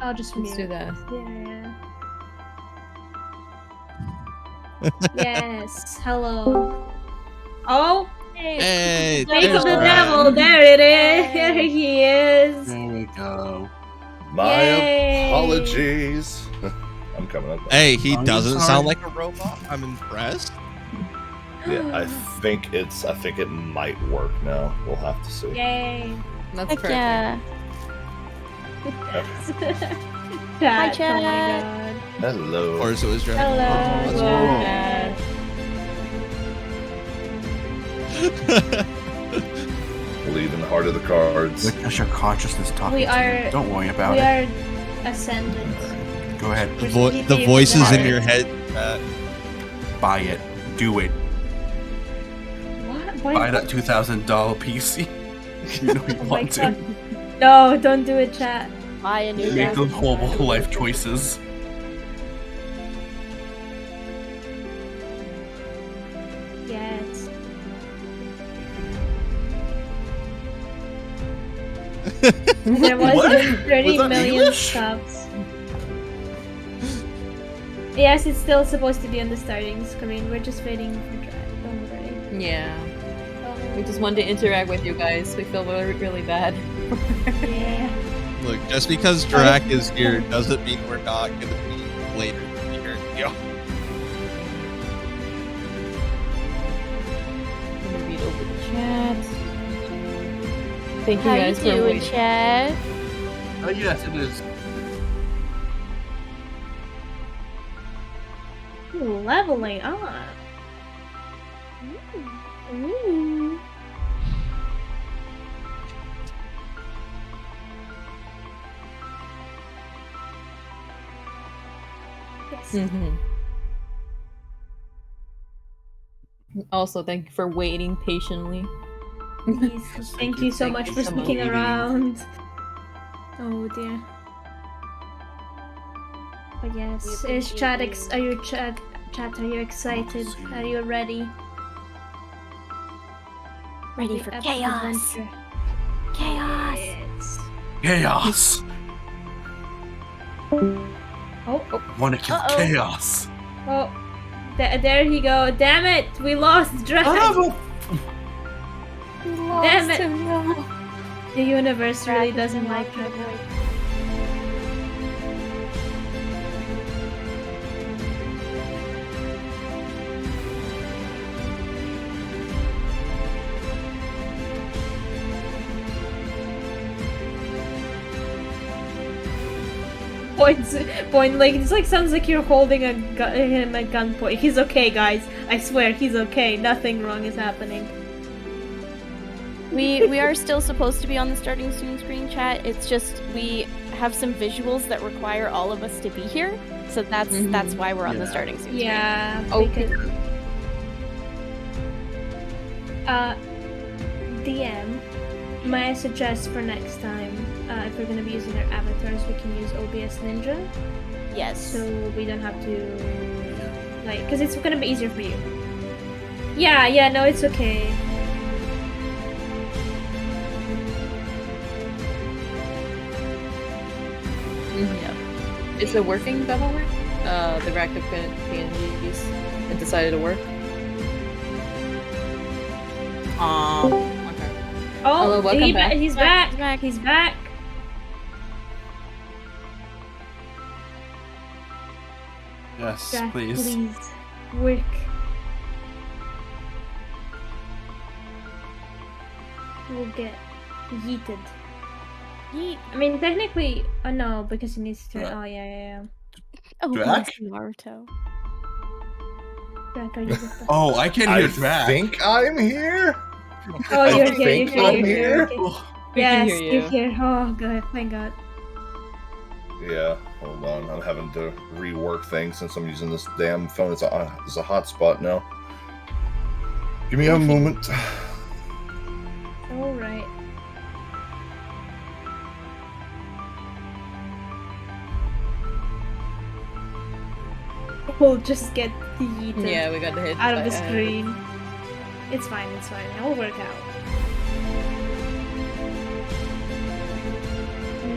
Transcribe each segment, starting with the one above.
I'll just Let's do mute. that. Yeah. Yes. Hello. Oh. Hey, Speak of the there's devil. There it is. There he is. There we go. My Yay. apologies. I'm coming up. Hey, he I'm doesn't sorry. sound like a robot. I'm impressed. Yeah, I think it might work now. We'll have to see. Yay. That's Heck perfect. yeah. Chat. Chat. Oh my god. Hello. Of course it was Dragon. Hello. Oh, Chat. Believe in the heart of the cards. Witness your consciousness talking We to are- you. Don't worry about We it. are ascendant. Go ahead. the voices in your head. Buy it. Do it. What? Buy that $2,000 PC. You know you Oh my want to. god. No, don't do it, chat. Buy a new Make those desk. horrible life choices. Yes. There was What? 30 Was that million English? subs. Yes, it's still supposed to be on the starting screen. We're just waiting for Drag. Don't worry. Yeah. Don't We just wanted to interact with you guys. We feel really, really bad. Yeah. Look, just because Drac is here doesn't mean we're not gonna be later here. Yo. I'm gonna read over the chat. Thank you How you guys for doing, waiting. Chad? Oh yes, it is. Ooh, leveling up. Ooh. Yes. Mm-hmm. Also, thank you for waiting patiently. Please, thank you so thank much you for so sticking much. around. Oh dear. But yes, We is chat appreciate are you chat are you excited? Are you ready? Ready The for epic chaos. adventure? Chaos. Yes. Chaos. Oh, Want to kill Uh-oh. chaos. oh. There he go. Damn it! We lost Drag! Damn it! him, no. The universe really Drag doesn't is like unlocking Drag. the Point like it's like sounds like you're holding him at gunpoint. He's okay, guys. I swear he's okay. Nothing wrong is happening. We are still supposed to be on the starting soon screen, chat. It's just we have some visuals that require all of us to be here, so that's why we're on the Yeah. starting soon screen. Yeah. Okay. Because, DM, may I suggest for next time, if we're gonna be using our avatars, we can use OBS Ninja, Yes. so we don't have to like, because it's gonna be easier for you. Yeah. No, it's okay. Yeah. Is it working, Bevelwork? The rack of PNGs. It decided to work. Okay. Oh, Hello, welcome back. He's back. He's back. Yes, Jack, please. work. We'll get yeeted. Yeet. I mean, technically, oh no, because he needs to. Yeah. Oh yeah. Oh, Drac? yes, Naruto. Drac, are you with us? Oh, I can I hear Drac. think I'm here. Oh, I you're here. think You're I'm here. here. You're here. Oh, We can Yes, hear you're you. here. Oh, good. Thank God. Yeah, hold on. I'm having to rework things since I'm using this damn phone. It's a hotspot now. Give me a moment. All right. We'll just get yeeted Yeah, we got the hit. out of the screen. It's fine. It's fine. It will work out.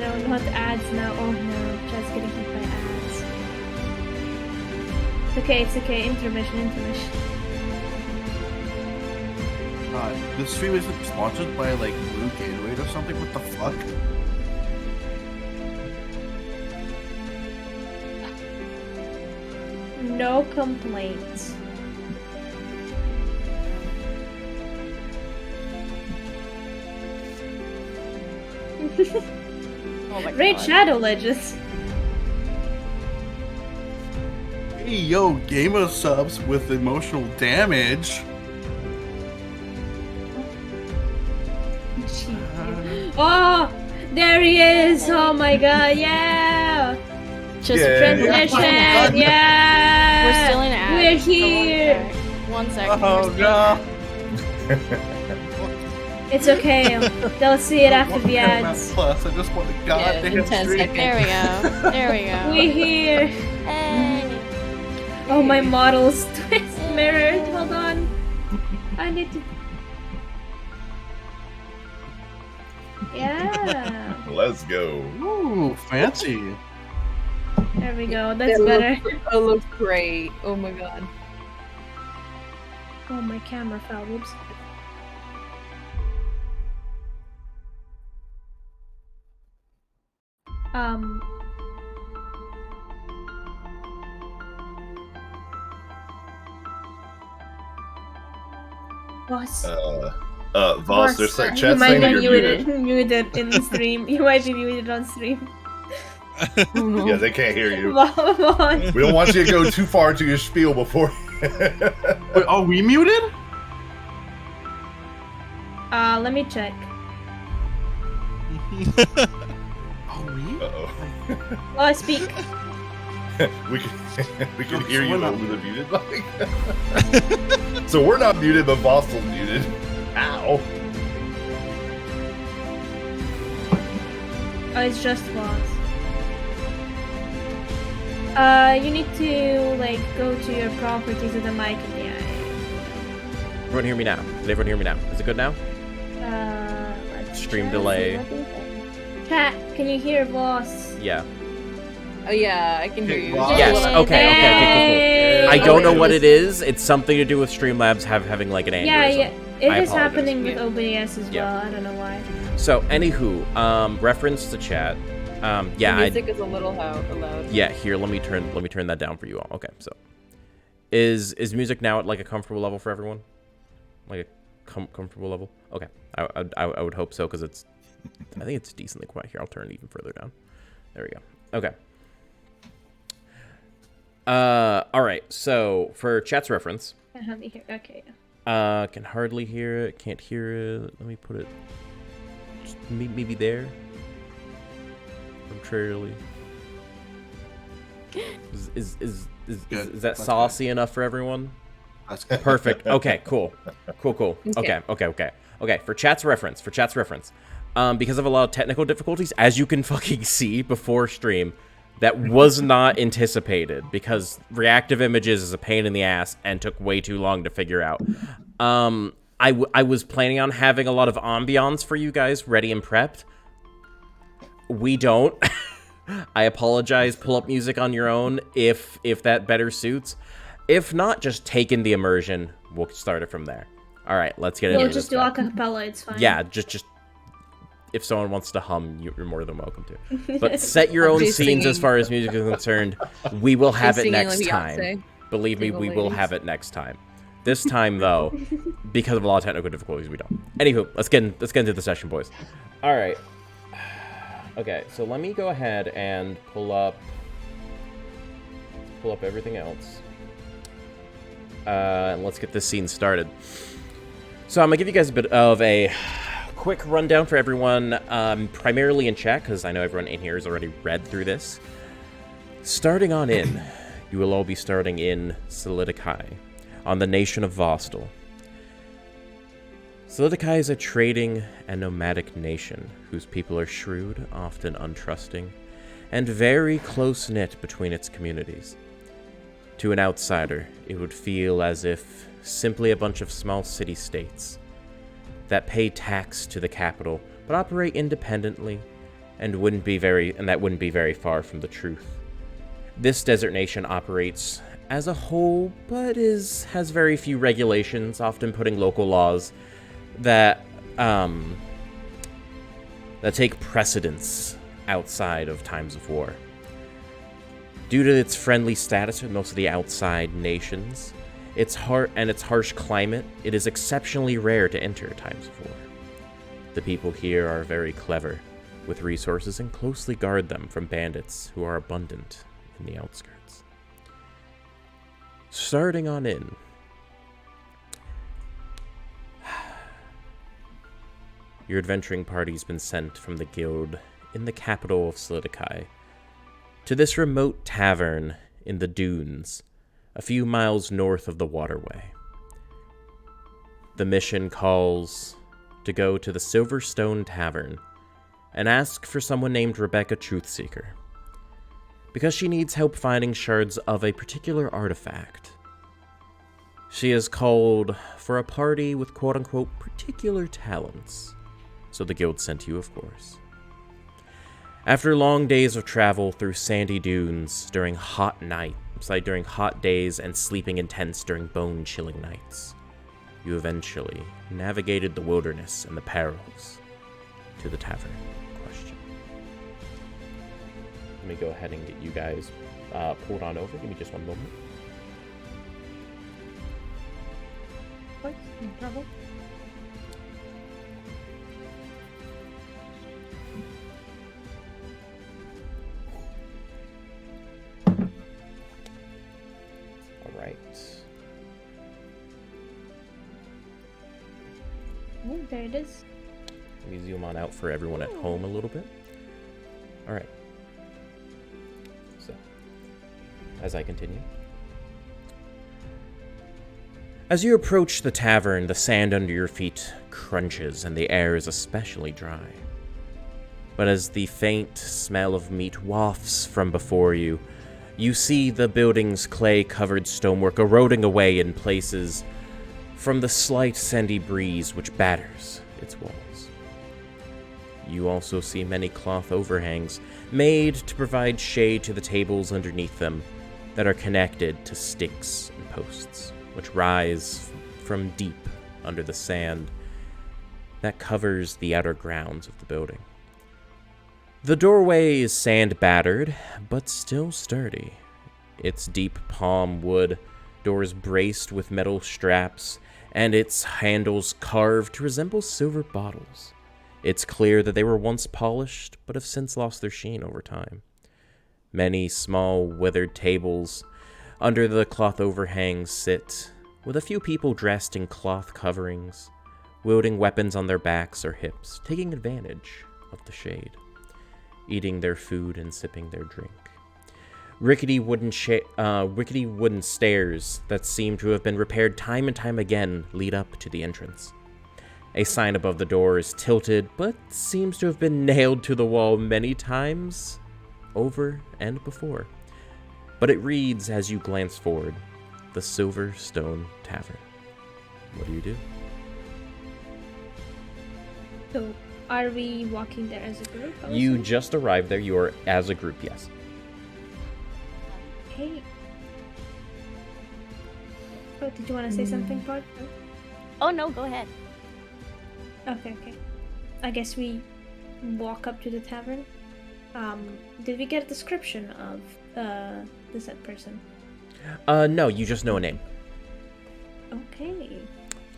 No, not ads now. Oh no, just getting hit by ads. It's okay. Intermission. This stream isn't sponsored by like Blue Gatorade or something. What the fuck? No complaints. Oh my Raid god. Shadow Legends. Hey yo, gamer subs with emotional damage. Oh, there he is! Oh my god, yeah! Just Yeah. Transition, yeah! We're still in ads. We're so here! One second. Oh we're still in no. It's okay, they'll see it after the ads. Plus, I just want the in goddamn 10 stream. seconds. There we go. There we go. We're here! Hey. Oh, my model's twist mirrored, hold on. I need to... Yeah! Let's go. Ooh, fancy. There we go, that's It better. looks great. Oh my god. Oh, my camera fell, whoops. Boss. Voss, there's You chat might saying be you're muted. muted in the stream. You might be muted on stream. Oh no. Yeah, they can't hear you. Boss. We don't want you to go too far into your spiel before. Wait, are we muted? Let me check. Are we? Uh-oh. Oh, speak. we can So hear you we're not over the muted mic. So we're not muted, but Vostel's muted. Ow. Oh, it's just boss. You need to like go to your properties of the mic and the eye. Everyone hear me now? Did everyone hear me now? Is it good now? Let's Stream check. delay. Chat, can you hear boss? Yeah. Oh yeah, I can hear you. Wow. Yes. Okay. Cool. I don't know Okay. what it is. It's something to do with Streamlabs having like an aneurysm. Yeah, it I is apologize. happening with Yeah. OBS as Yeah. well. I don't know why. So, anywho, reference to chat. Yeah, The music is a little loud. yeah. Here, let me turn that down for you all. Okay, so is music now at like a comfortable level for everyone? Like a comfortable level? Okay, I would hope so because I think it's decently quiet here. I'll turn it even further down. There we go. Okay. All right. So for chat's reference, Can hardly hear. Okay. can hardly hear it. Can't hear it. Let me put it just maybe there. Arbitrarily. Is Good. that That's saucy enough for everyone? That's Perfect. Okay, cool. Okay, for chat's reference, because of a lot of technical difficulties, as you can fucking see before stream, that was not anticipated because reactive images is a pain in the ass and took way too long to figure out. I was planning on having a lot of ambiance for you guys ready and prepped. We don't. I apologize. Pull up music on your own if that better suits. If not, just take in the immersion. We'll start it from there. All right, let's get into We'll this. just do guy. acapella. It's fine. Yeah, just if someone wants to hum, you're more than welcome to. But set your own Just scenes as singing. far as music is concerned. We will have it Singing next like time. Beyonce. Believe me, Single we will ladies. have it next time. This time, though, because of a lot of technical difficulties, we don't. Anywho, let's get into the session, boys. All right. Okay, so let me go ahead and pull up everything else. And let's get this scene started. So I'm gonna give you guys a bit of a quick rundown for everyone, primarily in chat, because I know everyone in here has already read through this. Starting on in, you will all be starting in Solidikai, on the nation of Vostel. Solidikai is a trading and nomadic nation whose people are shrewd, often untrusting, and very close-knit between its communities. To an outsider, it would feel as if simply a bunch of small city-states that pay tax to the capital but operate independently and that wouldn't be very far from the truth. This desert nation operates as a whole, but has very few regulations, often putting local laws that take precedence outside of times of war. Due to its friendly status with most of the outside nations, its harsh climate, it is exceptionally rare to enter times of war. The people here are very clever, with resources, and closely guard them from bandits who are abundant in the outskirts. Starting on in. Your adventuring party's been sent from the guild in the capital of Solidikai to this remote tavern in the dunes, a few miles north of the waterway. The mission calls to go to the Silverstone Tavern and ask for someone named Rebecca Truthseeker, because she needs help finding shards of a particular artifact. She is called for a party with quote-unquote particular talents, so the guild sent you, of course. After long days of travel through sandy dunes during hot days and sleeping in tents during bone-chilling nights, you eventually navigated the wilderness and the perils to the tavern in question. Let me go ahead and get you guys pulled on over. Give me just one moment. What? No trouble. Right. Oh, there it is. Let me zoom on out for everyone at home a little bit. All right. So, as I continue. As you approach the tavern, the sand under your feet crunches and the air is especially dry. But as the faint smell of meat wafts from before you, you see the building's clay-covered stonework eroding away in places from the slight sandy breeze which batters its walls. You also see many cloth overhangs made to provide shade to the tables underneath them that are connected to sticks and posts, which rise from deep under the sand that covers the outer grounds of the building. The doorway is sand-battered, but still sturdy. Its deep palm wood doors braced with metal straps, and its handles carved to resemble silver bottles. It's clear that they were once polished, but have since lost their sheen over time. Many small, weathered tables under the cloth overhangs sit, with a few people dressed in cloth coverings, wielding weapons on their backs or hips, taking advantage of the shade, eating their food and sipping their drink. Rickety wooden stairs that seem to have been repaired time and time again lead up to the entrance. A sign above the door is tilted, but seems to have been nailed to the wall many times over and before. But it reads as you glance forward, the Silverstone Tavern. What do you do? So, are we walking there as a group? You also? just arrived there. You are as a group, yes. Okay. Oh, did you want to say something, Pod? Oh no, go ahead. Okay. I guess we walk up to the tavern. Did we get a description of the said person? No, you just know a name. Okay.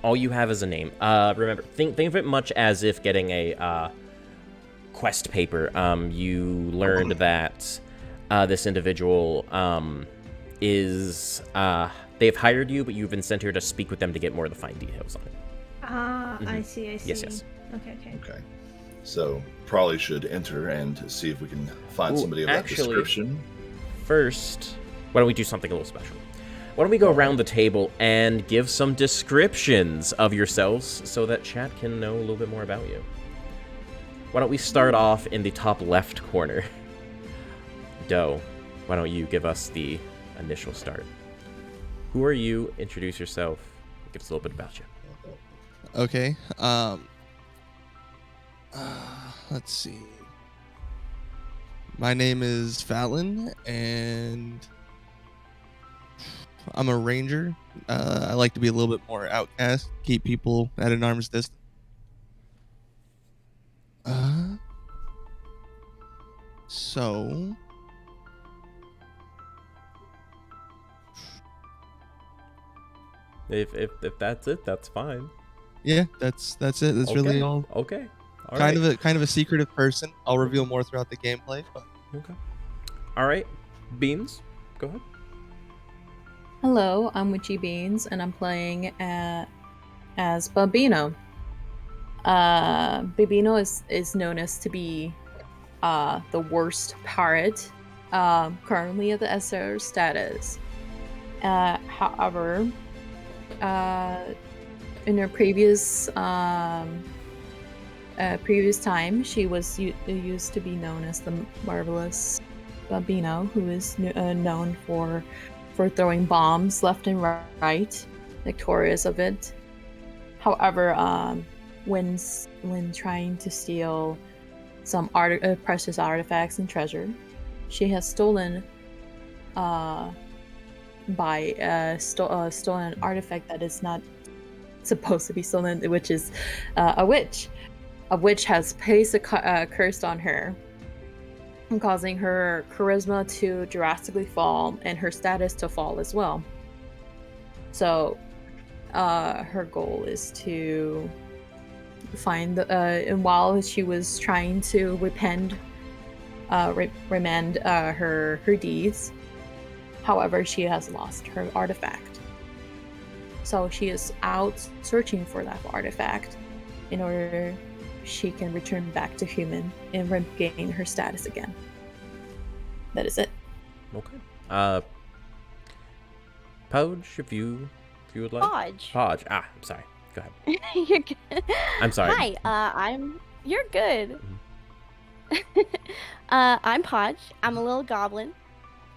All you have is a name. Remember, think of it much as if getting a quest paper. You learned that this individual is they've hired you, but you've been sent here to speak with them to get more of the fine details on it. Ah, I see. Yes. Okay. Okay. So probably should enter and see if we can find somebody of that description. First, why don't we do something a little special? Why don't we go around the table and give some descriptions of yourselves so that chat can know a little bit more about you? Why don't we start off in the top left corner? Doe, why don't you give us the initial start? Who are you? Introduce yourself. Give us a little bit about you. Okay. Let's see. My name is Fallon, and I'm a ranger. I like to be a little bit more outcast, keep people at an arm's distance. So If that's it, that's fine. yeah, that's it. That's Okay. really all. Okay. All kind right. of a secretive person. I'll reveal more throughout the gameplay. But Okay. All right. Beans, go ahead. Hello, I'm Witchy Beans, and I'm playing as Babino. Babino is known as to be the worst pirate currently at the SR status. However, in her previous time, she was used to be known as the marvelous Babino, who is known for throwing bombs left and right, victorious of it. However, when trying to steal some precious artifacts and treasure, she has stolen stolen an artifact that is not supposed to be stolen, which is a witch. A witch has placed a curse on her, causing her charisma to drastically fall and her status to fall as well. So her goal is to find and while she was trying to remand her deeds, however, she has lost her artifact. So she is out searching for that artifact in order she can return back to human and regain her status again. That is it. Okay. Podge, if you would like. Podge. I'm sorry. Go ahead. You're good. I'm sorry. Hi, you're good. I'm Podge. I'm a little goblin.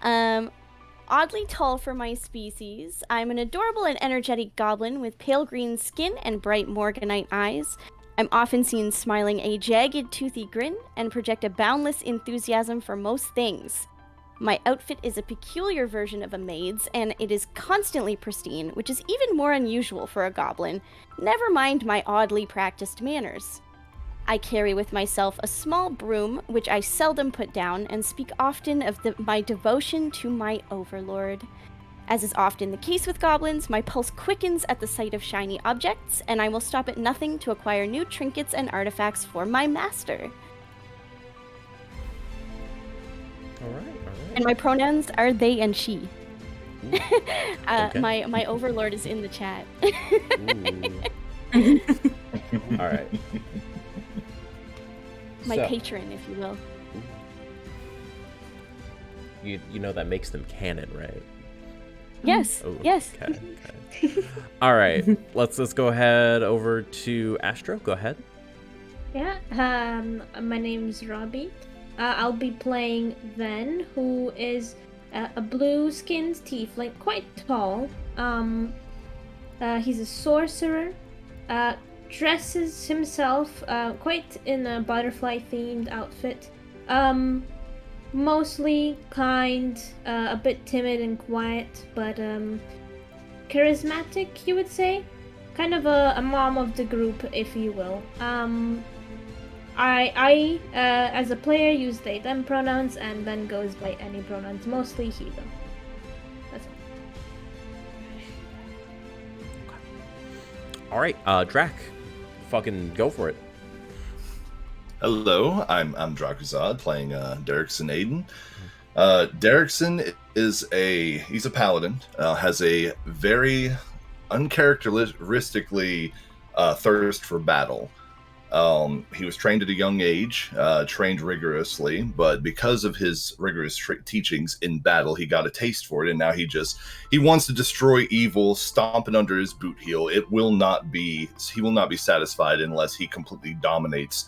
Oddly tall for my species. I'm an adorable and energetic goblin with pale green skin and bright morganite eyes. I'm often seen smiling a jagged, toothy grin and project a boundless enthusiasm for most things. My outfit is a peculiar version of a maid's, and it is constantly pristine, which is even more unusual for a goblin, never mind my oddly practiced manners. I carry with myself a small broom, which I seldom put down, and speak often of my devotion to my overlord. As is often the case with goblins, my pulse quickens at the sight of shiny objects, and I will stop at nothing to acquire new trinkets and artifacts for my master. All right. And my pronouns are they and she. Okay. My overlord is in the chat. All right. My So, patron, if you will. you know that makes them canon, right? Yes. Oh, Yes. Okay. All right. Let's go ahead over to Astro. Go ahead. Yeah, my name's Robbie. I'll be playing Ven, who is a blue-skinned tiefling, quite tall. He's a sorcerer. Dresses himself quite in a butterfly-themed outfit. Mostly kind, a bit timid and quiet, but charismatic, you would say. Kind of a mom of the group, if you will. I as a player, use they, them pronouns, and then goes by any pronouns, mostly he, though. That's all. All right. Drac, fucking go for it. Hello, I'm Drakuzad playing Derrickson Aiden. Derrickson he's a paladin, has a very uncharacteristically thirst for battle. He was trained at a young age, trained rigorously, but because of his rigorous teachings in battle, he got a taste for it, and now he wants to destroy evil, stomping under his boot heel. He will not be satisfied unless he completely dominates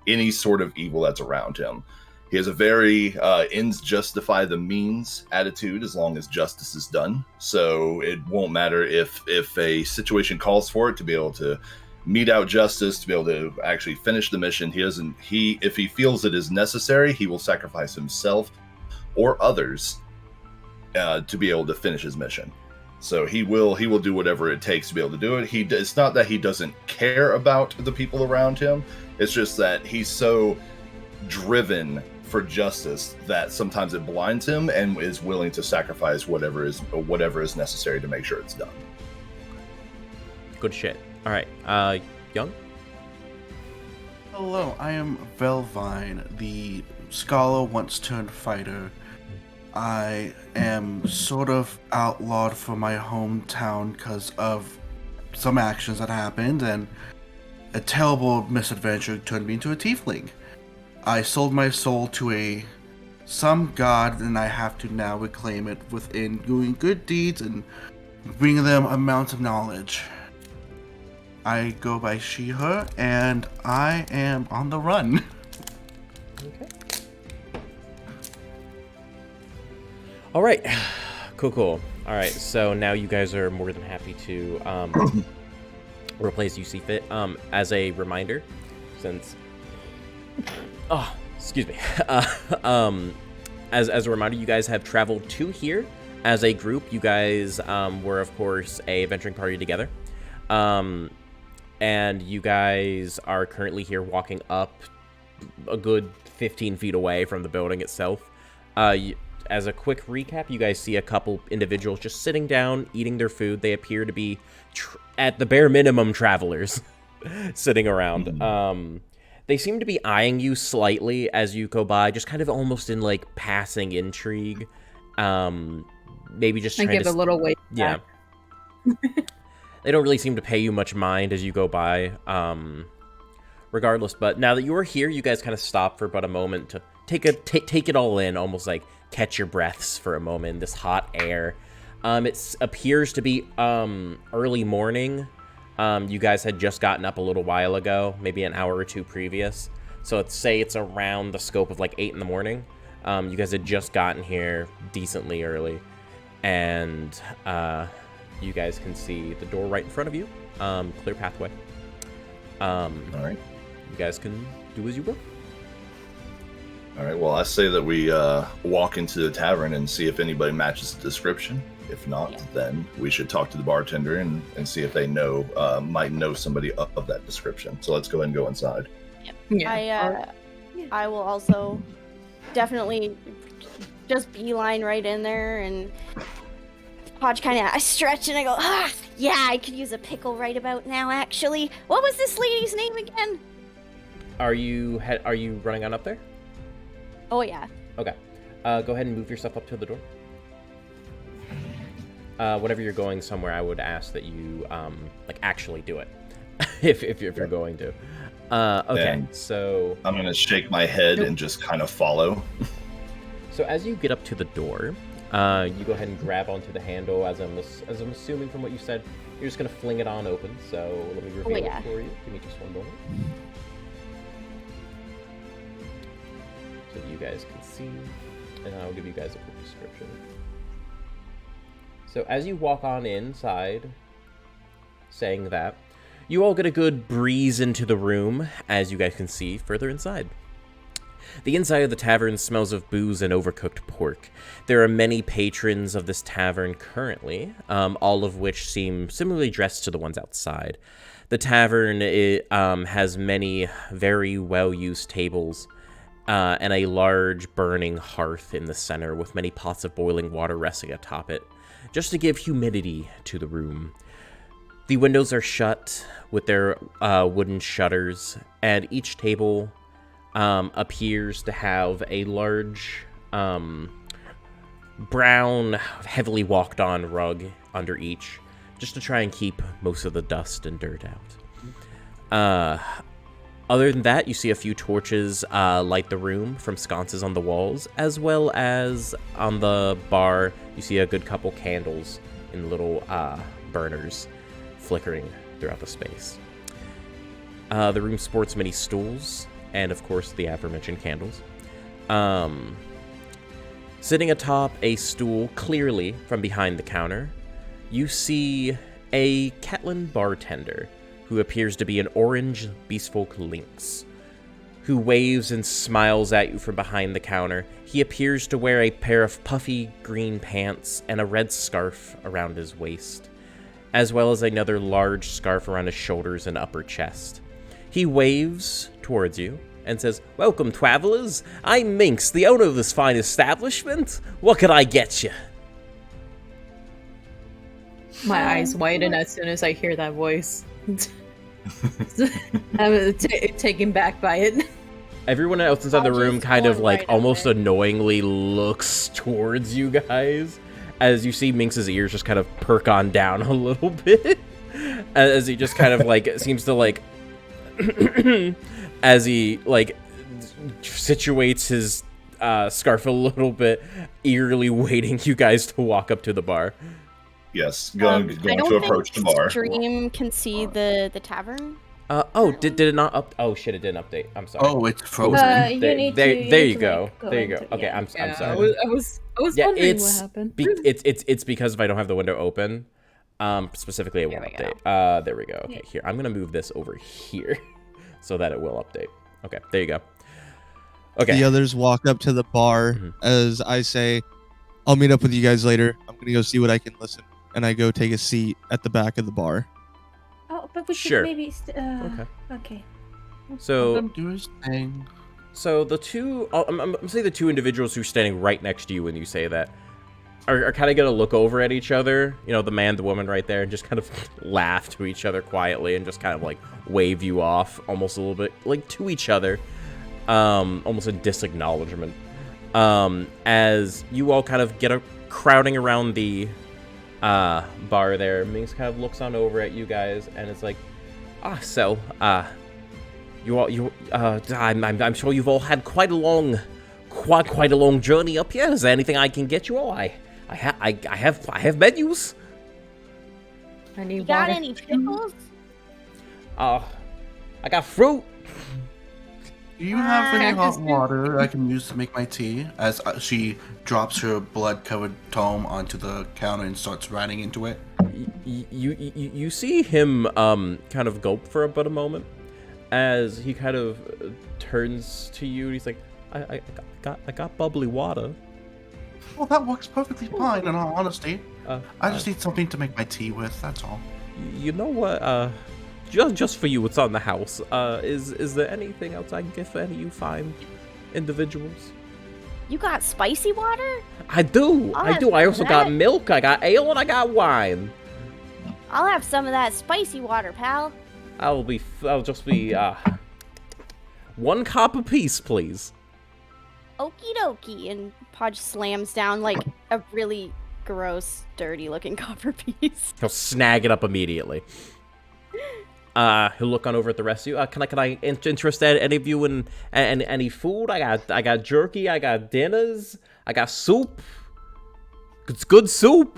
any sort of evil that's around him. He has a very ends justify the means attitude as long as justice is done. So it won't matter if a situation calls for it to be able to mete out justice, to be able to actually finish the mission. If he feels it is necessary, he will sacrifice himself or others to be able to finish his mission. So he will do whatever it takes to be able to do it. It's not that he doesn't care about the people around him. It's just that he's so driven for justice that sometimes it blinds him, and is willing to sacrifice whatever is necessary to make sure it's done. Good shit. All right, Young? Hello, I am Velvine, the scholar once turned fighter. I am sort of outlawed from my hometown because of some actions that happened, and a terrible misadventure turned me into a tiefling. I sold my soul to some god, and I have to now reclaim it within doing good deeds and bring them amounts of knowledge. I go by she, her, and I am on the run. Okay. All right. Cool. All right, so now you guys are more than happy to replace you see fit. As a reminder, since... Oh, excuse me. As a reminder, you guys have traveled to here as a group. You guys were, of course, a venturing party together. And you guys are currently here walking up a good 15 feet away from the building itself. As a quick recap, you guys see a couple individuals just sitting down, eating their food. They appear to be, at the bare minimum, travelers sitting around. They seem to be eyeing you slightly as you go by, just kind of almost in, like, passing intrigue. Maybe just trying to... give a little wait. Yeah. They don't really seem to pay you much mind as you go by, regardless. But now that you are here, you guys kind of stop for about a moment to take it all in, almost like catch your breaths for a moment, this hot air. It appears to be early morning. You guys had just gotten up a little while ago, maybe an hour or two previous. So let's say it's around the scope of like 8 in the morning. You guys had just gotten here decently early. And you guys can see the door right in front of you. Clear pathway. All right. You guys can do as you will. All right. Well, I say that we walk into the tavern and see if anybody matches the description. If not, then we should talk to the bartender and see if they might know somebody of that description. So let's go ahead and go inside. Yeah. I will also definitely just beeline right in there, and Podge I stretch and I go, yeah, I could use a pickle right about now, actually. What was this lady's name again? Are you running on up there? Oh, yeah. Okay. Go ahead and move yourself up to the door. Whenever you're going somewhere, I would ask that you actually do it, if you're going to. Okay, and so I'm gonna shake my head and just kind of follow. So as you get up to the door, you go ahead and grab onto the handle. As I'm assuming from what you said, you're just gonna fling it on open. So let me reveal it for you. Give me just one moment, so that you guys can see, and I'll give you guys a quick description. So as you walk on inside, saying that, you all get a good breeze into the room, as you guys can see further inside. The inside of the tavern smells of booze and overcooked pork. There are many patrons of this tavern currently, all of which seem similarly dressed to the ones outside. The tavern has many very well-used tables, and a large burning hearth in the center with many pots of boiling water resting atop it, just to give humidity to the room. The windows are shut with their wooden shutters, and each table appears to have a large brown, heavily walked-on rug under each, just to try and keep most of the dust and dirt out. Other than that, you see a few torches light the room from sconces on the walls, as well as on the bar, you see a good couple candles in little burners flickering throughout the space. The room sports many stools, and of course the aforementioned candles. Sitting atop a stool, clearly from behind the counter, you see a Ketlin bartender who appears to be an orange beastfolk lynx, who waves and smiles at you from behind the counter. He appears to wear a pair of puffy green pants and a red scarf around his waist, as well as another large scarf around his shoulders and upper chest. He waves towards you and says, "Welcome, travelers. I'm Minx, the owner of this fine establishment. What can I get you?" My eyes widen as soon as I hear that voice. I'm taken back by it. Everyone else inside the I'll room just kind go of like right almost away. annoyingly looks towards you guys as you see Minx's ears just kind of perk on down a little bit as he just kind of like seems to like as he like situates his scarf a little bit, eagerly waiting you guys to walk up to the bar. Yes, going I don't to approach the think bar. Stream can see the tavern. Oh, did it not up? Oh shit, it didn't update. I'm sorry. Oh, it's frozen. You There, need there, to, there need you to, go. like, There you go. into- Okay, yeah. I'm I sorry. was Yeah, wondering what it's happened. it's because if I don't have the window open, specifically it won't There we update. There we go. Okay, here I'm gonna move this over here so that it will update. Okay, there you go. Okay. The others walk up to the bar as I say, "I'll meet up with you guys later. I'm gonna go see what I can listen." And I go take a seat at the back of the bar. Oh, but we should Sure. maybe. Okay. Okay. So Let them do his thing. So the two, I'm gonna say the two individuals who are standing right next to you when you say that are kind of gonna look over at each other. You know, the man, the woman right there, and just kind of laugh to each other quietly and just kind of like wave you off almost a little bit like to each other, almost in disacknowledgement. As you all kind of get crowding around the bar there, Minx kind of looks on over at you guys and it's like, I'm sure you've all had quite a long journey up here. Is there anything I can get you all? I have menus. I need You got water. any pickles? I got fruit. Do you have any Cactus hot too? water I can use to make my tea? As she drops her blood-covered tome onto the counter and starts writing into it. You see him kind of gulp for about a moment as he kind of turns to you. And he's like, I got bubbly water. Well, that works perfectly fine, in all honesty. I just uh, need something to make my tea with, that's all. You know what? Just for you, what's on the house. Is there anything else I can get for any of you fine individuals? You got spicy water? I do. I'll I have do. I some also of got that. milk. I got ale, and I got wine. I'll have some of that spicy water, pal. I'll just be one cup apiece, please. Okie dokie. And Podge slams down like a really gross, dirty looking copper piece. He'll snag it up immediately. He'll look on over at the rest of you. Can I interest any of you in any food? I got jerky. I got dinners. I got soup. It's good soup.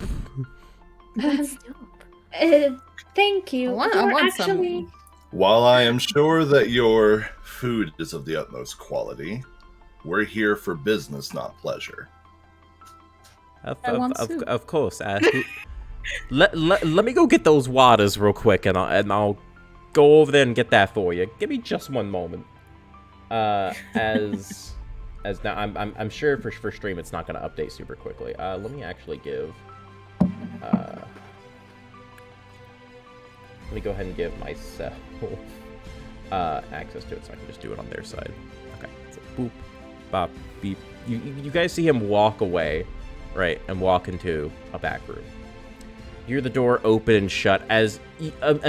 Thank you. I We're want some. actually. While I am sure that your food is of the utmost quality, we're here for business, not pleasure. Of course. Let me go get those waters real quick, and I'll go over there and get that for you. Give me just one moment. As now, I'm sure for stream it's not going to update super quickly. Let me actually give. Let me go ahead and give myself access to it, so I can just do it on their side. Okay. So boop, bop, beep. You guys see him walk away, right, and walk into a back room. You hear the door open and shut. As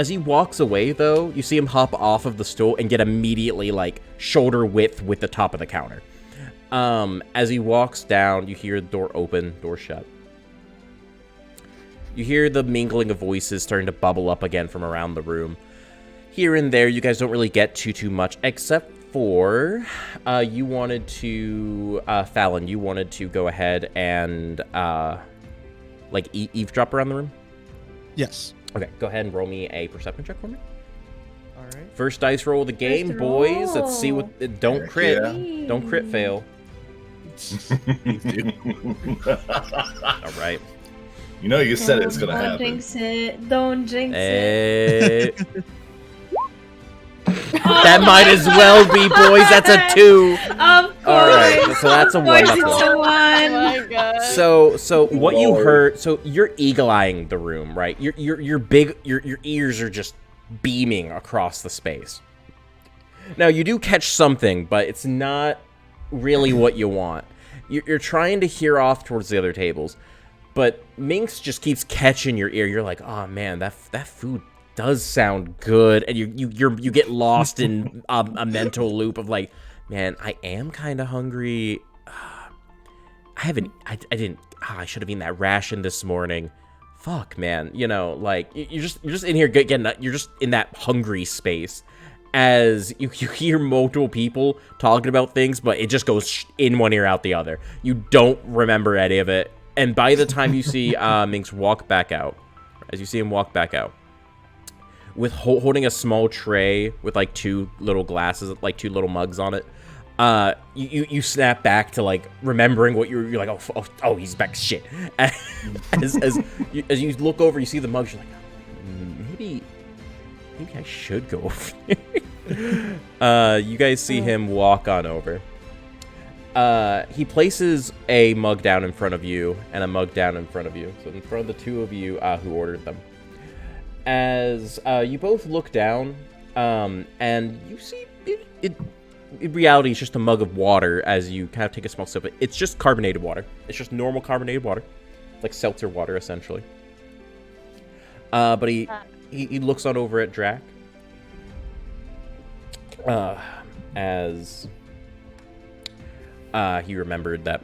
he walks away, though, you see him hop off of the stool and get immediately, like, shoulder width with the top of the counter. As he walks down, you hear the door open, door shut. You hear the mingling of voices starting to bubble up again from around the room. Here and there, you guys don't really get too much, except for you wanted to, Fallon, you wanted to go ahead and, like, eavesdrop around the room? Yes. Okay, go ahead and roll me a perception check for me. All right. First dice roll of the game, First boys. Let's see roll. what. Don't Heck crit. yeah. Don't crit fail. All right. You know, you said it's gonna Don't happen. jinx it. Don't jinx it. Eh, That might as well be, boys. That's a 2. Of course. All right, so that's a Of 1. course That's it's a a 1. Oh my god. So what you Lord. heard? So you're eagle-eyeing the room, right? Your big your ears are just beaming across the space. Now you do catch something, but it's not really what you want. You're trying to hear off towards the other tables, but Minx just keeps catching your ear. You're like, oh man, that food does sound good, and you get lost in a mental loop of like, man, I am kind of hungry. I should have eaten that ration this morning. Fuck, man. You know, like you're just in here getting that. You're just in that hungry space as you hear multiple people talking about things, but it just goes in one ear out the other. You don't remember any of it, and by the time you see Minx walk back out, as you see him walk back out, with holding a small tray with like 2 little glasses, like 2 little mugs on it. You snap back to like remembering what you're like. Oh, he's back. Shit. As you look over, you see the mugs. You're like, maybe I should go over here. You guys see him walk on over. He places a mug down in front of you and a mug down in front of you. So in front of the 2 of you who ordered them. As you both look down, and you see it in reality, it's just a mug of water as you kind of take a small sip. It's just carbonated water. It's just normal carbonated water. It's like seltzer water, essentially. But he looks on over at Drac. As he remembered that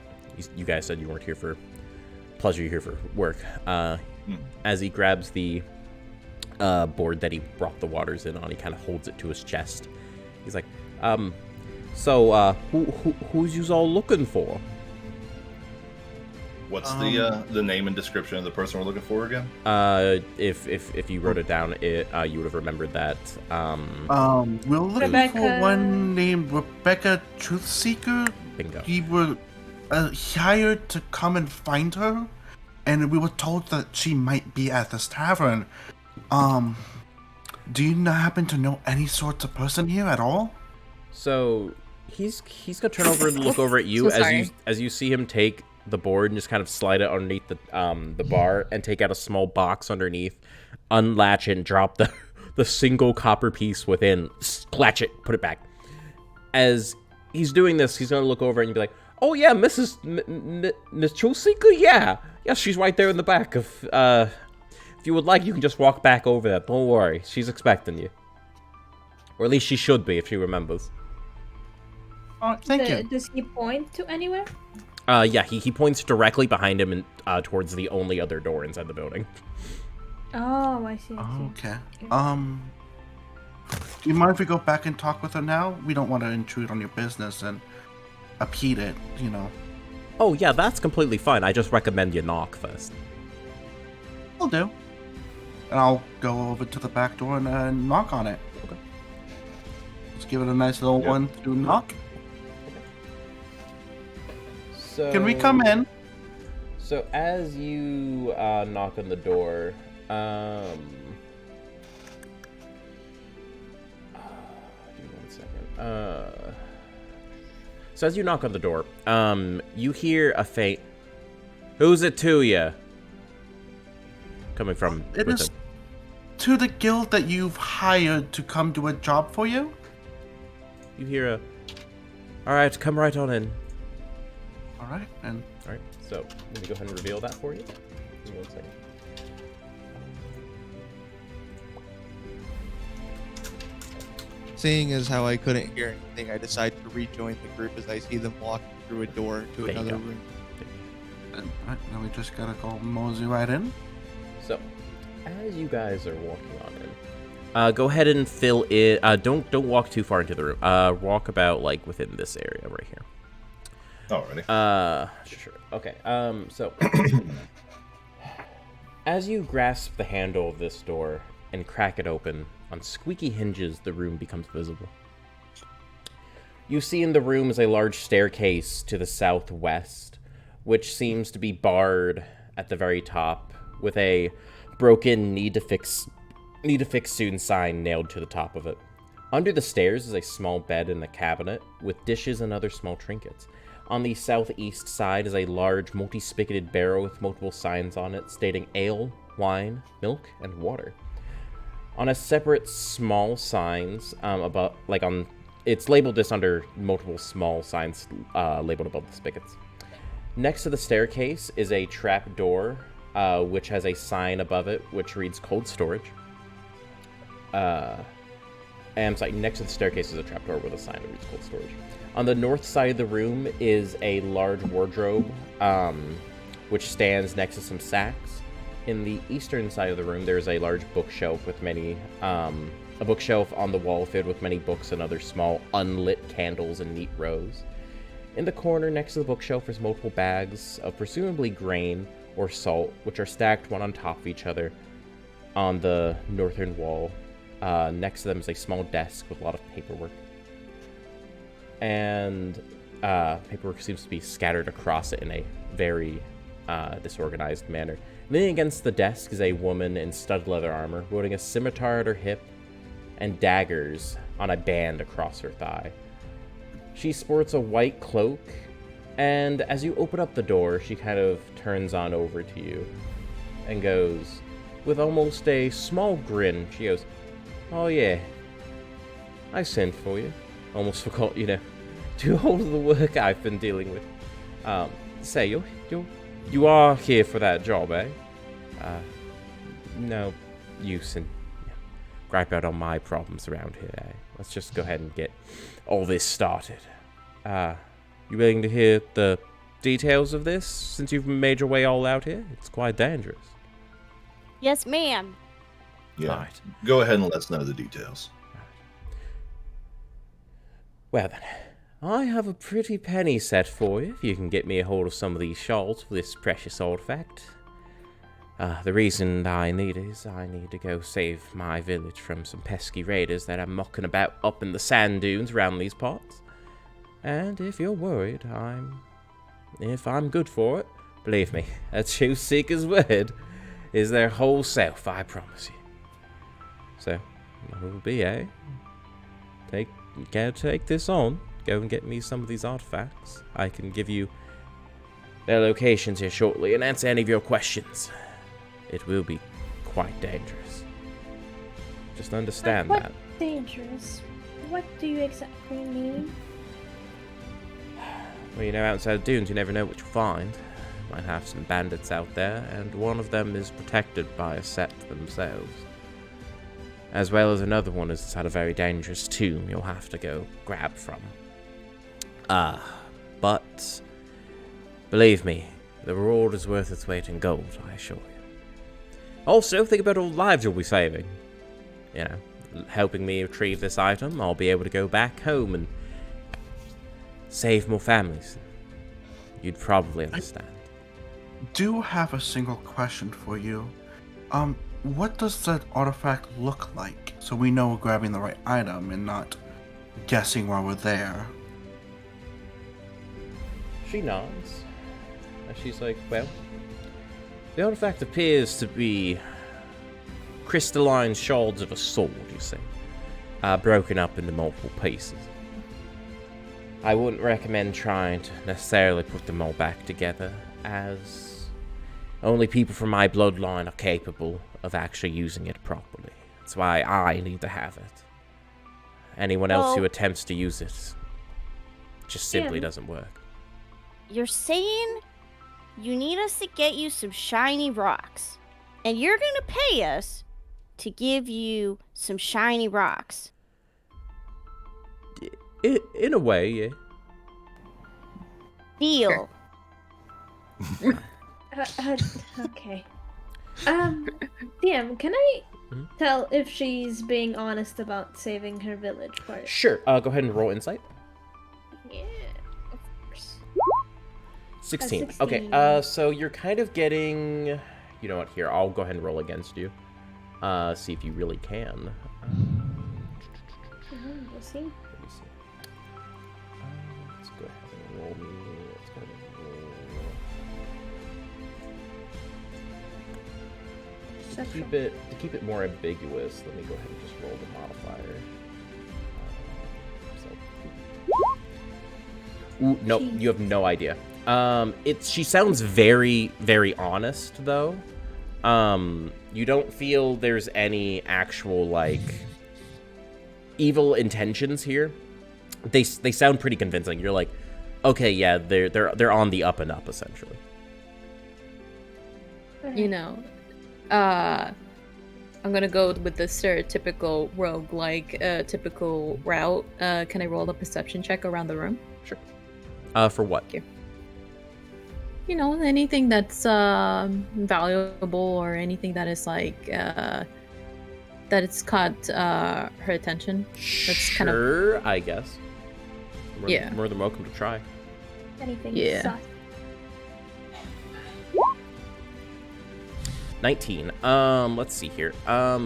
you guys said you weren't here for pleasure, you're here for work. As he grabs the board that he brought the waters in on, he kind of holds it to his chest. He's like, so, who's you all looking for? What's the name and description of the person we're looking for again? If you wrote it down, you would have remembered that. We're looking Rebecca. for one named Rebecca Truthseeker. Bingo. We were hired to come and find her, and we were told that she might be at this tavern. Do you happen to know any sorts of person here at all? So he's gonna turn over and look over at you So sorry. as you see him take the board and just kind of slide it underneath the bar and take out a small box underneath, unlatch it and drop the single copper piece within, latch it, put it back. As he's doing this, he's gonna look over and be like, "Oh yeah, Miss Chulseeker, yeah, she's right there in the back. If you would like, you can just walk back over there. Don't worry, she's expecting you, or at least she should be if she remembers." Thank you. Does he point to anywhere? Yeah, he points directly behind him and towards the only other door inside the building. Oh, I see. Okay. Do you mind if we go back and talk with her now? We don't want to intrude on your business and impede it, you know. Oh yeah, that's completely fine. I just recommend you knock first. I'll do. And I'll go over to the back door and knock on it. Okay. Let's give it a nice little Yep. 1-2 knock. So, Can we come in? So as you knock on the door, give me 1 second. So as you knock on the door, you hear a faint, "Who's it to ya?" coming from It within. is to the guild that you've hired to come do a job for you. You hear a, "All right, come right on in." All right, and All right, so let me go ahead and reveal that for you. Give me 1 second. Seeing as how I couldn't hear anything, I decide to rejoin the group as I see them walking through a door to There you another go. room. all right, now we just gotta go mosey right in. So, as you guys are walking on in, go ahead and fill in. Don't walk too far into the room. Walk about like within this area right here. Alrighty. Sure. Okay. So, as you grasp the handle of this door and crack it open, on squeaky hinges, the room becomes visible. You see in the room is a large staircase to the southwest, which seems to be barred at the very top, with a broken need to fix soon sign nailed to the top of it. Under the stairs is a small bed and a cabinet with dishes and other small trinkets. On the southeast side is a large multi-spigoted barrel with multiple signs on it stating ale, wine, milk, and water. On a separate small signs it's labeled just under multiple small signs labeled above the spigots. Next to the staircase is a trap door, which has a sign above it which reads cold storage. Next to the staircase is a trap door with a sign that reads cold storage. On the north side of the room is a large wardrobe, which stands next to some sacks. In the eastern side of the room, there's a large bookshelf with many, a bookshelf on the wall filled with many books and other small unlit candles in neat rows. In the corner next to the bookshelf is multiple bags of presumably grain or salt, which are stacked one on top of each other on the northern wall. Next to them is a small desk with a lot of paperwork. And paperwork seems to be scattered across it in a very disorganized manner. Leaning against the desk is a woman in stud leather armor, wielding a scimitar at her hip and daggers on a band across her thigh. She sports a white cloak, and as you open up the door, she kind of turns on over to you and goes, with almost a small grin, she goes, "Oh yeah, I sent for you. Almost forgot, to all of the work I've been dealing with. Say, you are here for that job, eh? No use in gripe out on my problems around here, eh? Let's just go ahead and get all this started. You willing to hear the details of this, since you've made your way all out here? It's quite dangerous." Yes, ma'am. Yeah. Right. Go ahead and let us know the details. Well then, I have a pretty penny set for you if you can get me a hold of some of these shards for this precious artifact. The reason I need it is I need to go save my village from some pesky raiders that are mucking about up in the sand dunes around these parts. And if you're worried, if I'm good for it, believe me, a truth seeker's word is their whole self, I promise you. So, what will be, eh? Take this on. Go and get me some of these artifacts. I can give you their locations here shortly and answer any of your questions. It will be quite dangerous. Just understand that. Dangerous? What do you exactly mean? Well, outside of dunes, you never know what you'll find. Might have some bandits out there, and one of them is protected by a set themselves. As well as another one is inside a very dangerous tomb you'll have to go grab from. But believe me, the reward is worth its weight in gold, I assure you. Also, think about all the lives you'll be saving. Helping me retrieve this item, I'll be able to go back home and save more families. You'd probably understand. I do have a single question for you. What does that artifact look like? So we know we're grabbing the right item and not guessing while we're there. She nods. And she's like, well, the artifact appears to be crystalline shards of a sword, you see. Broken up into multiple pieces. I wouldn't recommend trying to necessarily put them all back together, as only people from my bloodline are capable of actually using it properly. That's why I need to have it. Anyone else who attempts to use it just simply doesn't work. You're saying you need us to get you some shiny rocks, and you're gonna pay us to give you some shiny rocks. In a way, yeah. Deal. Okay. DM, can I tell if she's being honest about saving her village part? Sure. Go ahead and roll insight. Yeah, of course. 16. 16. Okay, so you're kind of getting... You know what, here, I'll go ahead and roll against you. See if you really can. We'll see. Let me see. Let's go ahead and roll me... Let's go ahead and roll... To keep it more ambiguous, let me go ahead and just roll the modifier. Ooh, nope, Jeez. you have no idea. She sounds very, very honest, though. You don't feel there's any actual, like, evil intentions here. They sound pretty convincing. You're like, okay, yeah, they're on the up and up, essentially. You know, I'm gonna go with the stereotypical roguelike, typical route. Can I roll a perception check around the room? Sure. For what? You know, anything that's valuable or anything that is like that it's caught her attention. That's kind of Sure, I guess. Yeah. More than welcome to try. Anything Yeah. sus. 19. Let's see here. I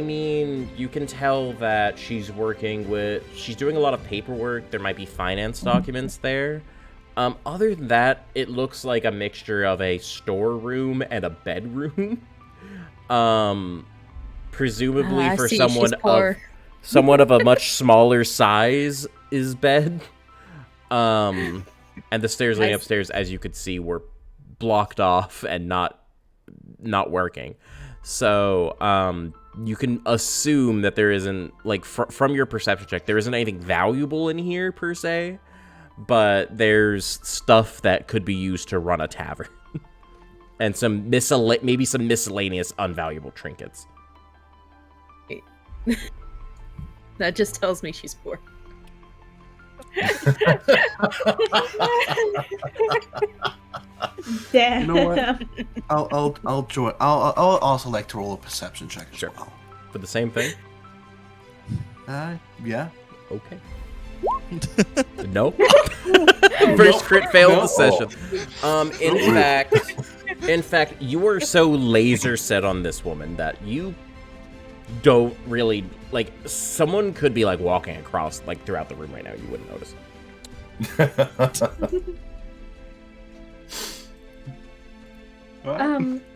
mean, you can tell that she's doing a lot of paperwork. There might be finance documents there. Other than that, it looks like a mixture of a storeroom and a bedroom. Presumably I for see, someone she's poor. someone of a much smaller size is bed. And the stairs leading Nice. upstairs, as you could see, were blocked off and not working. So, you can assume that there isn't, like, from your perception check, there isn't anything valuable in here, per se, but there's stuff that could be used to run a tavern. And some maybe some miscellaneous unvaluable trinkets. that just tells me she's poor. Damn. You know what? I'll join. I'll also like to roll a perception check as Sure. well. For the same thing? Yeah. Okay. No. First crit fail of the session. In fact, you are so laser set on this woman that you don't really, like, someone could be, like, walking across, like, throughout the room right now. You wouldn't notice.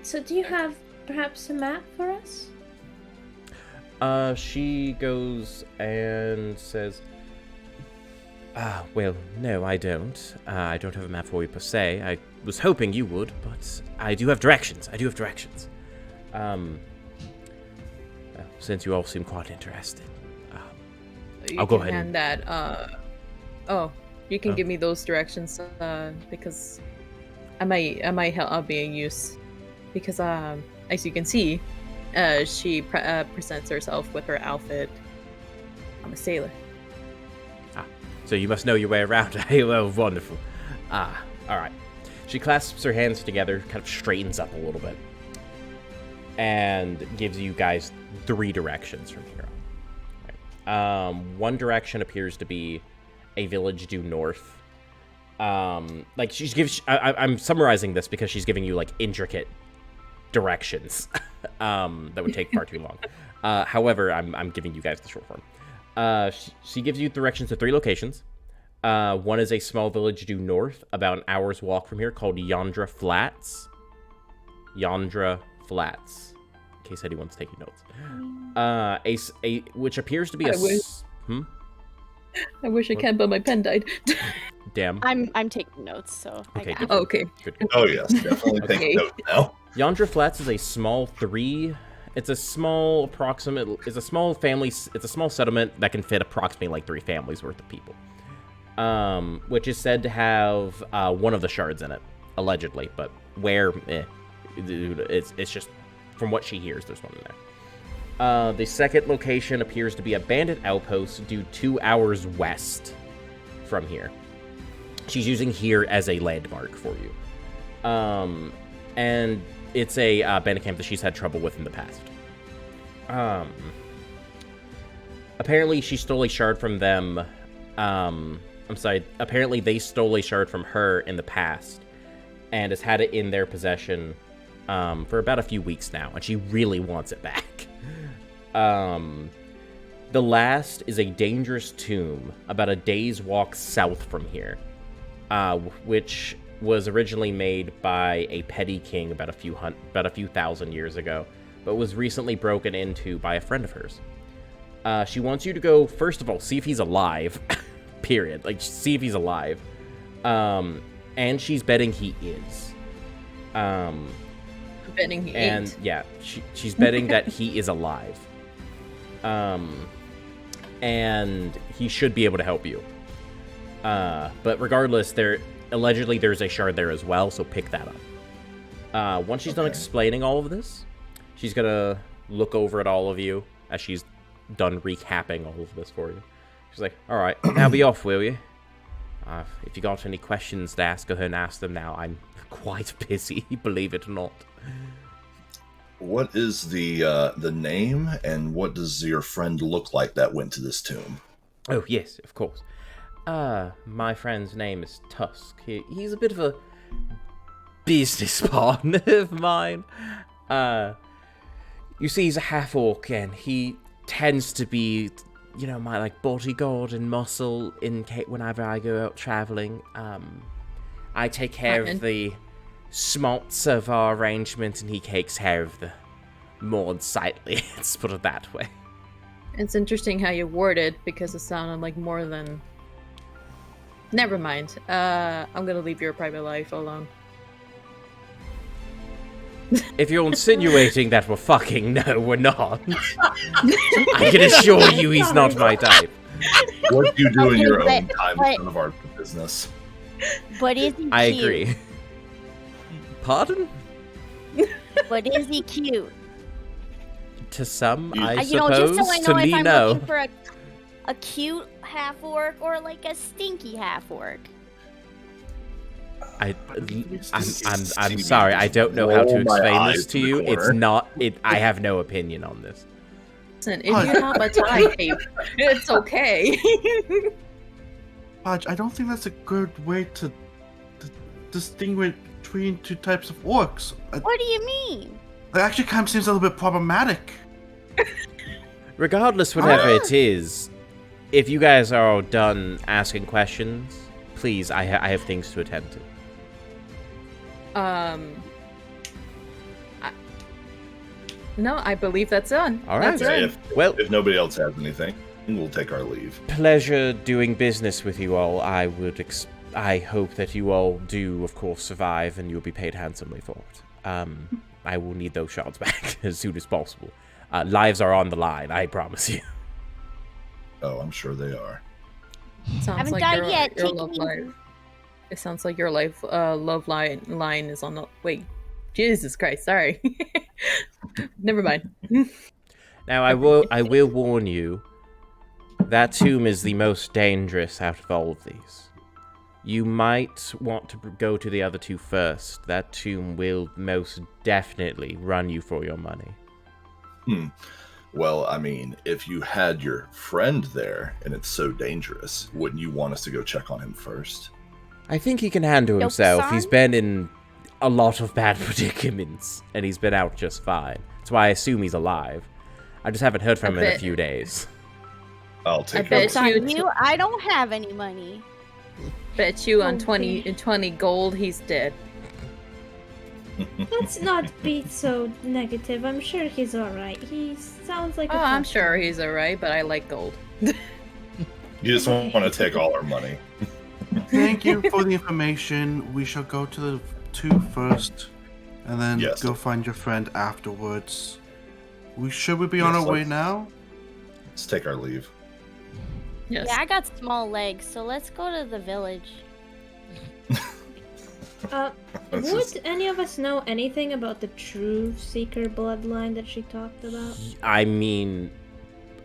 So do you have perhaps a map for us? She goes and says, well, no, I don't. I don't have a map for you per se. I was hoping you would, but I do have directions. Since you all seem quite interested. You I'll go can ahead hand that. You can give me those directions because I might help. I'll be in use because as you can see, she presents herself with her outfit. I'm a sailor. So you must know your way around. Well, wonderful. All right. She clasps her hands together, kind of straightens up a little bit, and gives you guys 3 directions from here on. One direction appears to be a village due north. Like I'm summarizing this because she's giving you like intricate directions that would take far too long. However, I'm giving you guys the short form. She gives you directions to 3 locations. One is a small village due north, about an hour's walk from here, called Yondra Flats. Yondra Flats. In case anyone's taking notes. Which appears to be I wish I can't, but my pen died. Damn. I'm taking notes, so Okay, I good. got it. Okay. Good. Oh yes, definitely Okay. take note now. Yondra Flats is a small It's a small family. It's a small settlement that can fit approximately like 3 families worth of people. Which is said to have one of the shards in it, allegedly. But where? It's just from what she hears, there's one in there. The second location appears to be a bandit outpost due 2 hours west from here. She's using here as a landmark for you. And it's a bandit camp that she's had trouble with in the past. Apparently she stole a shard from them. Apparently they stole a shard from her in the past and has had it in their possession for about a few weeks now, and she really wants it back. The last is a dangerous tomb about a day's walk south from here, which was originally made by a petty king about a few thousand years ago, but was recently broken into by a friend of hers. She wants you to go, first of all, see if he's alive, period. Like, see if he's alive. And she's betting he is. Betting he and ain't. yeah, she's betting that he is alive. And he should be able to help you. But regardless, allegedly there's a shard there as well, so pick that up. Once she's done explaining all of this, she's gonna look over at all of you as she's done recapping all of this for you. She's like, all right, now be off, will you? If you got any questions to ask, go ahead and ask them now. I'm quite busy, believe it or not. What is the name, and what does your friend look like that went to this tomb? Oh, yes, of course. My friend's name is Tusk. He's a bit of a business partner of mine. You see, he's a half-orc, and he tends to be, my, like, bodyguard and muscle whenever I go out traveling. I take care of the smarts of our arrangement, and he takes care of the more unsightly, let's put it that way. It's interesting how you worded, because it sounded like more than... Never mind. I'm gonna leave your private life alone. If you're insinuating that we're fucking, no, we're not. I can assure you he's not my type. What do you do in your own time is none of our business. But is he cute? I agree. Pardon? But is he cute? To some, You- I Just suppose. so I know To if me, I'm no. looking for a cute half-orc or like a stinky half-orc. I'm sorry. I don't know how to Roll my explain eyes this to to the you. It's corner. not. I have no opinion on this. Listen, if you have a tie tape, it's okay. Podge, I don't think that's a good way to distinguish between two types of orcs. What do you mean? It actually kind of seems a little bit problematic. Regardless, whatever it is, if you guys are all done asking questions, please, I have things to attend to. No, I believe that's done. All right. That's Okay, it. if nobody else has anything, we'll take our leave. Pleasure doing business with you all. I hope that you all do, of course, survive, and you'll be paid handsomely for it. I will need those shards back as soon as possible. Lives are on the line, I promise you. Oh, I'm sure they are. Sounds Haven't like died your, yet, your take love it life. It sounds like your love line is on the... Wait. Jesus Christ, sorry. Never mind. Now, I will warn you, that tomb is the most dangerous out of all of these. You might want to go to the other two first. That tomb will most definitely run you for your money. Well, I mean, if you had your friend there and it's so dangerous, wouldn't you want us to go check on him first? I think he can handle himself. He's been in a lot of bad predicaments, and he's been out just fine. That's why I assume he's alive. I just haven't heard from him in a few days. I'll take I bet It's on you- you. I don't have any money. Bet you on Okay. 20 gold he's dead. Let's not be so negative. I'm sure he's alright. He sounds like Oh, a I'm tough sure guy. he's alright, but I like gold. You just want to take all our money. Thank you for the information. We shall go to the two first, and then Yes. go find your friend afterwards. Should we be on Yes, our way let's- now? Let's take our leave. Yes. Yeah, I got small legs, so let's go to the village. This Would is- any of us know anything about the true Seeker bloodline that she talked about? I mean,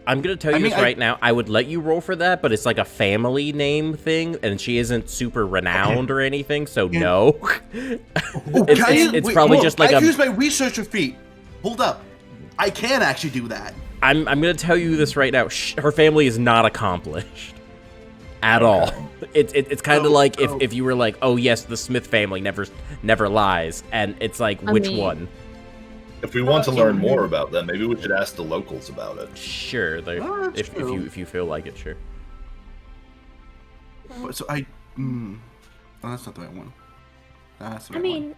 I'm going to tell I you mean, this right now. I would let you roll for that, but it's like a family name thing, and she isn't super renowned or anything, so Yeah. no. It's Wait, probably hold just on. like I a... use my researcher feat. Hold up. I can actually do that. I'm going to tell you this right now. Her family is not accomplished at all. It's kind of like if you were like, oh yes, the Smith family never lies, and it's like, I which mean- one? If we want to learn more about them, maybe we should ask the locals about it. Sure, Oh, that's if true. you feel like it, sure. So I. Oh, that's not the right one. That's the I right one. mean,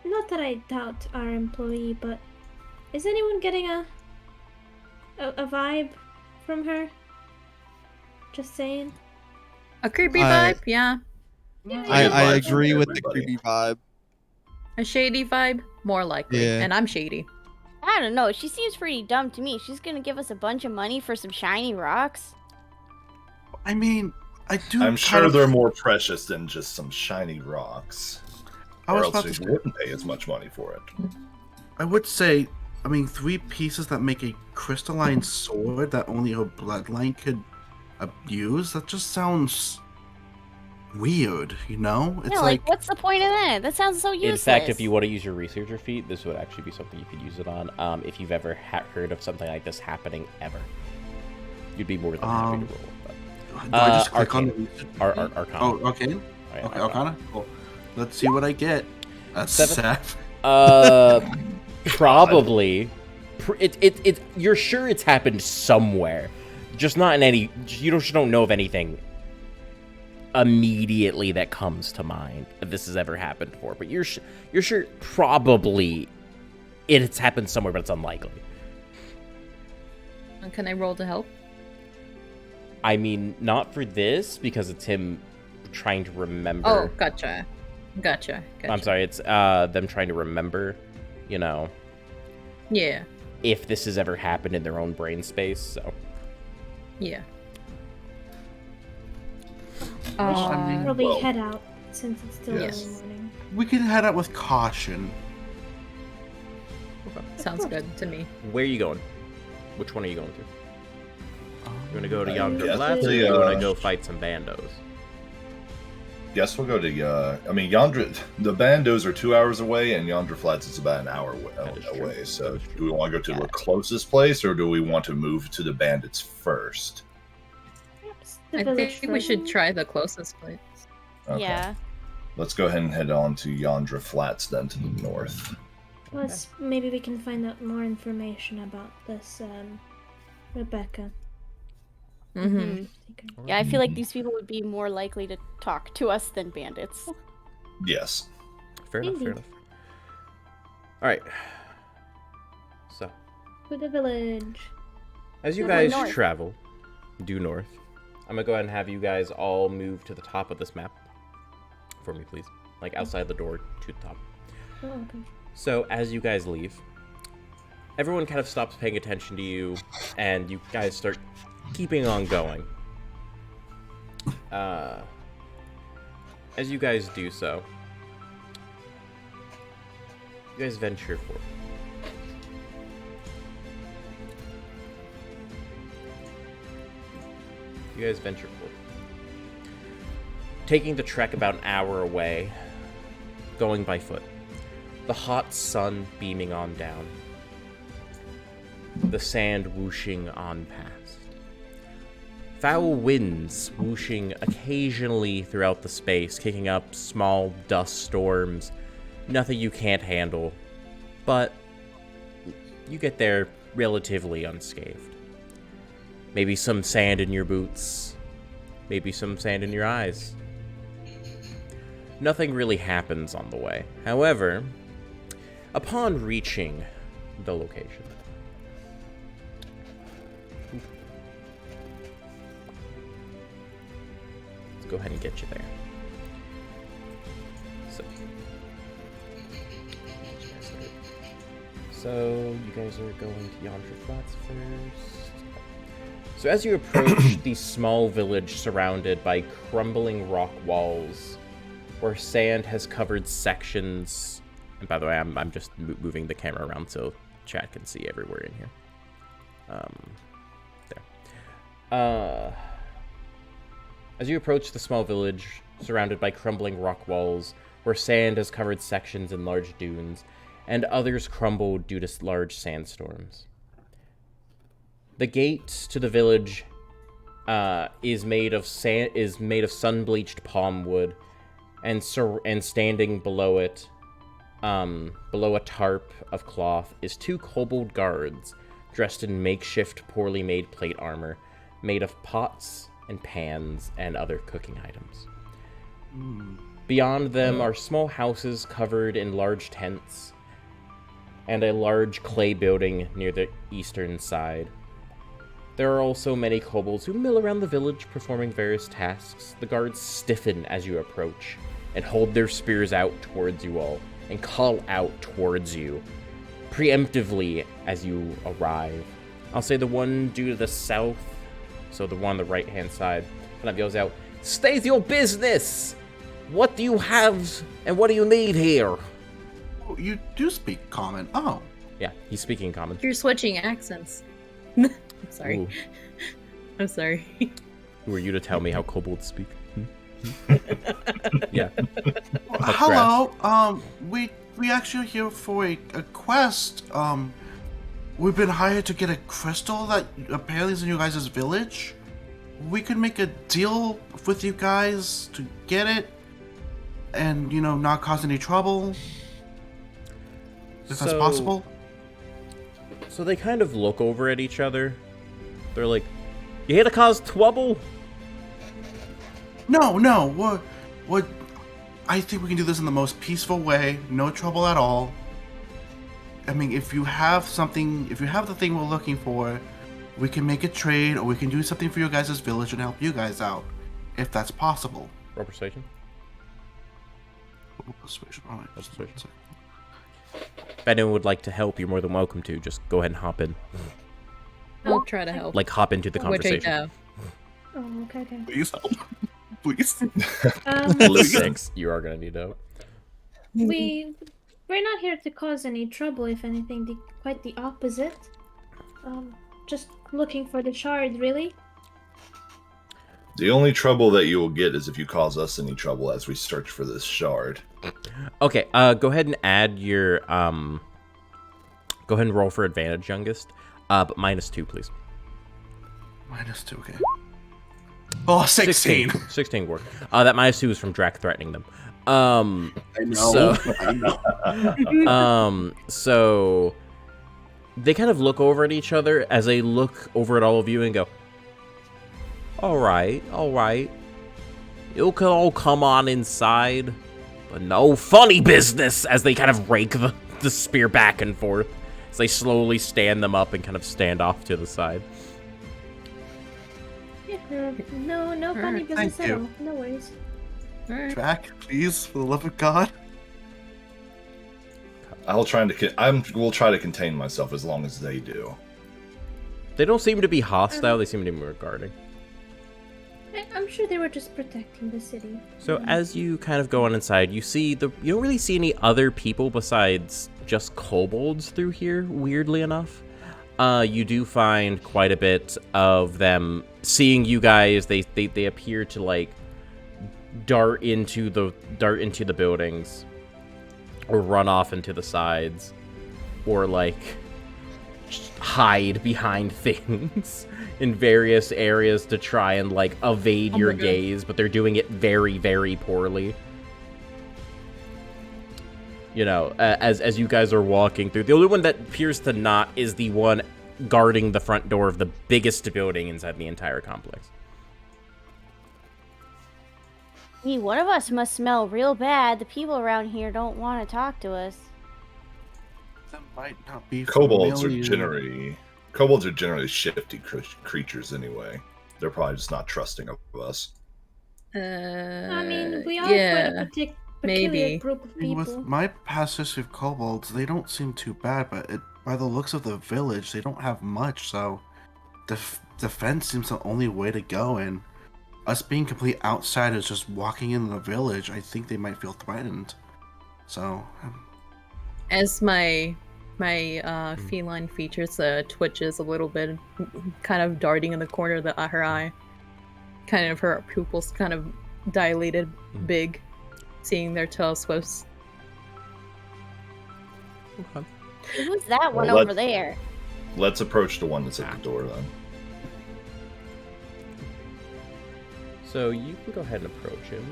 not that I doubt our employee, but is anyone getting a vibe from her? Just saying. A creepy I- vibe, yeah. I Vibes from agree with the everybody. creepy vibe. A shady vibe, more likely. Yeah. And I'm shady. I don't know. She seems pretty dumb to me. She's gonna give us a bunch of money for some shiny rocks. I mean, I do. I'm sure they're more precious than just some shiny rocks. I Or was else about you to say, wouldn't pay as much money for it. I would say, I mean, 3 pieces that make a crystalline sword that only her bloodline could use. That just sounds weird, you know? It's Yeah, like, what's the point of that? That sounds so useless. In fact, if you want to use your researcher feat, this would actually be something you could use it on. If you've ever heard of something like this happening ever, you'd be more than happy to roll. Do I just click on the research? Arcana. Oh, okay. Right, Okay, Arcana. Cool. Let's see what I get. That's 7. 7. Probably. You're sure it's happened somewhere, just not in any. You just don't know of anything immediately that comes to mind that this has ever happened before. But you're sure probably it's happened somewhere, but it's unlikely. And can I roll to help? I mean, not for this because it's him trying to remember. Oh, gotcha. I'm sorry, it's them trying to remember, you know. Yeah. If this has ever happened in their own brain space, so. Yeah. Probably Well- head out since it's still Yes. early morning. We can head out with caution. Sounds good to me. Where are you going? Which one are you going to? You want to go to Yonder guess Flats, or the, you want to go fight some bandos? Guess we'll go to. I mean, Yonder. The Bandos are 2 hours away, and Yonder Flats is about an hour That is true. away. So, That is true. do we want to go to the closest place, or do we want to move to the Bandits first? Perhaps the I village think we first. should try the closest place. Okay. Yeah. Let's go ahead and head on to Yonder Flats, then to the north. Plus, maybe we can find out more information about this, Rebecca. Mm-hmm. Yeah, I feel like these people would be more likely to talk to us than bandits. Yes. Fair enough, fair Indeed. enough. Alright. So, To the village. as you We're guys going north. travel due north, I'm gonna go ahead and have you guys all move to the top of this map. For me, please. Like, outside the door to the top. Oh, okay. So, as you guys leave, everyone kind of stops paying attention to you, and you guys start keeping on going. As you guys do so, you guys venture forth. You guys venture forth. Taking the trek about an hour away, going by foot. The hot sun beaming on down. The sand whooshing on past. Foul winds whooshing occasionally throughout the space, kicking up small dust storms. Nothing you can't handle. But you get there relatively unscathed. Maybe some sand in your boots. Maybe some sand in your eyes. Nothing really happens on the way. However, upon reaching the location, let's go ahead and get you there. So you guys are going to Yonder Flats first. So as you approach the small village surrounded by crumbling rock walls, where sand has covered sections. And by the way, I'm just moving the camera around so chat can see everywhere in here. There. As you approach the small village surrounded by crumbling rock walls, where sand has covered sections in large dunes, and others crumbled due to large sandstorms. The gate to the village is made of sun-bleached palm wood, and standing below it, below a tarp of cloth, is 2 kobold guards dressed in makeshift, poorly made plate armor, made of pots and pans and other cooking items. Beyond them are small houses covered in large tents, and a large clay building near the eastern side. There are also many kobolds who mill around the village performing various tasks. The guards stiffen as you approach and hold their spears out towards you all and call out towards you preemptively as you arrive. I'll say the one due to the south, so the one on the right-hand side, kind of yells out, "State your business! What do you have and what do you need here?" Oh, you do speak common. Oh. Yeah, he's speaking common. You're switching accents. I'm sorry. Ooh. I'm sorry. Who are you to tell me how kobolds speak? Yeah. Hello. We actually here for a quest. We've been hired to get a crystal that apparently is in you guys' village. We could make a deal with you guys to get it and, not cause any trouble. If that's possible. So they kind of look over at each other. They're like, "You here to cause trouble?" No. What? I think we can do this in the most peaceful way. No trouble at all. I mean, if you have the thing we're looking for, we can make a trade, or we can do something for your guys' village and help you guys out, if that's possible. Roll persuasion. Persuasion. All right. Persuasion. If anyone would like to help, you're more than welcome to. Just go ahead and hop in. I'll try to help. Like, hop into the conversation. Which I have. Oh, okay. Please help. Please. List 6, you are going to need help. We're not here to cause any trouble, if anything, quite the opposite. Just looking for the shard, really. The only trouble that you will get is if you cause us any trouble as we search for this shard. Okay, go ahead and add your, go ahead and roll for advantage, youngest. But -2, please. -2, okay. Oh, 16. 16 work. That -2 is from Drac threatening them. I know. So they kind of look over at each other as they look over at all of you and go, all right. You can all come on inside, but no funny business, as they kind of rake the spear back and forth as they slowly stand them up and kind of stand off to the side. Yeah, no funny business at all. No worries. Drac, please, for the love of God. We'll try to contain myself as long as they do. They don't seem to be hostile. They seem to be regarding. I'm sure they were just protecting the city. So as you kind of go on inside, you don't really see any other people besides just kobolds through here, weirdly enough. You do find quite a bit of them seeing you guys. They appear to like dart into the buildings, or run off into the sides, or like hide behind things in various areas to try and like evade your gaze, but they're doing it very, very poorly. As you guys are walking through, the only one that appears to not is the one guarding the front door of the biggest building inside the entire complex. Hey, one of us must smell real bad. The people around here don't want to talk to us. That might not be Kobolds familiar. are generally shifty creatures anyway. They're probably just not trusting of us. I mean, we are yeah, quite a peculiar maybe. group of people. With my past history of kobolds, they don't seem too bad, but by the looks of the village, they don't have much, so defense seems the only way to go, and us being complete outsiders just walking in the village, I think they might feel threatened. So, as my feline features twitches a little bit, kind of darting in the corner of her eye, kind of her pupils kind of dilated, big, seeing their telescopes. Okay. Who's that one Well, over there? Let's approach the one that's at the door then. So you can go ahead and approach him.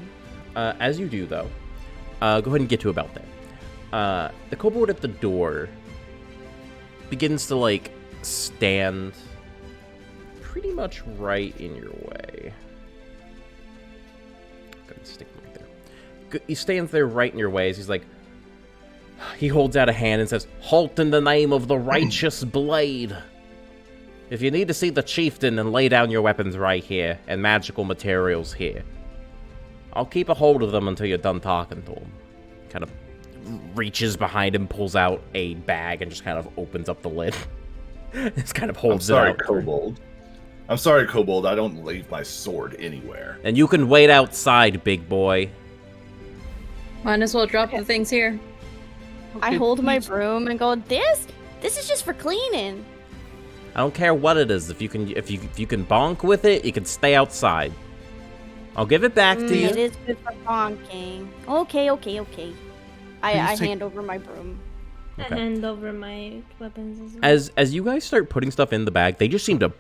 As you do, though, go ahead and get to about there. The kobold at the door begins to, like, stand pretty much right in your way. I'm gonna stick him right there. He stands there right in your way as he's like, he holds out a hand and says, "Halt in the name of the righteous blade." If you need to see the chieftain, then lay down your weapons right here, and magical materials here. I'll keep a hold of them until you're done talking to him. Kind of reaches behind him, pulls out a bag, and just kind of opens up the lid. Just kind of holds it out. I'm sorry, Kobold. I don't leave my sword anywhere. And you can wait outside, big boy. Might as well drop the things here. I hold my broom and go, this is just for cleaning. I don't care what it is. If you can bonk with it, you can stay outside. I'll give it back to you. It is good for bonking. Okay. I hand over my broom. Okay. I hand over my weapons as well. As you guys start putting stuff in the bag, they just seem to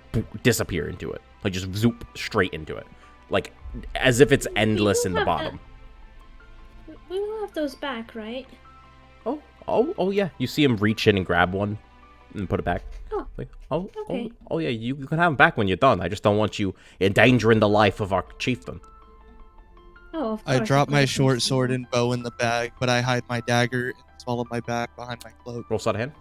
disappear into it. Like, just zoop straight into it. Like, as if it's endless in the bottom. We will have those back, right? Oh yeah. You see him reach in and grab one and put it back. Oh. Like, okay. oh yeah, you can have them back when you're done. I just don't want you endangering the life of our chieftain. Oh, of course. I drop my short sword and bow in the bag, but I hide my dagger and swallow my back behind my cloak. Roll sleight of hand.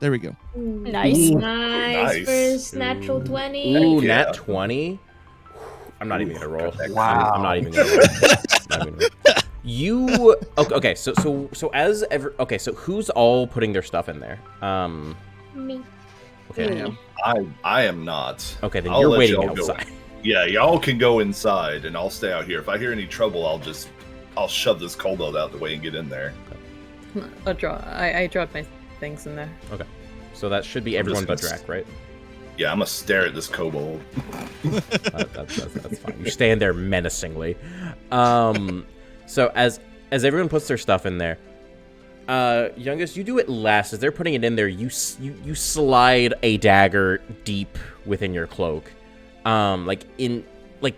There we go. Nice. Nice. First natural 20. Ooh, Yeah. nat 20. I'm not even gonna roll. Wow. I'm not even gonna roll. Not even gonna roll. You okay? So who's all putting their stuff in there? Me. Okay. I am not. Okay, then I'll you're let waiting y'all go. outside. Yeah, y'all can go inside, and I'll stay out here. If I hear any trouble, I'll shove this kobold out the way and get in there. I dropped my things in there. Okay. So that should be everyone but just Drac, right? Yeah, I'm gonna stare at this kobold. That's fine. You stand there menacingly. So as everyone puts their stuff in there, youngest, you do it last. As they're putting it in there, you slide a dagger deep within your cloak, like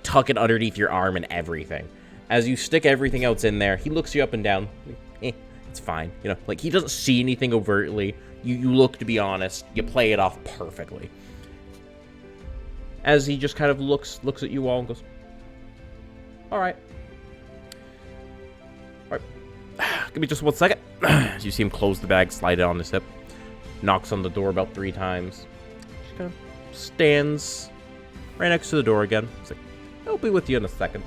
tuck it underneath your arm and everything. As you stick everything else in there, he looks you up and down. It's fine, you know. Like, he doesn't see anything overtly. You look, to be honest, you play it off perfectly. As he just kind of looks at you all and goes, all right. Give me just 1 second. As you see him close the bag, slide it on his hip, knocks on the door about 3 times. Just kind of stands right next to the door again. He's like, I'll be with you in a second.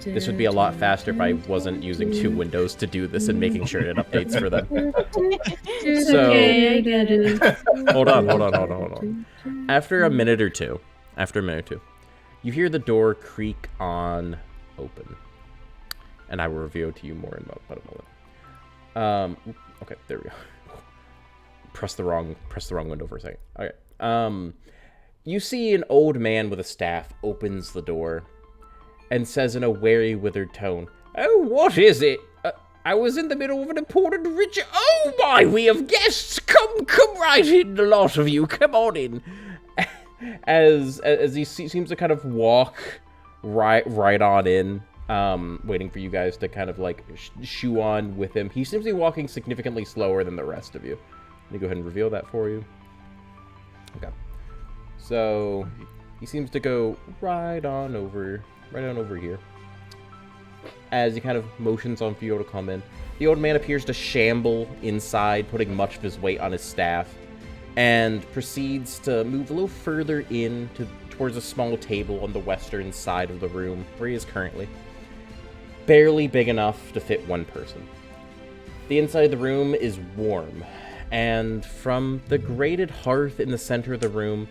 This would be a lot faster if I wasn't using 2 windows to do this and making sure it updates for them. So, okay, I get it. hold on. After a minute or two, you hear the door creak on open. And I will reveal to you more in about a moment. Okay, there we go. Press the wrong window for a second. Okay. You see an old man with a staff opens the door and says in a wary, withered tone, "Oh, what is it? I was in the middle of an important ritual. Oh my, we have guests! Come right in, the lot of you. Come on in." As he seems to kind of walk right on in, waiting for you guys to kind of like shoo on with him. He seems to be walking significantly slower than the rest of you. Let me go ahead and reveal that for you. Okay. So he seems to go right on over here. As he kind of motions on for you to come in, the old man appears to shamble inside, putting much of his weight on his staff, and proceeds to move a little further in towards a small table on the western side of the room where he is currently. Barely big enough to fit 1 person. The inside of the room is warm, and from the grated hearth in the center of the room,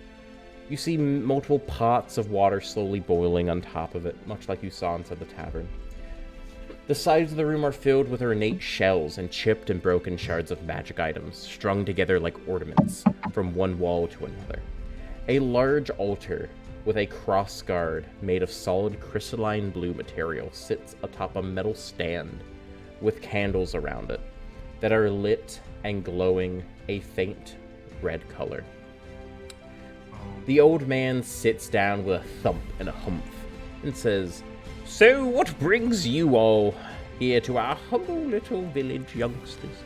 you see multiple pots of water slowly boiling on top of it, much like you saw inside the tavern. The sides of the room are filled with ornate shells and chipped and broken shards of magic items, strung together like ornaments from one wall to another. A large altar with a cross guard made of solid crystalline blue material sits atop a metal stand with candles around it that are lit and glowing a faint red color. The old man sits down with a thump and a humph and says, "So what brings you all here to our humble little village, youngsters?"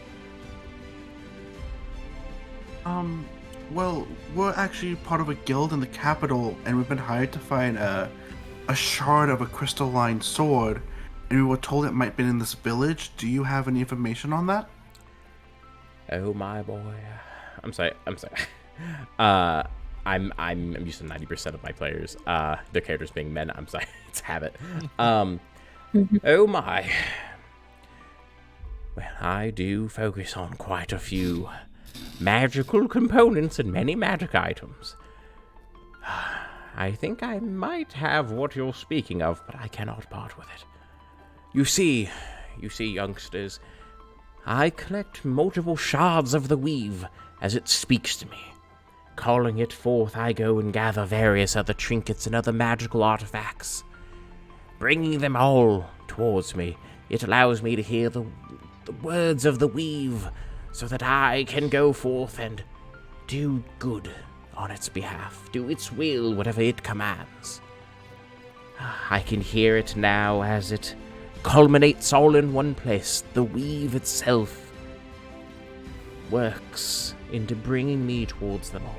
Well, we're actually part of a guild in the capital, and we've been hired to find a shard of a crystalline sword, and we were told it might have been in this village. Do you have any information on that? Oh my boy. I'm sorry. I'm used to 90% of my players, their characters being men. I'm sorry. It's habit. Oh my. Well, I do focus on quite a few magical components and many magic items. I think I might have what you're speaking of, but I cannot part with it. You see, youngsters, I collect multiple shards of the weave as it speaks to me. Calling it forth, I go and gather various other trinkets and other magical artifacts. Bringing them all towards me, it allows me to hear the words of the weave, so that I can go forth and do good on its behalf, do its will, whatever it commands. I can hear it now as it culminates all in one place. The weave itself works into bringing me towards them all.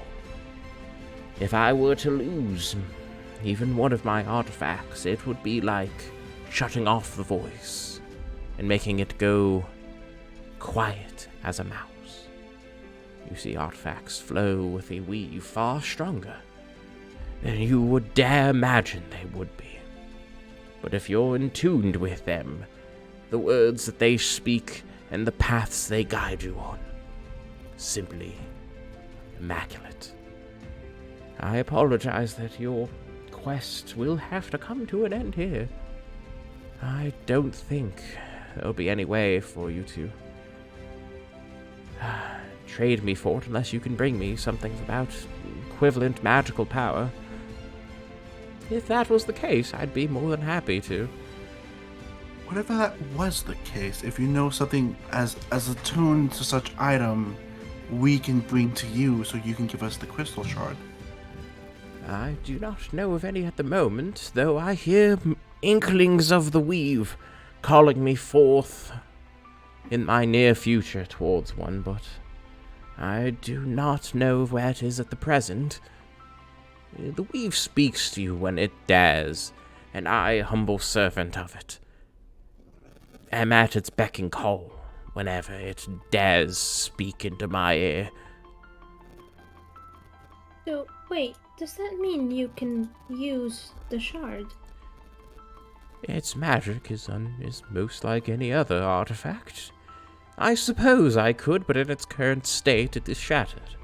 If I were to lose even one of my artifacts, it would be like shutting off the voice and making it go quiet as a mouse. You see, artifacts flow with a weave far stronger than you would dare imagine they would be. But if you're in tune with them, the words that they speak and the paths they guide you on, simply immaculate. I apologize that your quest will have to come to an end here. I don't think there'll be any way for you to trade me for it unless you can bring me something about equivalent magical power. If that was the case, I'd be more than happy to. Whatever that was the case, if you know something as attuned to such item, we can bring to you so you can give us the crystal shard. I do not know of any at the moment, though I hear inklings of the weave calling me forth in my near future towards one, but I do not know where it is at the present. The weave speaks to you when it dares, and I, humble servant of it, am at its beck and call whenever it dares speak into my ear. So, wait, does that mean you can use the shard? Its magic is most like any other artifact. I suppose I could, but in its current state it is shattered.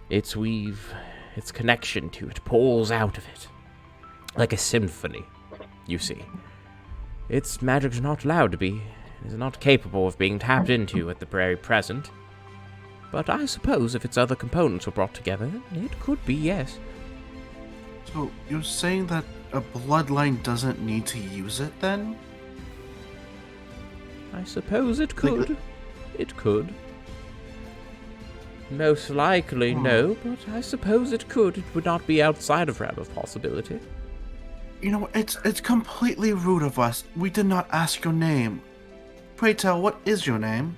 Its weave, its connection to it pours out of it, like a symphony, you see. Its magic is not allowed to be, it is not capable of being tapped into at the very present. But I suppose if its other components were brought together, it could be, yes. So, you're saying that a bloodline doesn't need to use it, then? I suppose it could. It could. Most likely, no, but I suppose it could. It would not be outside of realm of possibility. You know, it's completely rude of us. We did not ask your name. Pray tell, what is your name?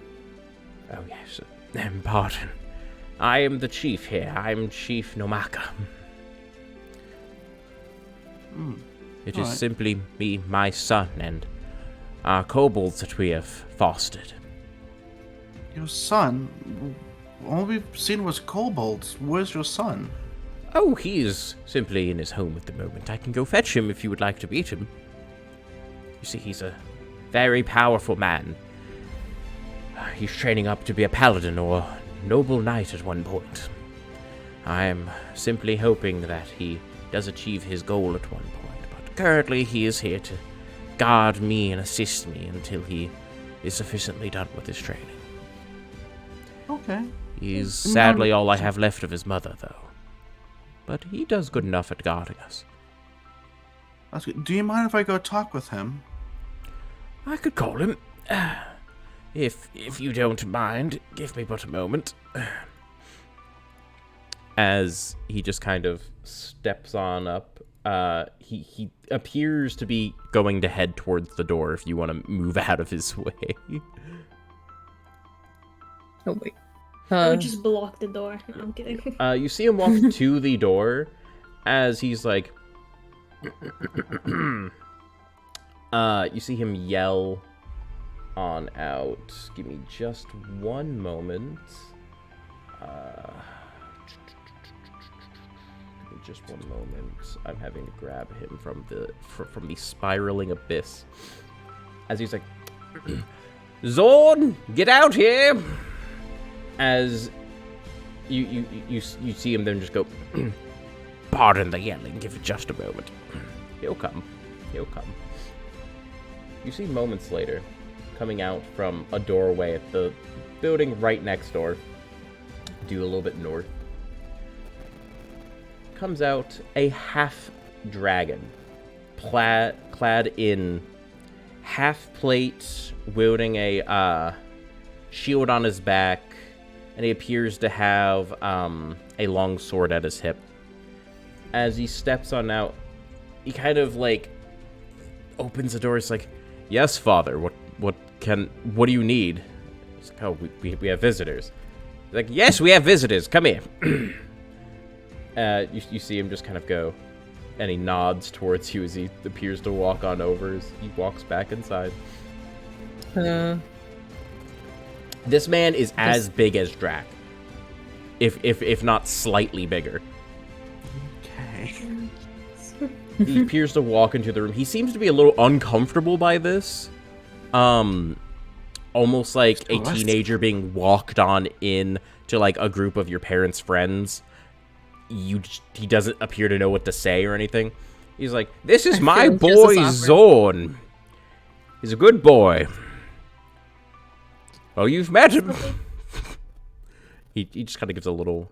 Oh, yes. Pardon. I am the chief here. I'm Chief Nomaka. It is simply me, my son, and our kobolds that we have fostered. Your son? All we've seen was kobolds. Where's your son? Oh, he is simply in his home at the moment. I can go fetch him if you would like to meet him. You see, he's a very powerful man. He's training up to be a paladin or a noble knight at one point. I am simply hoping that he does achieve his goal at one point, but currently he is here to guard me and assist me until he is sufficiently done with his training. Okay. He's sadly all I have left of his mother, though. But he does good enough at guarding us. That's good. Do you mind if I go talk with him? I could call him. If you don't mind, give me but a moment. As he just kind of steps on up, he appears to be going to head towards the door if you want to move out of his way. Oh, wait. I would just block the door. No, I'm kidding. You see him walk to the door as he's like, You see him yell on out. Give me just one moment. Give me just one moment. I'm having to grab him from the spiraling abyss. As he's like, Zorn, get out here! As you see him then just go, pardon the yelling, give it just a moment. He'll come. You see moments later, coming out from a doorway at the building right next door, do a little bit north, comes out a half-dragon, clad in half-plate, wielding a shield on his back, and he appears to have a long sword at his hip. As he steps on out, he kind of like opens the door. He's like, "Yes, father. What do you need?" He's like, "Oh, we have visitors." He's like, "Yes, we have visitors. Come here." You see him just kind of go, and he nods towards you as he appears to walk on over. As he walks back inside. This man is as big as Drac, if not slightly bigger. Okay. He appears to walk into the room. He seems to be a little uncomfortable by this. Almost like a teenager being walked on in to like a group of your parents' friends. He doesn't appear to know what to say or anything. He's like, "This is my boy Zorn. He's a good boy. Oh, you've met him." He just kind of gives a little,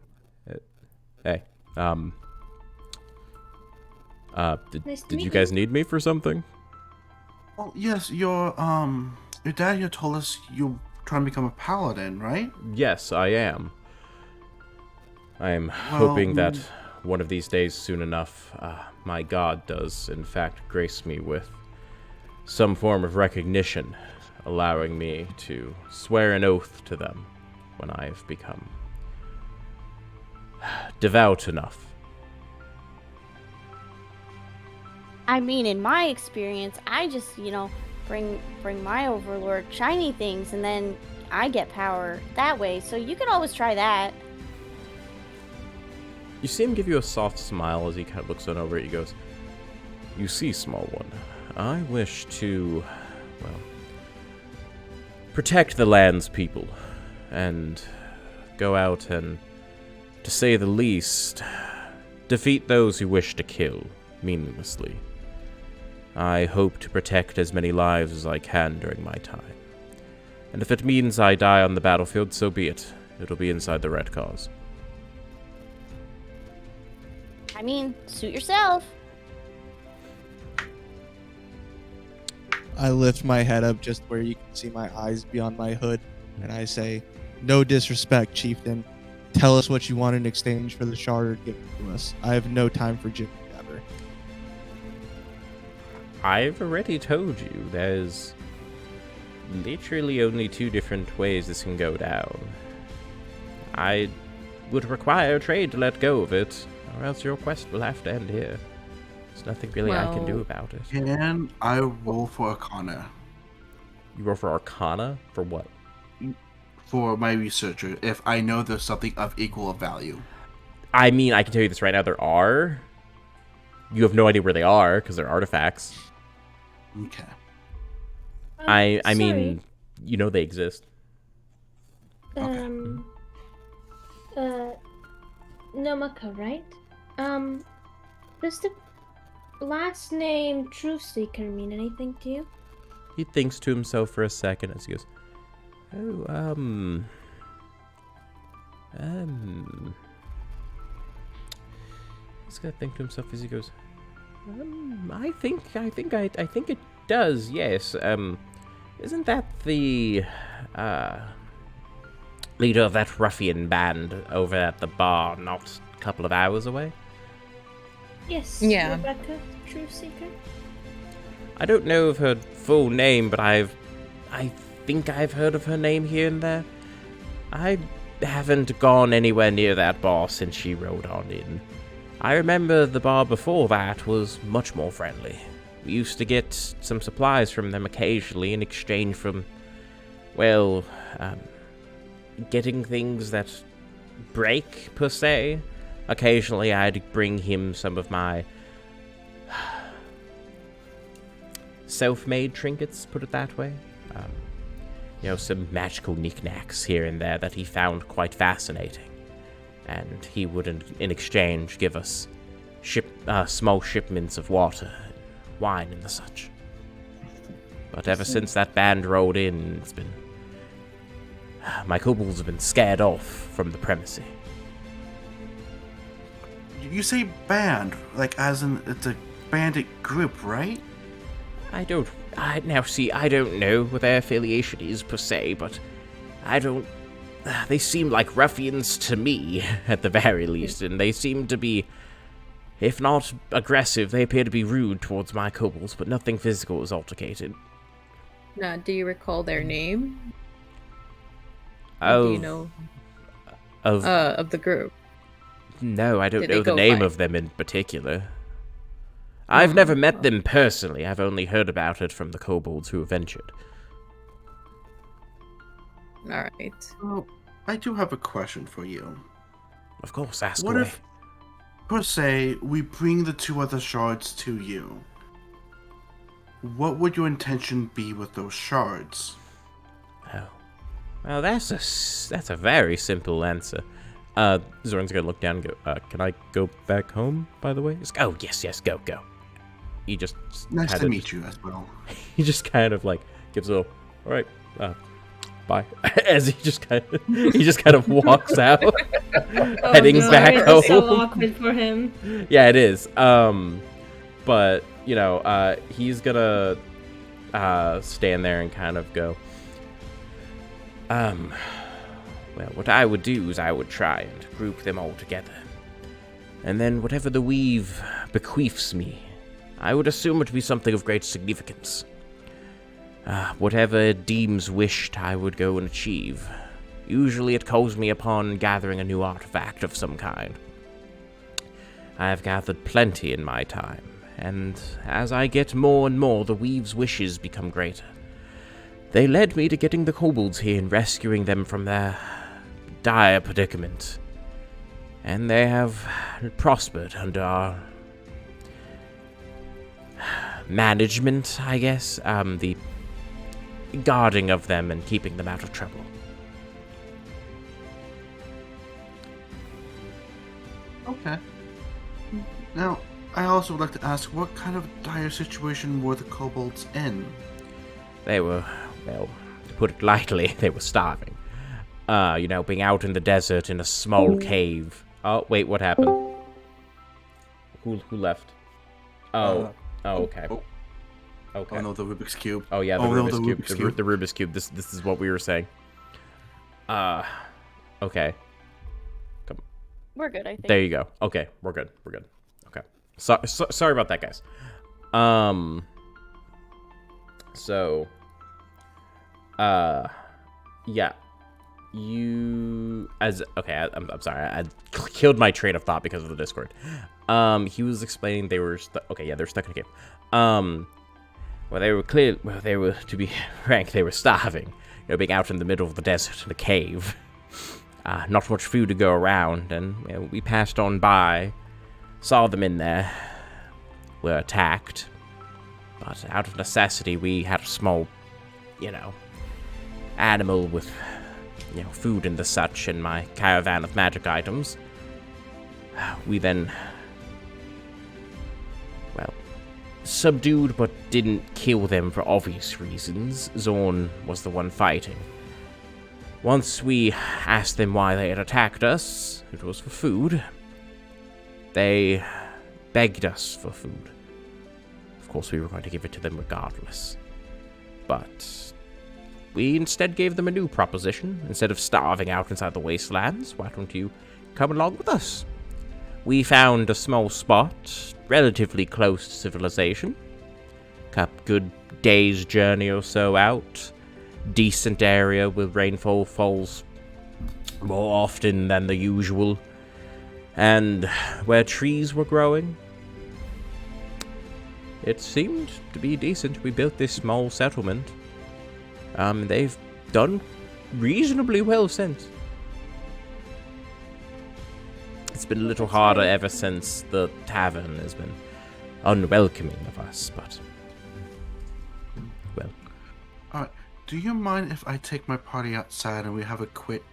"Hey, did you guys need me for something?" Well, yes, your dad here told us you're trying to become a paladin, right? Yes, I am. I am hoping that one of these days, soon enough, my god does, in fact, grace me with some form of recognition, allowing me to swear an oath to them when I have become devout enough. I mean, in my experience, I just, bring my overlord shiny things, and then I get power that way. So you could always try that. You see him give you a soft smile as he kind of looks on over it. He goes, "You see, small one, I wish to, protect the land's people, and go out and, to say the least, defeat those who wish to kill meaninglessly. I hope to protect as many lives as I can during my time. And if it means I die on the battlefield, so be it. It'll be inside the Red Cause." I mean, suit yourself. I lift my head up just where you can see my eyes beyond my hood, and I say, "No disrespect, chieftain. Tell us what you want in exchange for the shard given to us. I have no time for jibber jabber." I've already told you, there's literally only two different ways this can go down. I would require trade to let go of it, or else your quest will have to end here. There's nothing really I can do about it. Can I roll for Arcana? You roll for Arcana? For what? For my researcher, if I know there's something of equal value. I mean, I can tell you this right now, there are. You have no idea where they are, because they're artifacts. Okay. I mean, you know they exist. Nomaka, right? Does the last name Truth Seeker mean anything to you? He thinks to himself for a second as he goes, he's gonna think to himself as he goes, I think it does, yes. Isn't that the, leader of that ruffian band over at the bar not a couple of hours away? Yes. Yeah. Rebecca, Truth Seeker? I don't know of her full name, but I think I've heard of her name here and there. I haven't gone anywhere near that bar since she rode on in. I remember the bar before that was much more friendly. We used to get some supplies from them occasionally in exchange from, well, getting things that break, per se. Occasionally I'd bring him some of my self-made trinkets, put it that way. Some magical knickknacks here and there that he found quite fascinating. And he would, in exchange, give us small shipments of water, wine, and the such. But ever since that band rolled in, it's been... my kobolds have been scared off from the premises. You say band, like as in it's a bandit group, right? I don't know what their affiliation is, per se, but I don't... They seem like ruffians to me, at the very least, and they seem to be, if not aggressive, they appear to be rude towards my kobolds, but nothing physical is altercated. Now, do you recall their name? Oh, do you know of the group? No, I don't Did know they the go name by? of them in particular. I've never met them personally. I've only heard about it from the kobolds who have ventured. Alright. Well, I do have a question for you. Of course, ask What away. if, per se, we bring the 2 other shards to you? What would your intention be with those shards? Oh. Well, that's a very simple answer. Zoran's gonna look down and go, can I go back home, by the way? Oh, yes, go. He just Nice to kinda meet you as well. He just kind of like gives a little, all right, bye, as he just kind of walks out, heading back home. It's so awkward for him. Yeah, it is. But he's gonna stand there and kind of go. Well, what I would do is I would try and group them all together, and then whatever the weave bequeaths me, I would assume it to be something of great significance. Whatever it deems wished, I would go and achieve. Usually it calls me upon gathering a new artifact of some kind. I have gathered plenty in my time, and as I get more and more, the weave's wishes become greater. They led me to getting the kobolds here and rescuing them from their dire predicament. And they have prospered under our management, I guess. The guarding of them and keeping them out of trouble. Okay. Now, I also would like to ask, what kind of dire situation were the kobolds in? They were, well, to put it lightly, they were starving. Being out in the desert in a small cave. Oh, wait, what happened? Who left? Oh, okay. Okay. Oh no, the Rubik's Cube. Oh yeah, the Oh, no, Rubik's the Cube. Rubik's The Cube. Rubik's Cube. This is what we were saying. Okay. We're good, I think. There you go. Okay, we're good. Okay. Sorry about that, guys. Yeah. I'm sorry. I killed my train of thought because of the Discord. He was explaining they were they're stuck in a cave. To be frank, they were starving. Being out in the middle of the desert in a cave. Not much food to go around, and we passed on by, saw them in there, were attacked, but out of necessity we had a small, animal with, food and the such in my caravan of magic items. We then, subdued but didn't kill them for obvious reasons. Zorn was the one fighting. Once we asked them why they had attacked us, it was for food. They begged us for food. Of course, we were going to give it to them regardless. But we instead gave them a new proposition. Instead of starving out inside the wastelands, why don't you come along with us? We found a small spot, relatively close to civilization. A good day's journey or so out. Decent area where rainfall falls more often than the usual. And where trees were growing, it seemed to be decent. We built this small settlement. They've done reasonably well since. It's been a little harder ever since the tavern has been unwelcoming of us, but... well. Alright, do you mind if I take my party outside and we have a quick,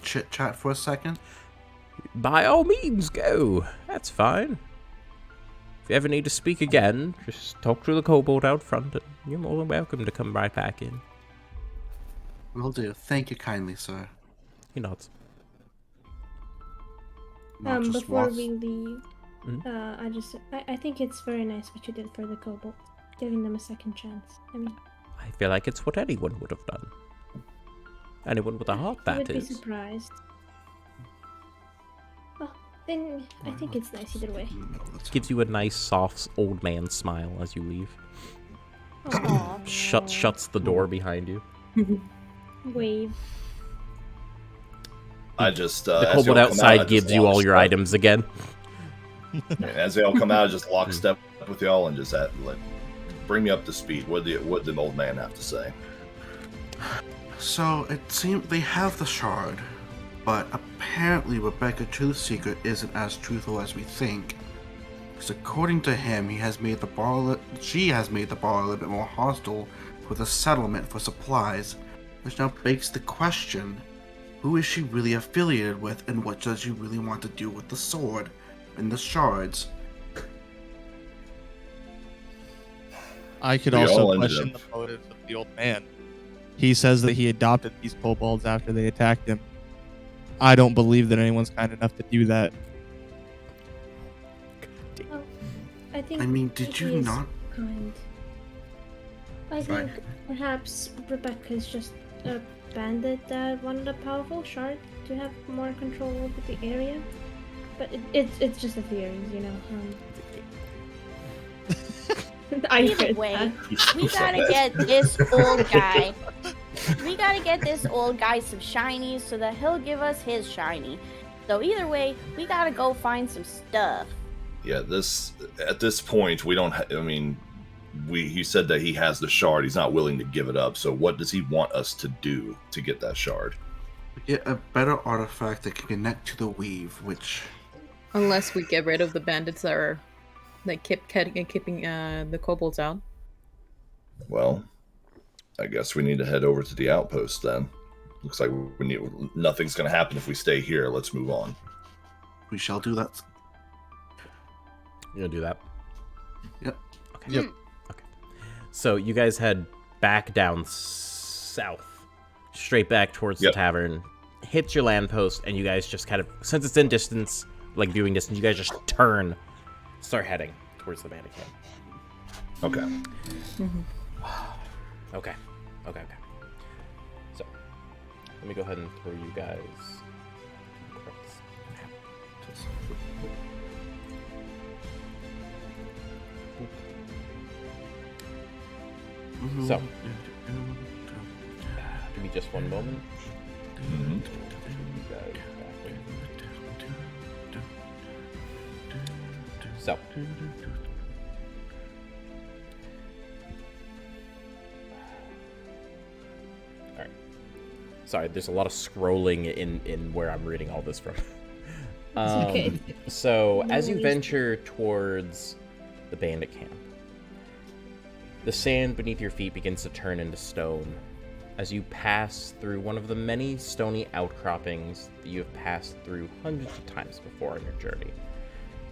chit-chat for a second? By all means, go. That's fine. If you ever need to speak again, just talk to the kobold out front, and you're more than welcome to come right back in. Will do. Thank you kindly, sir. He nods. Not just Before once. we leave, Mhm. I think it's very nice what you did for the kobold, giving them a second chance. I mean, I feel like it's what anyone would have done. Anyone with a heart, you that would be is. surprised. Oh, then I think it's nice either way. Gives you a nice, soft, old man smile as you leave. Aw, Shuts the door behind you. wave. I just The as they kobold all come out, I outside just gives you all your lockstep. items again. And as they all come out, I just lockstep with y'all and just bring me up to speed. What did the old man have to say? So, it seems they have the shard, but apparently Rebecca Truth's secret isn't as truthful as we think. Because according to him, she has made the bar a little bit more hostile with a settlement for supplies, which now begs the question, who is she really affiliated with, and what does she really want to do with the sword and the shards? I could We also all ended question up- the motives of the old man. He says that he adopted these kobolds after they attacked him. I don't believe that anyone's kind enough to do that. Oh, I think. I mean, did he you is not? Kind. I Right. think perhaps Rebecca's just a bandit that wanted a powerful shard to have more control over the area. But it's just a theory, you know. I Either heard way, that. we gotta get this old guy. We gotta get this old guy some shinies so that he'll give us his shiny. So either way, we gotta go find some stuff. Yeah, at this point we don't. He said that he has the shard. He's not willing to give it up. So what does he want us to do to get that shard? Get a better artifact that can connect to the weave, which... Unless we get rid of the bandits that are keeping the kobolds out. Well, I guess we need to head over to the outpost then. Looks like nothing's going to happen if we stay here. Let's move on. We shall do that. You gonna do that? Yep. Okay. Yep. Okay. So you guys head back down south, straight back towards the Yep. tavern. Hits your land post, and you guys just kind of, since it's in distance, like viewing distance, you guys just start heading towards the bandit camp. Okay. Okay. So, let me go ahead and throw you guys. So, give me just one moment. Mhm. You guys back in. So, alright. Sorry, there's a lot of scrolling in where I'm reading all this from. okay. So, No as you worries. venture towards the bandit camp, the sand beneath your feet begins to turn into stone as you pass through one of the many stony outcroppings that you have passed through hundreds of times before on your journey.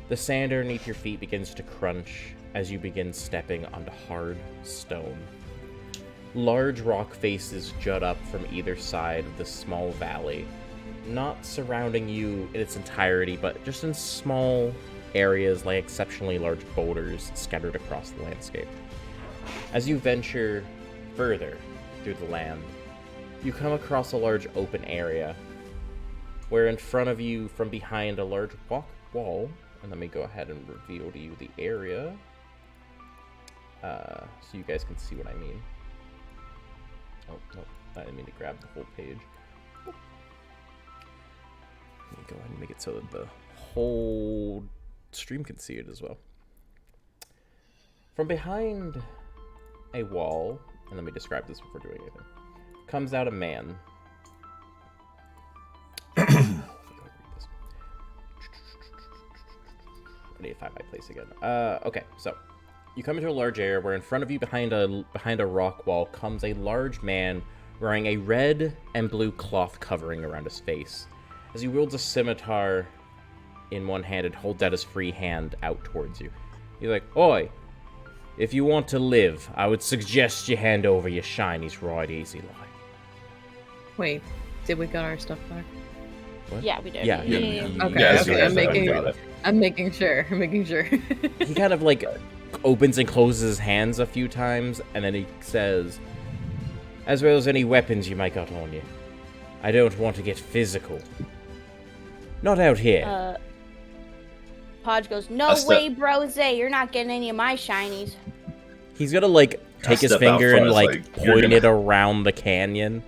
The sand underneath your feet begins to crunch as you begin stepping onto hard stone. Large rock faces jut up from either side of the small valley, not surrounding you in its entirety, but just in small areas like exceptionally large boulders scattered across the landscape. As you venture further through the land, you come across a large open area where in front of you, from behind a large rock wall, and let me go ahead and reveal to you the area so you guys can see what I mean. Oh, no, I didn't mean to grab the whole page. Let me go ahead and make it so that the whole stream can see it as well. From behind a wall, and let me describe this before doing anything, comes out a man. I need to find my place again. Okay, so you come into a large area where in front of you, behind a rock wall, comes a large man wearing a red and blue cloth covering around his face. As he wields a scimitar in one hand and holds out his free hand out towards you. He's like, "Oi, if you want to live, I would suggest you hand over your shinies right easy like." Wait, did we get our stuff back? What? Yeah, we did. Yeah. Okay, Yes, okay, yes, I'm making sure. He kind of like opens and closes his hands a few times, and then he says, "As well as any weapons you might got on you. I don't want to get physical. Not out here." Podge goes, "No way, brose, you're not getting any of my shinies." He's gonna like take his step out finger front, and it's like like, you're point gonna- it around the canyon.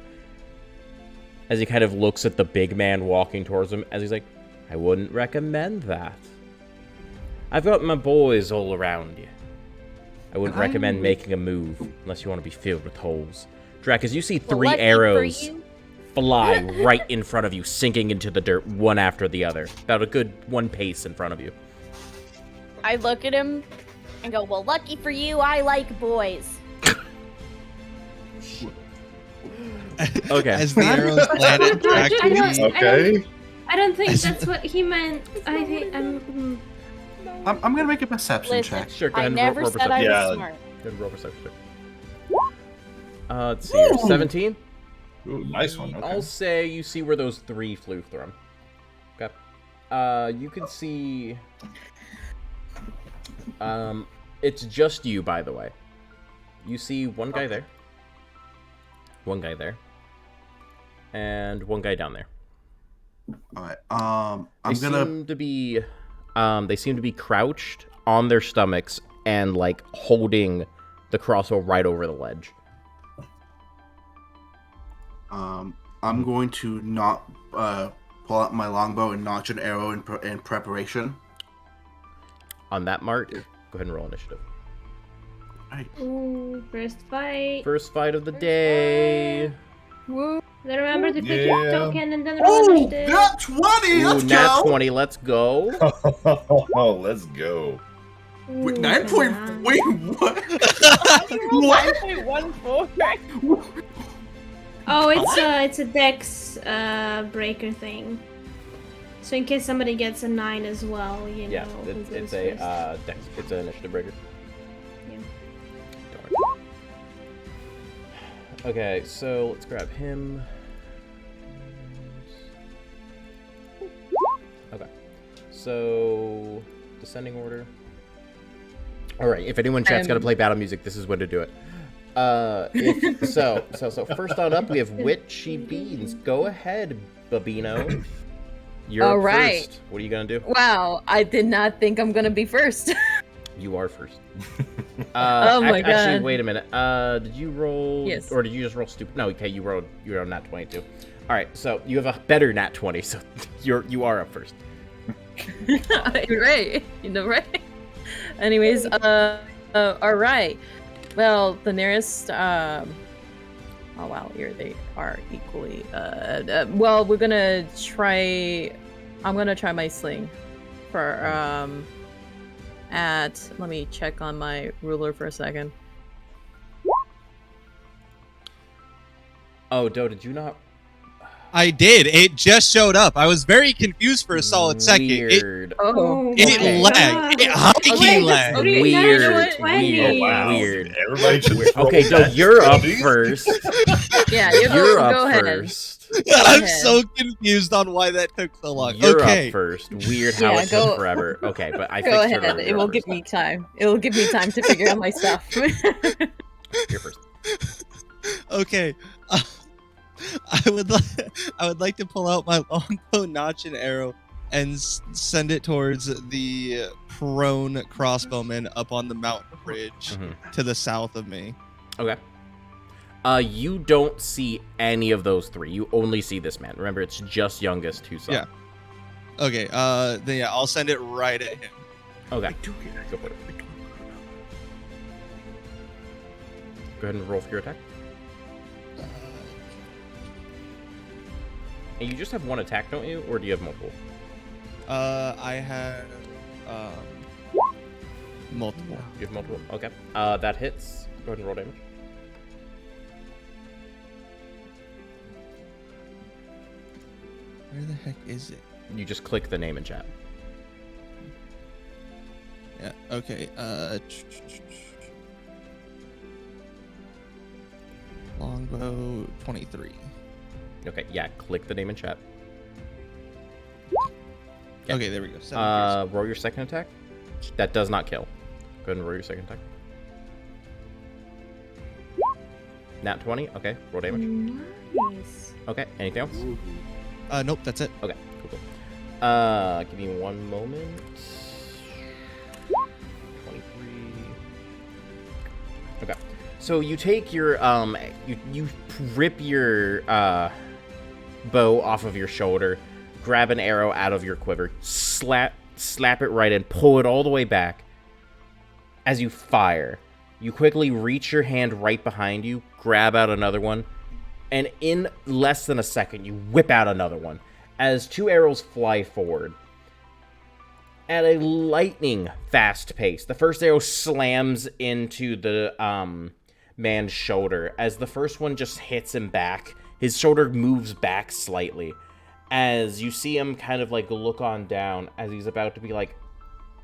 As he kind of looks at the big man walking towards him, as he's like, "I wouldn't recommend that. I've got my boys all around you. I wouldn't recommend making a move unless you want to be filled with holes." Drac, as you see Well, three lucky for arrows you. fly right in front of you, sinking into the dirt one after the other, about a good one pace in front of you. I look at him and go, "Well, lucky for you, I like boys." Okay. As the arrows landed, Drac I don't- Okay. I don't think that's what he meant. I think I'm gonna make a perception Listen, check. Sure, go I ahead and never roll said I was perception. Yeah. smart. Go ahead and roll perception check. Let's see here. 17? Ooh, nice one. Okay. I'll say you see where those three flew from. Okay. You can see... it's just you, by the way. You see one guy there. One guy there. And one guy down there. All right. They I'm gonna. seem to be crouched on their stomachs and like holding the crossbow right over the ledge. I'm going to not pull out my longbow and notch an arrow in preparation. On that mark, go ahead and roll initiative. ooh, first fight. First fight of the day. Woo. Then remember to click Yeah. your token and then roll Oh, initiative. got 20! Ooh, Let's nat go! 20, let's go. Oh, let's go. Wait, Ooh, 9 point. come on. Wait, what? What? Oh, it's a dex breaker thing. So in case somebody gets a 9 as well, you know. Yeah, who it's goes a first. dex, it's an initiative breaker. Yeah. Darn. Okay, so let's grab him. Okay, so descending order. All right, if anyone in chat's got to play battle music, this is when to do it. So first on up, we have Witchy Beans. Go ahead, Babino. You're All up right. first. What are you gonna do? Wow, I did not think I'm gonna be first. You are first. Oh my Actually, God. wait a minute. Did you roll? Yes. Or did you just roll stupid? No. Okay, you rolled nat 22. All right, so you have a better nat 20, so you are up first. You're right. You know, right? Anyways, all right. Well, the nearest, oh wow, here they are equally. Well, we're gonna try. I'm gonna try my sling for let me check on my ruler for a second. Oh, Doe, did you not? I did. It just showed up. I was very confused for a solid second. Weird. Oh, It Okay. lagged. It high-key lagged. Okay, Weird. you know what? Weird. Oh, wow. Weird. Everybody just roll Okay, Doe, that you're up 20s. first. yeah, You're go up ahead. first. I'm ahead. so confused on why that took so long. You're Okay. up first. Weird how Yeah, it took go- forever. Okay, but I Go fixed it. ahead. earlier. It will You're give first. me time. It will give me time to figure out my stuff. You're first. Okay. I would like to pull out my longbow, notch an arrow, and send it towards the prone crossbowman up on the mountain bridge Mhm. to the south of me. Okay. You don't see any of those three. You only see this man. Remember, it's just youngest who saw. Yeah. Okay. Then yeah, I'll send it right at him. Okay. Go for it. Go ahead and roll for your attack. And you just have one attack, don't you? Or do you have multiple? I have multiple. You have multiple? Okay. That hits. Go ahead and roll damage. Where the heck is it? You just click the name in chat. Yeah. Okay. Longbow 23. Okay, yeah, click the name in chat. Okay, there we go. 7 Roll your second attack. That does not kill. Go ahead and roll your second attack. Nat 20. Okay, roll damage. Nice. Okay, anything else? Nope, that's it. Okay, cool. Give me one moment. 23. Okay. So you take your you rip your bow off of your shoulder, grab an arrow out of your quiver, slap it right in, pull it all the way back. As you fire, you quickly reach your hand right behind you, grab out another one, and in less than a second, you whip out another one as 2 arrows fly forward at a lightning fast pace. The first arrow slams into the man's shoulder as the first one just hits him back. His shoulder moves back slightly as you see him kind of like look on down as he's about to be like,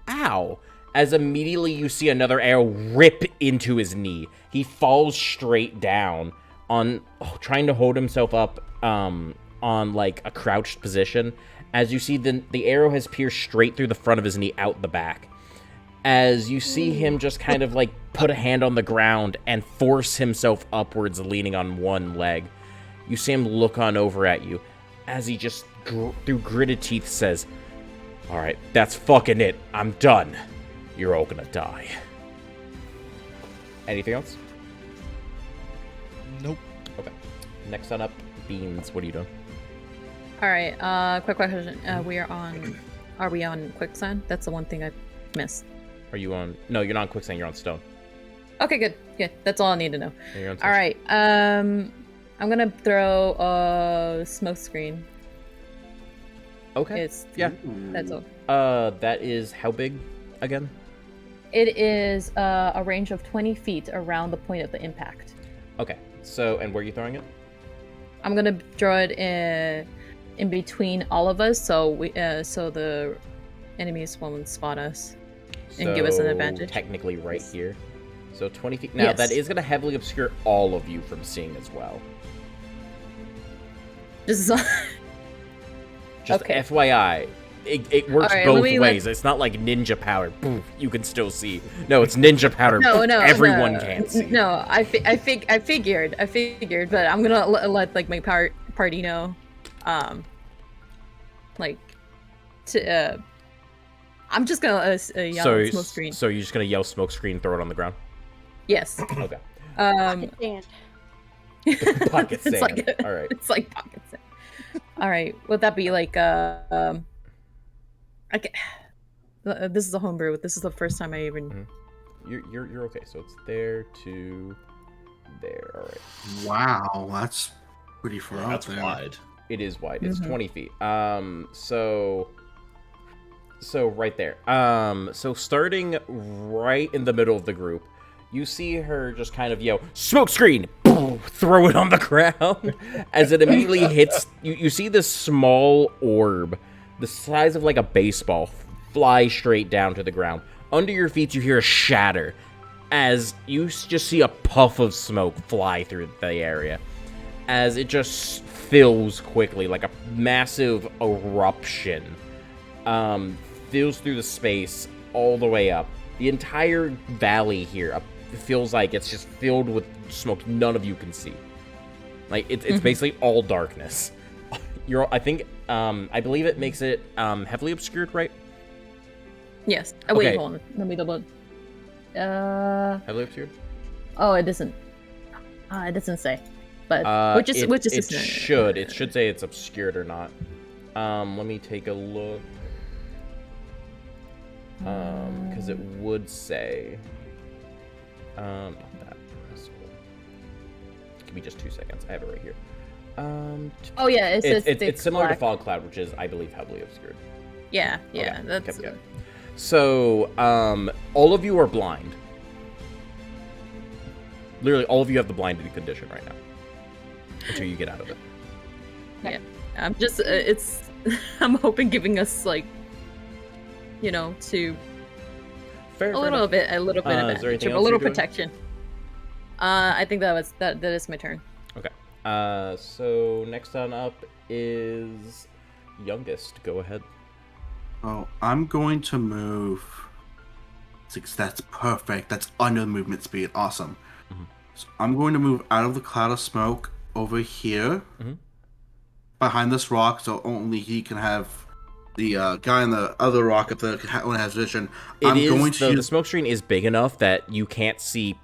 ow, as immediately you see another arrow rip into his knee. He falls straight down on trying to hold himself up on like a crouched position as you see the arrow has pierced straight through the front of his knee out the back. As you see him just kind of like put a hand on the ground and force himself upwards, leaning on one leg. You see him look on over at you as he just, through gritted teeth, says, all right, that's fucking it. I'm done. You're all gonna die. Anything else? Nope. Okay. Next on up, Beans. What are you doing? All right. Quick question. Are we on quicksand? That's the one thing I missed. Are you on? No, you're not on quicksand. You're on stone. Okay, good. Yeah, that's all I need to know. Yeah, you're on stone. All right. I'm gonna throw a smoke screen. Okay. Yeah. That's all. That is how big again? It is a range of 20 feet around the point of the impact. Okay. So, and where are you throwing it? I'm gonna draw it in between all of us, so the enemies won't spot us and give us an advantage. Technically, right here. So 20 feet. Now Yes. that is gonna heavily obscure all of you from seeing as well. Just Just Okay. FYI, it works Alright, both let me, ways. It's not like ninja power. Boom, you can still see. No, it's ninja powder. No, Everyone can't see. No, I figured, but I'm gonna let like my party know, like, I'm just gonna yell smoke screen. So you're just gonna yell smoke screen, throw it on the ground. Yes. Okay. Pocket sand. Pocket sand. It's like All right. It's like pocket sand. All right. Would that be like this is a homebrew. This is the first time I even. You're okay. So it's there to there. All right. Wow, that's pretty far out That's there. wide. It is wide. It's 20 feet. So right there. So starting right in the middle of the group, you see her just kind of yell, smoke screen, throw it on the ground. As it immediately hits, you see this small orb, the size of like a baseball, fly straight down to the ground. Under your feet, you hear a shatter as you just see a puff of smoke fly through the area. As it just fills quickly, like a massive eruption. Fills through the space all the way up. The entire valley here feels like it's just filled with smoke none of you can see. Like, it's basically all darkness. I believe it makes it heavily obscured, right? Yes. Okay. Wait, hold on. Let me double. Heavily obscured? Oh, it doesn't. It doesn't say. But which is it should say it's obscured or not. Let me take a look. Because it would say, not that. That's cool. Give me just 2 seconds. I have it right here. Oh yeah, it's similar to Fog Cloud, which is, I believe, heavily obscured. Yeah, Okay. that's Okay. So, all of you are blind. Literally, all of you have the blinded condition right now until you get out of it. yeah. I'm just it's I'm hoping giving us like, you know, to Fair a little enough. bit Is there advantage, anything a else little you're doing? protection. I think that is my turn. Okay. So next on up is youngest. Go ahead. Oh, I'm going to move. That's perfect. That's under movement speed. Awesome. Mhm. So I'm going to move out of the cloud of smoke over here, Mhm. behind this rock, so only he can have the guy on the other rock up there only has vision. The smoke screen is big enough that you can't see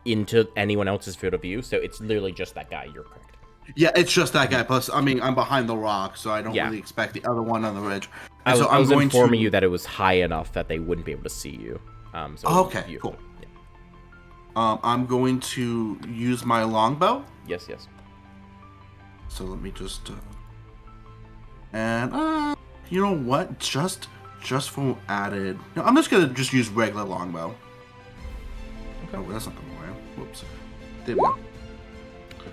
into anyone else's field of view, so it's literally just that guy. You're correct. Yeah, it's just that guy. Plus, I mean, I'm behind the rock, so I don't Yeah. really expect the other one on the ridge. I And was, so I was going informing to... you that it was high enough that they wouldn't be able to see you. So Okay, cool. Yeah. I'm going to use my longbow. Yes. So let me just and you know what? Just for added. No, I'm just gonna use regular longbow. Okay. Oh, that's not gonna work. Whoops. There we go.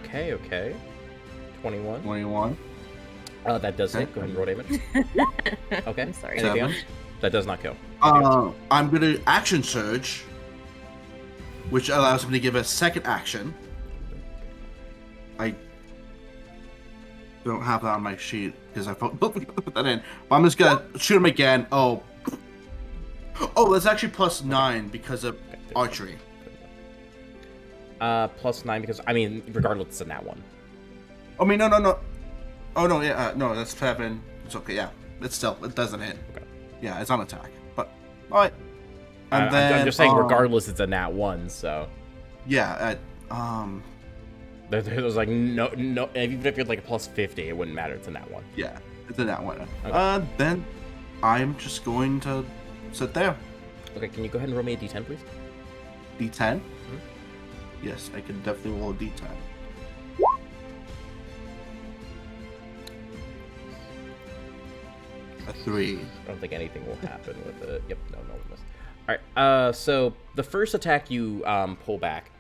Okay. 21. 21. That does hit. Go ahead and roll damage. Okay. I'm sorry. Anything 7. else? That does not kill. I'm gonna action surge, which allows me to give a second action. I don't have that on my sheet because I put that in. But I'm just gonna shoot him again. Oh, that's actually +9 because of archery. +9 because, I mean, regardless, it's a nat 1. I mean, no. Oh no, yeah, no, that's 7. It's okay, yeah. It doesn't hit. Okay. Yeah, it's on attack. But all right. And I'm just saying, regardless, it's a nat 1, so. Yeah. There's like no. Even if you're like a +50, it wouldn't matter. It's a nat 1. Yeah, it's in that one. Okay. Then I'm just going to sit there. Okay, can you go ahead and roll me a d10, please? D10? Yes, I can definitely roll a D10. A 3. I don't think anything will happen with it. Yep, no one missed. Alright, so the first attack you pull back,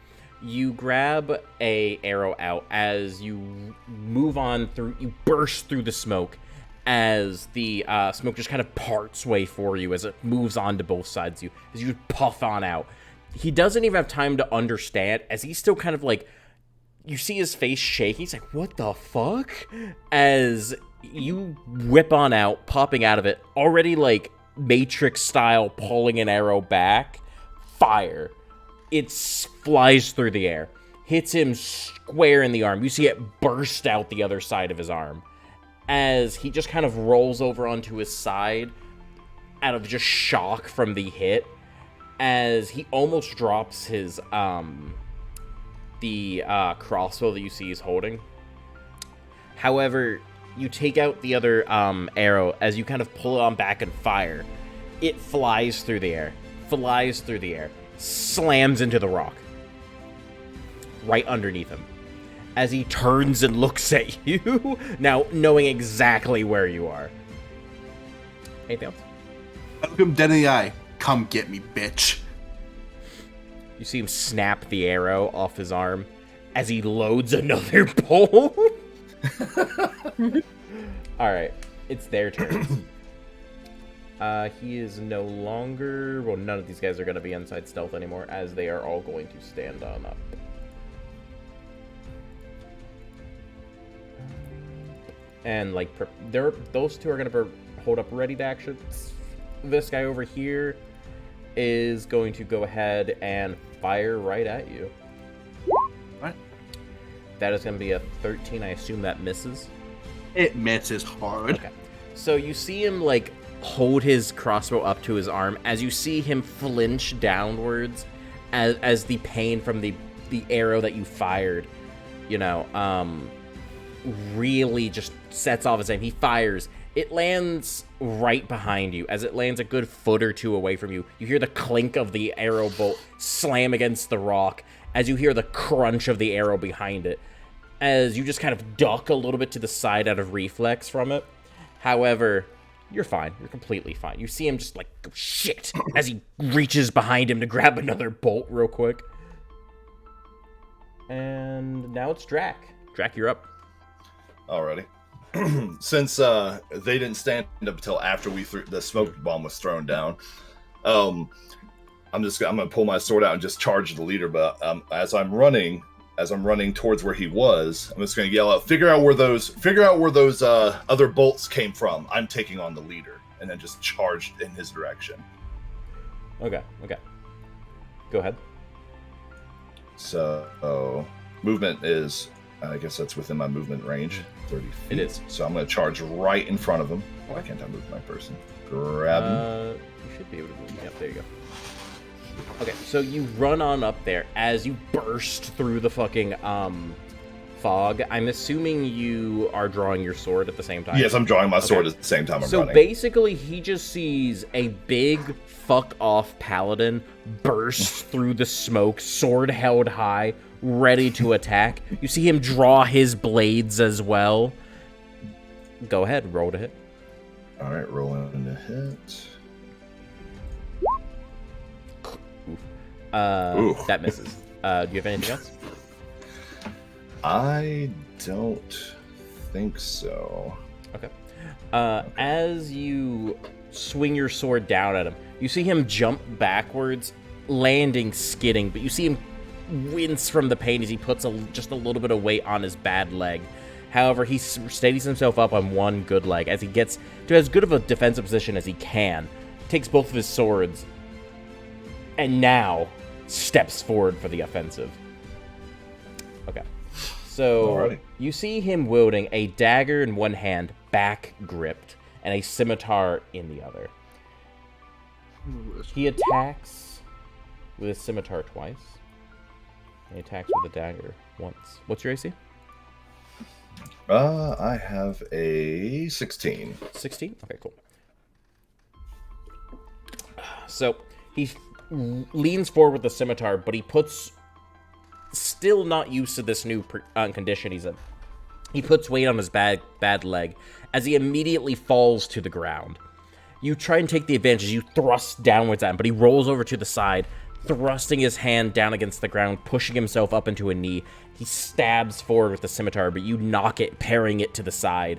you grab a arrow out as you move on through, you burst through the smoke as the smoke just kind of parts way for you as it moves on to both sides of you, as you puff on out. He doesn't even have time to understand, as he's still kind of like, you see his face shaking. He's like, what the fuck? As you whip on out, popping out of it, already like Matrix style, pulling an arrow back, fire. It flies through the air, hits him square in the arm. You see it burst out the other side of his arm as he just kind of rolls over onto his side out of just shock from the hit, as he almost drops his crossbow that you see he's holding. However, you take out the other arrow as you kind of pull it on back and fire. It flies through the air, slams into the rock right underneath him. As he turns and looks at you, now knowing exactly where you are. Anything else? I look him dead in the eye. Come get me, bitch. You see him snap the arrow off his arm as he loads another bolt. Alright, it's their turn. He is no longer... Well, none of these guys are going to be inside stealth anymore, as they are all going to stand on up. And, like, those two are going to hold up ready to action. This guy over here is going to go ahead and fire right at you. What? That is going to be a 13. I assume that misses. It misses hard. Okay. So you see him, like, hold his crossbow up to his arm as you see him flinch downwards as the pain from the arrow that you fired, really just sets off his aim. He fires. It lands right behind you. As it lands a good foot or two away from you, you hear the clink of the arrow bolt slam against the rock as you hear the crunch of the arrow behind it, as you just kind of duck a little bit to the side out of reflex from it. However, you're fine. You're completely fine. You see him just like, oh, shit, as he reaches behind him to grab another bolt real quick. And now it's Drac. Drac, you're up. Alrighty. Since they didn't stand up until after the smoke bomb was thrown down, I'm gonna pull my sword out and just charge the leader. But as I'm running towards where he was, I'm just gonna yell out, figure out where those other bolts came from. I'm taking on the leader, and then just charge in his direction. Okay. Go ahead. So movement is, I guess that's within my movement range, 30 feet. It is. So I'm going to charge right in front of him. Why can't I move my person? Grab him. You should be able to move. Yep, there you go. Okay, so you run on up there as you burst through the fucking fog. I'm assuming you are drawing your sword at the same time. Yes, I'm drawing my sword at the same time I'm running. So basically, he just sees a big fuck off paladin burst through the smoke, sword held high, ready to attack. You see him draw his blades as well. Go ahead, roll to hit. Alright, rolling to hit. That misses. Do you have anything else? I don't think so. Okay. As you swing your sword down at him, you see him jump backwards, landing skidding, but you see him wince from the pain as he puts just a little bit of weight on his bad leg. However, he steadies himself up on one good leg as he gets to as good of a defensive position as he can, takes both of his swords, and now steps forward for the offensive. Okay. So, Alrighty. You see him wielding a dagger in one hand, back gripped, and a scimitar in the other. He attacks with a scimitar twice. And he attacks with a dagger once. What's your AC? I have a 16. 16? Okay, cool. So, he leans forward with the scimitar, but he puts... Still not used to this new condition he's in. He puts weight on his bad leg as he immediately falls to the ground. You try and take the advantage as you thrust downwards at him, but he rolls over to the side, thrusting his hand down against the ground, pushing himself up into a knee. He stabs forward with the scimitar, but you knock it, parrying it to the side.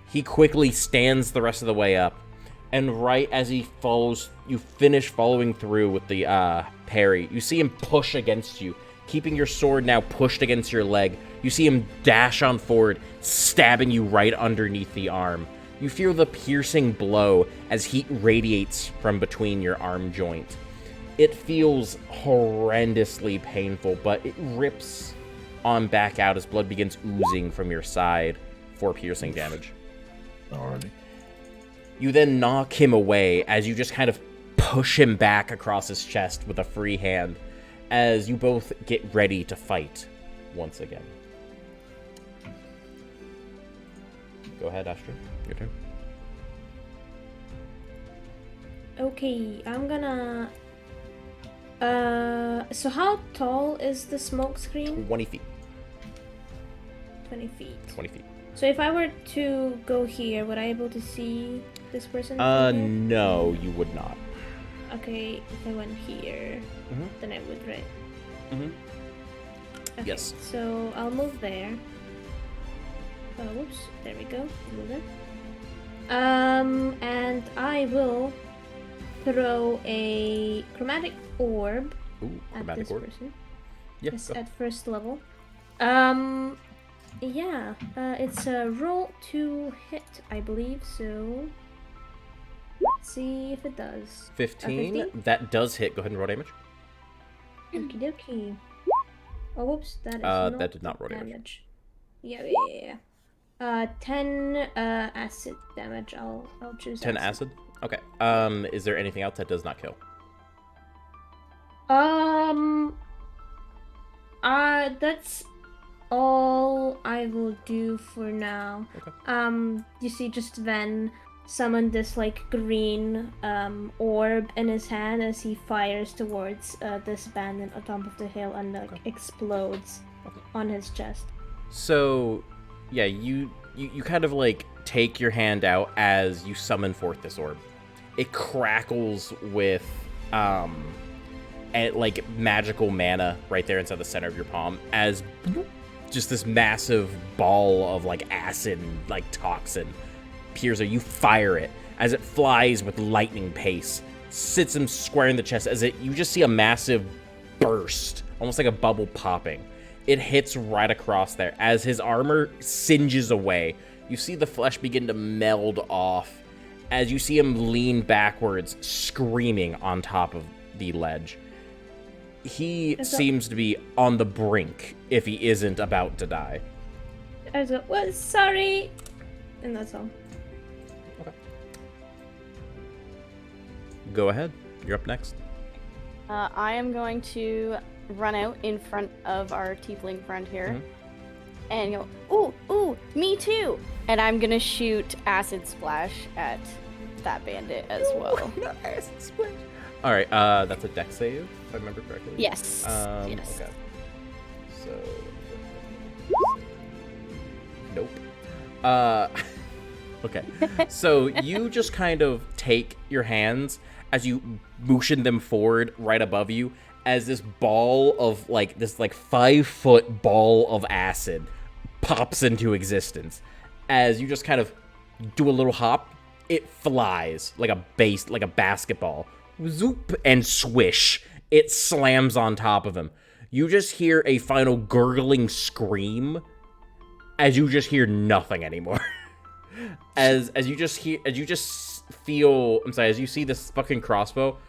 He quickly stands the rest of the way up, and right as he falls, you finish following through with the parry. You see him push against you, keeping your sword now pushed against your leg. You see him dash on forward, stabbing you right underneath the arm. You feel the piercing blow as heat radiates from between your arm joint. It feels horrendously painful, but it rips on back out as blood begins oozing from your side for piercing damage. Alrighty. You then knock him away as you just kind of push him back across his chest with a free hand as you both get ready to fight once again. Go ahead, Astra. Your turn. Okay, I'm gonna... so how tall is the smoke screen? 20 feet. 20 feet. 20 feet. So if I were to go here, would I be able to see this person? from here? No, you would not. Okay, if I went here, then I would, right? Mm-hmm. Okay, Yes. So I'll move there. Oh, whoops. There we go. Move there. And I will throw a chromatic orb Ooh, at chromatic this orb. person. Yeah, Yes, go. at first level. Yeah. It's a roll to hit, I believe. So let's see if it does. 15. 15? That does hit. Go ahead and roll damage. Okie dokie. Oh, whoops. That is not that did not roll damage. Yeah. 10 acid damage. I'll choose 10 acid? Okay. Is there anything else that does not kill? That's all I will do for now. Okay. You see, just Ven summon this like green orb in his hand as he fires towards this bandit on top of the hill and like explodes on his chest. So, yeah, you kind of like take your hand out as you summon forth this orb. It crackles with and like magical mana right there inside the center of your palm as just this massive ball of like acid and like toxin appears there. You fire it as it flies with lightning pace, sits him square in the chest as you just see a massive burst, almost like a bubble popping. It hits right across there. As his armor singes away, you see the flesh begin to meld off as you see him lean backwards, screaming on top of the ledge. He seems to be on the brink if he isn't about to die. I go, well, sorry. And that's all. Okay. Go ahead. You're up next. I am going to run out in front of our tiefling friend here and go, ooh, me too. And I'm going to shoot acid splash at that bandit as well. Acid splash. All right, that's a dex save, if I remember correctly. Yes. Yes. Okay. So, nope. Okay. So you just kind of take your hands as you motion them forward right above you, as this ball of like this 5-foot ball of acid pops into existence. As you just kind of do a little hop, it flies like a basketball. Zoop, and swish, it slams on top of him. You just hear a final gurgling scream as you just hear nothing anymore. as you see this fucking crossbow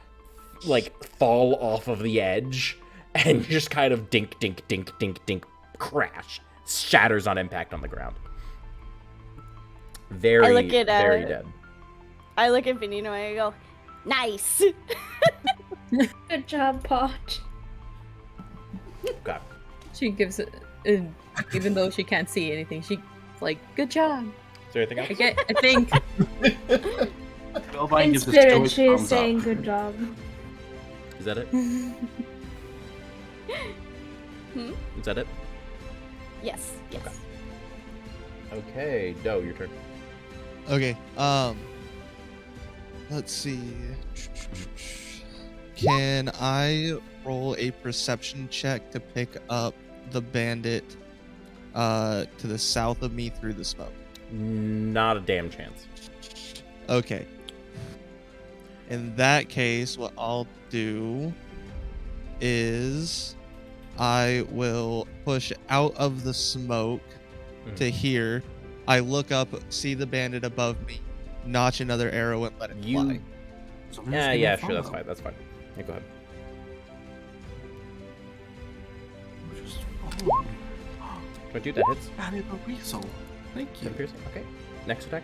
like fall off of the edge and just kind of dink dink dink dink dink crash, shatters on impact on the ground. Very dead. I look at Vinny and I go, nice. Good job, Pot. God. She gives it, even though she can't see anything, she's like, good job. Is there anything else? I think. In spirit, she is saying good job. Is that it? Is that it? Yes. Okay, Doe, your turn. Okay. Let's see. Can I roll a perception check to pick up the bandit to the south of me through the smoke? Not a damn chance. Okay. In that case, what I'll do is I will push out of the smoke to here. I look up, see the bandit above me, notch another arrow, and let it fly. Yeah, sure, that's fine. That's fine. Yeah, go ahead. But dude, that hits. Bandit a weasel. Thank you. Okay. Next attack.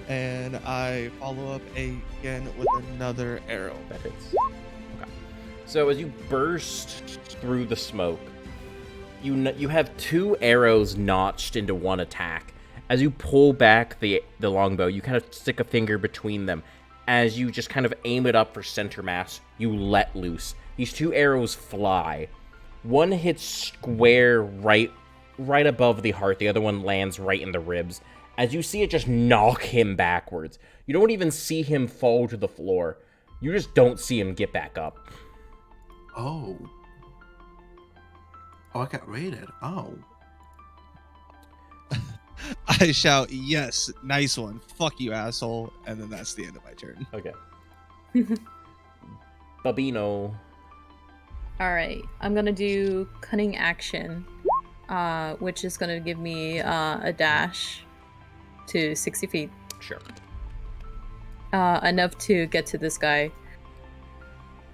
And I follow up again with another arrow. That hits. Okay. So as you burst through the smoke, you have 2 arrows notched into one attack. As you pull back the longbow, you kind of stick a finger between them. As you just kind of aim it up for center mass, you let loose. These 2 arrows fly. One hits square right above the heart. The other one lands right in the ribs. As you see it just knock him backwards. You don't even see him fall to the floor. You just don't see him get back up. Oh, I got raided. Oh. I shout, yes, nice one. Fuck you, asshole. And then that's the end of my turn. Okay. Babino. Alright, I'm gonna do cunning action, which is gonna give me a dash to 60 feet. Sure. Enough to get to this guy.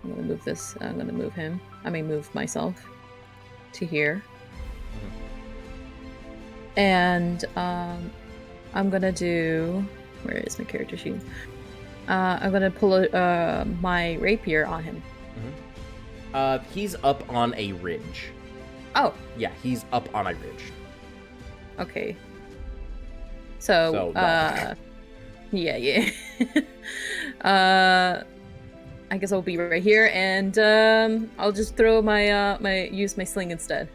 I'm gonna move this. I'm gonna move him. Move myself to here. And I'm gonna do. Where is my character sheet? I'm gonna pull my rapier on him. He's up on a ridge. Oh, Yeah, he's up on a ridge. okay. So, no. yeah. I guess I'll be right here, and I'll just throw use my sling instead.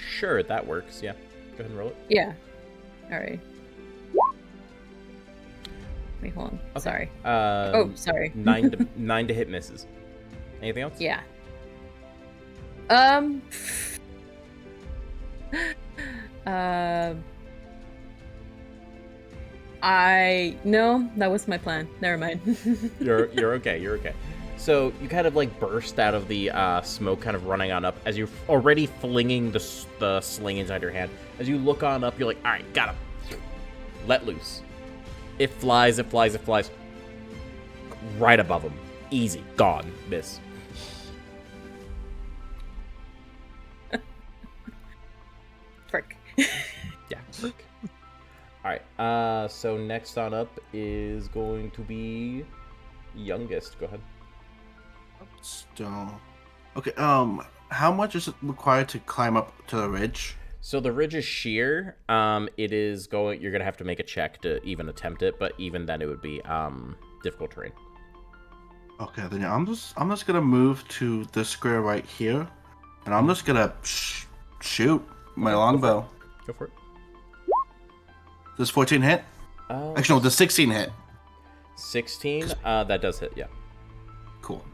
Sure, that works. Yeah, go ahead and roll it. Yeah. All right. Wait, hold on. Okay. Sorry. Sorry. 9 to hit misses. Anything else? Yeah. No, that was my plan. Never mind. You're okay. You're okay. So you kind of like burst out of the smoke, kind of running on up as you're already flinging the sling inside your hand. As you look on up, you're like, all right, got him. Let loose. It flies. Right above him. Easy. Gone. Miss. Frick. Yeah. Frick. All right. So next on up is going to be youngest. Go ahead. Still. Okay, how much is it required to climb up to the ridge? So the ridge is sheer. You're gonna have to make a check to even attempt it, but even then it would be difficult terrain. Okay, then I'm just gonna move to this square right here, and I'm just gonna shoot my longbow. Go for it. Does 14 hit? Actually, no, does 16 hit? 16. That does hit. Yeah. Cool.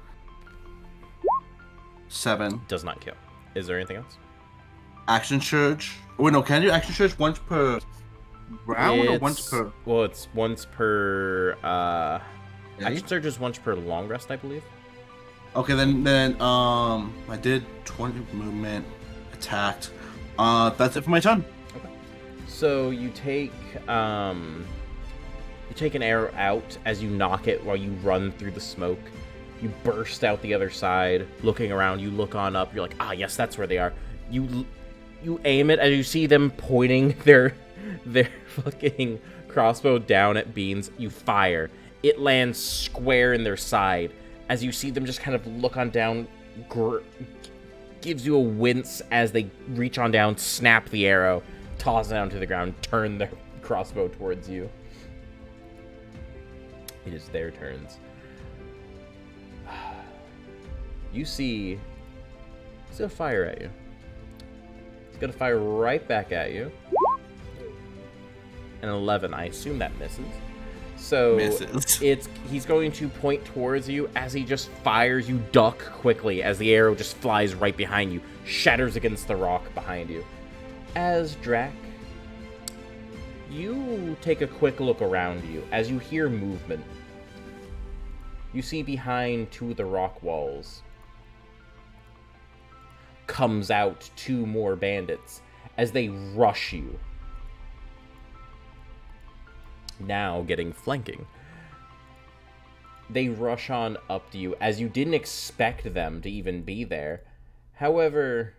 7. Does not kill. Is there anything else? Action surge. Wait, no, can I do action surge once per round or once per? Well, it's once per. Action surge is once per long rest, I believe. Okay, then I did 20 movement, attacked. That's it for my turn. Okay. So you take an arrow out as you knock it while you run through the smoke. You burst out the other side, looking around. You look on up. You're like, ah, yes, that's where they are. You aim it as you see them pointing their fucking crossbow down at Beans. You fire. It lands square in their side. As you see them just kind of look on down, gives you a wince as they reach on down, snap the arrow, toss it down to the ground, turn their crossbow towards you. It is their turns. You see, he's gonna fire at you. He's gonna fire right back at you. An 11, I assume that misses. So he's going to point towards you. As he just fires, you duck quickly as the arrow just flies right behind you, shatters against the rock behind you. As Drac, you take a quick look around you as you hear movement. You see behind 2 of the rock walls comes out 2 more bandits as they rush you. Now getting flanking. They rush on up to you as you didn't expect them to even be there. However,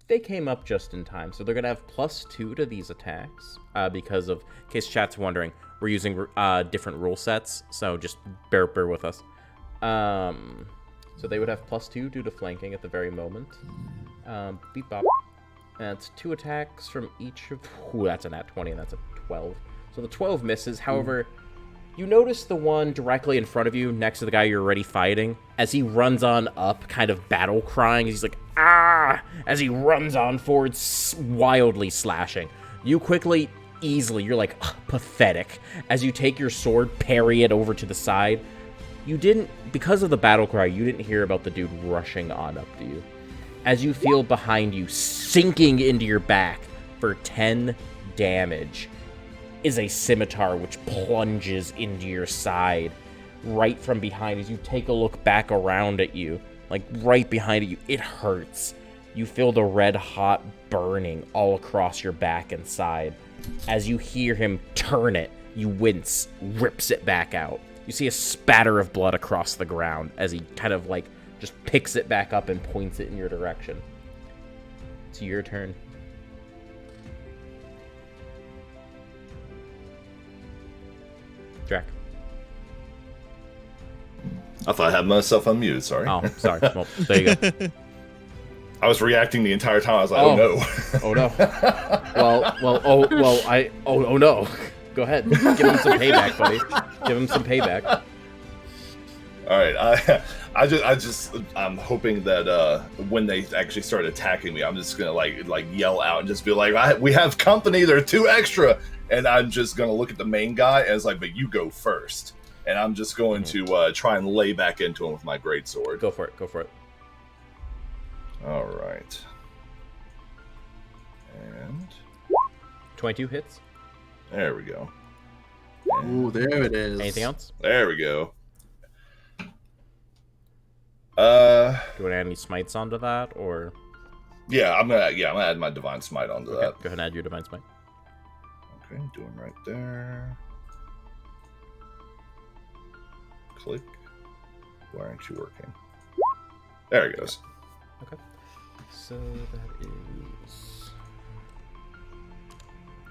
they came up just in time, so they're going to have +2 to these attacks because of, in case chat's wondering, we're using different rule sets, so just bear with us. So they would have +2 due to flanking at the very moment. Beep bop. That's 2 attacks from each of... Ooh, that's a nat 20, and that's a 12. So the 12 misses. However, you notice the one directly in front of you, next to the guy you're already fighting, as he runs on up, kind of battle crying. He's like, ah! As he runs on forward, wildly slashing. You quickly, easily, you're like, pathetic. As you take your sword, parry it over to the side. You didn't, because of the battle cry, you didn't hear about the dude rushing on up to you. As you feel behind you, sinking into your back for 10 damage, is a scimitar which plunges into your side right from behind. As you take a look back around at you, like right behind you, it hurts. You feel the red hot burning all across your back and side. As you hear him turn it, you wince, rips it back out. You see a spatter of blood across the ground as he kind of like just picks it back up and points it in your direction. It's your turn. Drac. I thought I had myself unmuted, sorry. Oh, sorry. Well, there you go. I was reacting the entire time. I was like, oh no. Oh no. Oh no. Go ahead. Give him some payback, buddy. Give him some payback. All right. I'm hoping that when they actually start attacking me, I'm just gonna like yell out and just be like, we have company. There are 2 extra, and I'm just gonna look at the main guy and it's like, but you go first, and I'm just going to try and lay back into him with my greatsword. Go for it. Go for it. All right. And 22 hits. there we go. Ooh, there it is. Anything else? There we go. Do you want to add any smites onto that, or? Yeah, I'm gonna add my divine smite onto that. Go ahead and add your divine smite. Okay, doing right there. Click. Why aren't you working? There it goes. Okay. So that is.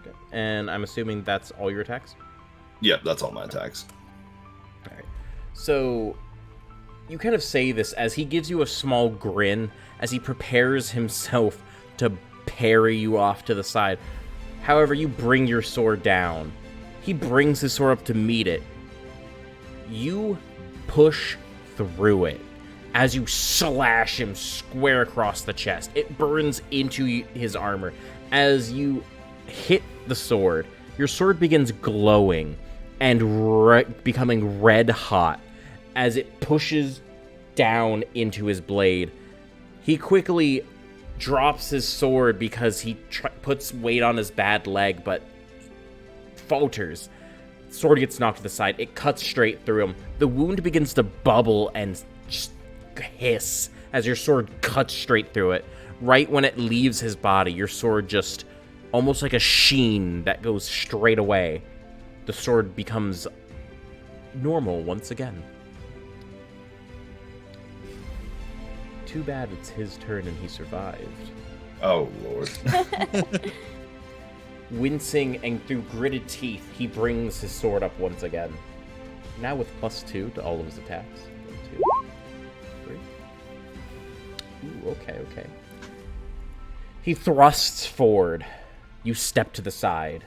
Okay. And I'm assuming that's all your attacks? Yep, that's all my attacks. Alright. So you kind of say this as he gives you a small grin as he prepares himself to parry you off to the side. However, you bring your sword down. He brings his sword up to meet it. You push through it as you slash him square across the chest. It burns into his armor. As you hit the sword, your sword begins glowing and becoming red hot as it pushes down into his blade. He quickly drops his sword because he puts weight on his bad leg, but falters. Sword gets knocked to the side. It cuts straight through him. The wound begins to bubble and just hiss as your sword cuts straight through it. Right when it leaves his body, your sword just, almost like a sheen that goes straight away. The sword becomes normal once again. Too bad it's his turn and he survived. Oh, Lord. Wincing and through gritted teeth, he brings his sword up once again. Now with +2 to all of his attacks. 1, 2, 3. Ooh, okay. He thrusts forward. You step to the side.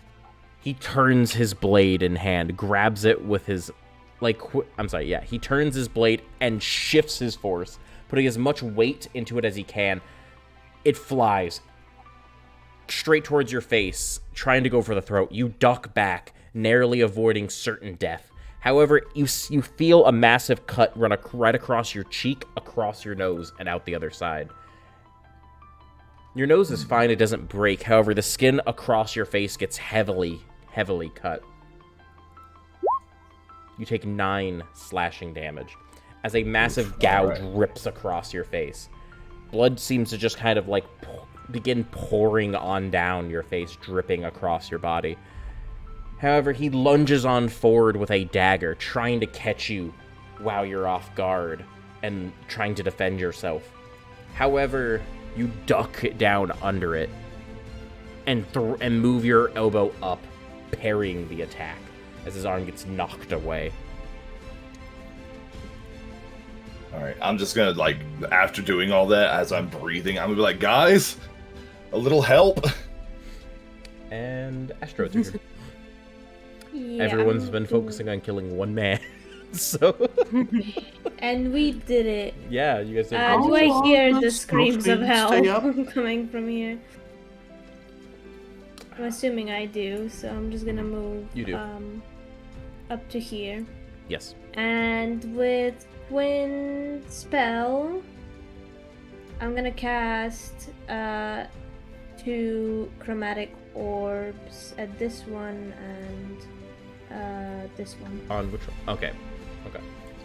He turns his blade in hand, grabs it with his, he turns his blade and shifts his force, putting as much weight into it as he can. It flies straight towards your face, trying to go for the throat. You duck back, narrowly avoiding certain death. However, you feel a massive cut run right across your cheek, across your nose, and out the other side. Your nose is fine, it doesn't break. However, the skin across your face gets heavily cut. You take 9 slashing damage as a massive gouge rips across your face. Blood seems to just kind of begin pouring on down your face, dripping across your body. However, he lunges on forward with a dagger, trying to catch you while you're off guard and trying to defend yourself. However, you duck down under it and move your elbow up, parrying the attack as his arm gets knocked away. All right, I'm just gonna, after doing all that, as I'm breathing, I'm gonna be like, guys, a little help. And Astro, it's your turn. Yeah, Everyone's been focusing on killing one man, so... And we did it. Yeah, you guys did. Do I hear the let's screams of hell stay up. coming from here? I'm assuming I do, so I'm just gonna move You do. up to here. Yes. And with Wind Spell, I'm gonna cast 2 chromatic orbs at this one and this one. On which one? Okay.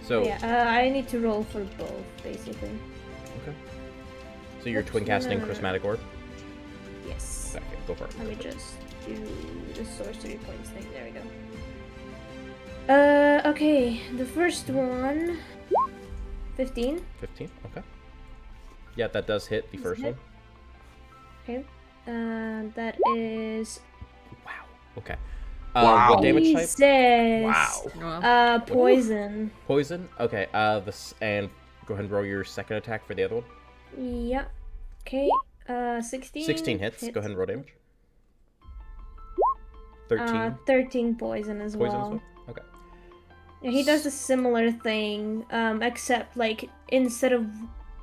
So, Yeah, I need to roll for both, basically. okay. So you're twin casting Prismatic Orb? Yes. Okay, go for it. Let me just do the sorcery points thing. There we go. Okay. The first one, 15. 15, okay. Yeah, that does hit the first one. Okay. That is Wow. Okay. Wow. What damage type? Jesus. Wow. Poison. Poison? Okay, and go ahead and roll your second attack for the other one. Yep. Okay, 16. 16 hits. Go ahead and roll damage. 13. 13 poison as Poison well. as well? Okay. Yeah, he does a similar thing, except like instead of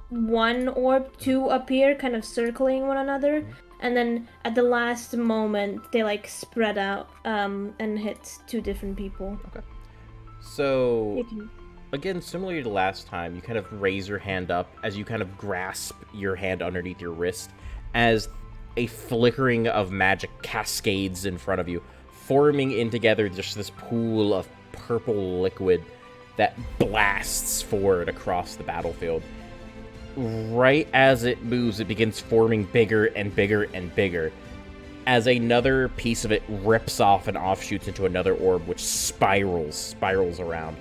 one orb, two appear, kind of circling one another, and then at the last moment they like spread out and hit two different people. Okay. So You can... again, similar to last time, you kind of raise your hand up as you kind of grasp your hand underneath your wrist as a flickering of magic cascades in front of you, forming in together just this pool of purple liquid that blasts forward across the battlefield. Right as it moves, it begins forming bigger and bigger and bigger, as another piece of it rips off and offshoots into another orb, which spirals around,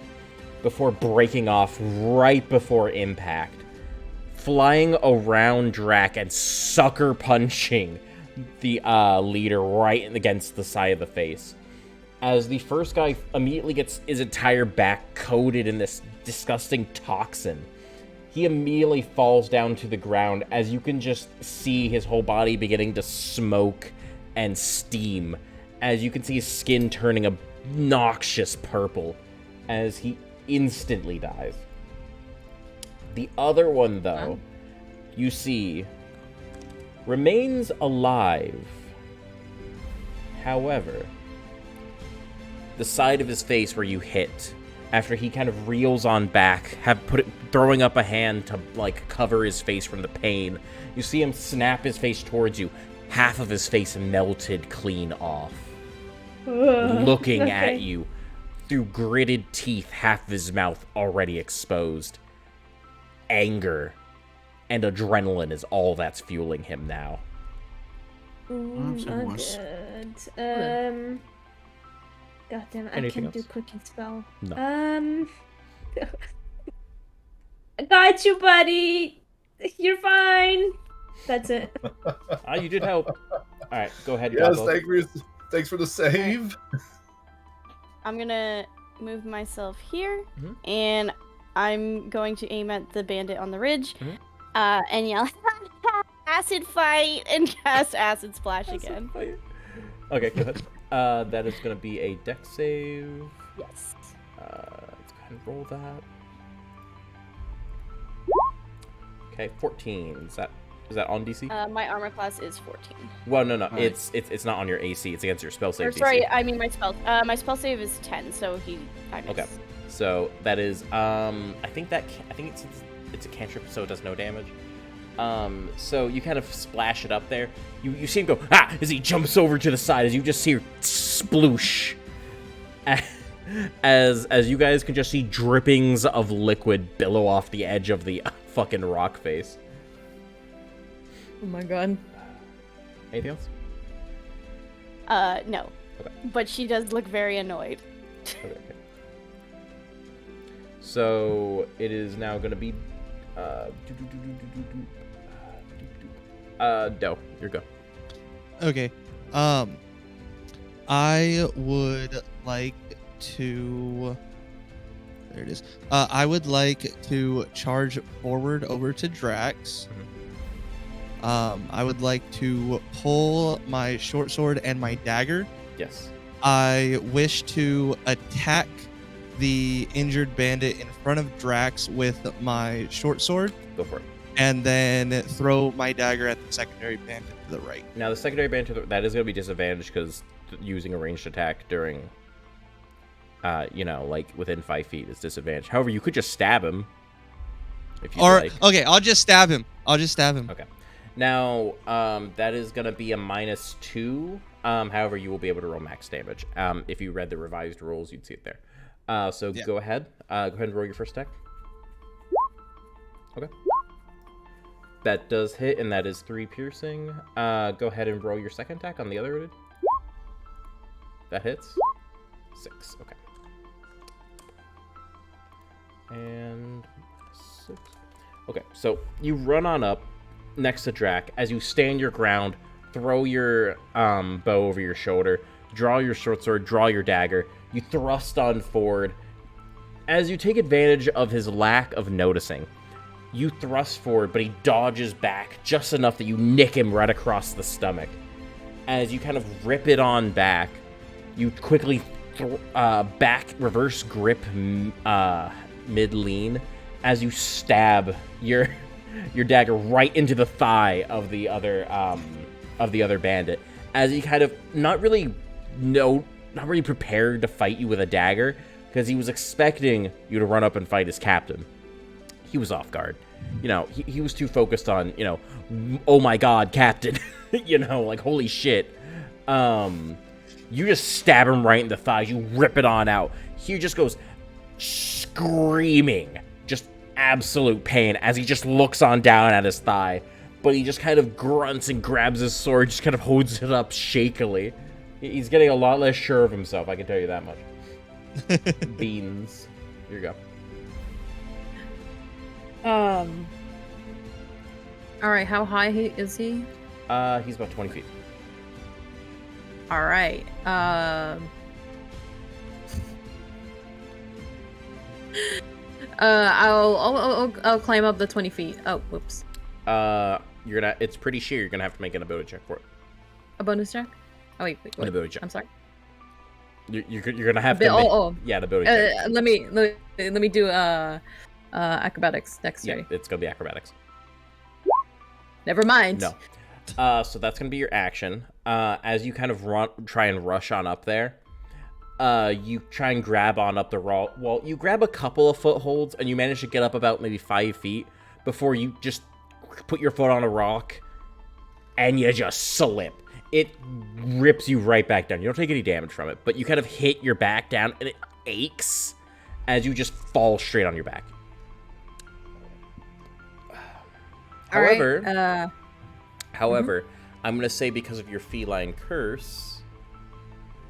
before breaking off right before impact, flying around Drac and sucker punching the leader right against the side of the face. As the first guy immediately gets his entire back coated in this disgusting toxin, he immediately falls down to the ground as you can just see his whole body beginning to smoke and steam, as you can see his skin turning a noxious purple as he instantly dies. The other one, though, you see, remains alive. However, the side of his face where you hit, after he kind of reels on back, throwing up a hand to like cover his face from the pain, you see him snap his face towards you. Half of his face melted clean off, looking at you through gritted teeth, half of his mouth already exposed. Anger and adrenaline is all that's fueling him now. Not good. God damn it, I Anything can't do else? cooking spell. No. I got you, buddy. You're fine. That's it. You did help. Alright, go ahead. Yes, Gobbo. thanks for the save. I'm gonna move myself here, Mhm. and I'm going to aim at the bandit on the ridge, Mhm. and yell, "Acid fight!" and cast acid splash again. Okay, go ahead. That is going to be a dex save. Yes. Let's go ahead and roll that. Okay, 14. Is that on DC? My armor class is 14. Well, no, Nice. it's not on your AC. It's against your spell save. Or sorry, I mean my spell. My spell save is 10, so I miss. Okay. So that is I think it's a cantrip, so it does no damage. So you kind of splash it up there. You see him go as he jumps over to the side, as you just hear sploosh. As you guys can just see drippings of liquid billow off the edge of the fucking rock face. Oh my god. Anything else? No. Okay. But she does look very annoyed. Okay. So it is now going to be no, you're go. Okay. I would like to. There it is. I would like to charge forward over to Drax. I would like to pull my short sword and my dagger. Yes. I wish to attack the injured bandit in front of Drax with my short sword, Go for it. and then throw my dagger at the secondary bandit to the right. Now the secondary bandit, that is going to be disadvantaged because using a ranged attack during, like within 5 feet is disadvantaged. However, you could just stab him. If you like. Okay, I'll just stab him. Okay. Now, that is going to be a -2. However, you will be able to roll max damage. If you read the revised rules, you'd see it there. So Yeah. go ahead. Go ahead and roll your first attack. Okay. That does hit, and that is 3 piercing. Go ahead and roll your second attack on the other dude. That hits. 6. Okay. And 6. Okay, so you run on up next to Drac. As you stand your ground, throw your bow over your shoulder, draw your short sword, draw your dagger. You thrust on forward. As you take advantage of his lack of noticing, You thrust forward, but he dodges back just enough that you nick him right across the stomach. As you kind of rip it on back, you quickly back reverse grip mid-lean as you stab your dagger right into the thigh of the other bandit. As he kind of not really prepared to fight you with a dagger, because he was expecting you to run up and fight his captain. He was off guard. You know, he was too focused on, you know, oh my god, captain. You know, like, holy shit. You just stab him right in the thighs. You rip it on out. He just goes screaming. Just absolute pain as he just looks on down at his thigh. But he just kind of grunts and grabs his sword, just kind of holds it up shakily. He's getting a lot less sure of himself, I can tell you that much. Beans. Here you go. Alright, how high is he? He's about 20 feet. Alright, I'll climb up the 20 feet. Oh, whoops. It's pretty sheer. You're gonna have to make an ability check for it. A bonus check? Oh, wait. An ability check. I'm sorry. You're gonna have to. Yeah, the ability check. Let me do acrobatics dexterity. Yeah, it's gonna be acrobatics. Never mind. No. So that's gonna be your action. As you kind of try and rush on up there, you try and grab on up the wall. Well, you grab a couple of footholds and you manage to get up about maybe 5 feet before you just put your foot on a rock and you just slip. It rips you right back down. You don't take any damage from it, but you kind of hit your back down and it aches as you just fall straight on your back. However, I'm going to say because of your feline curse,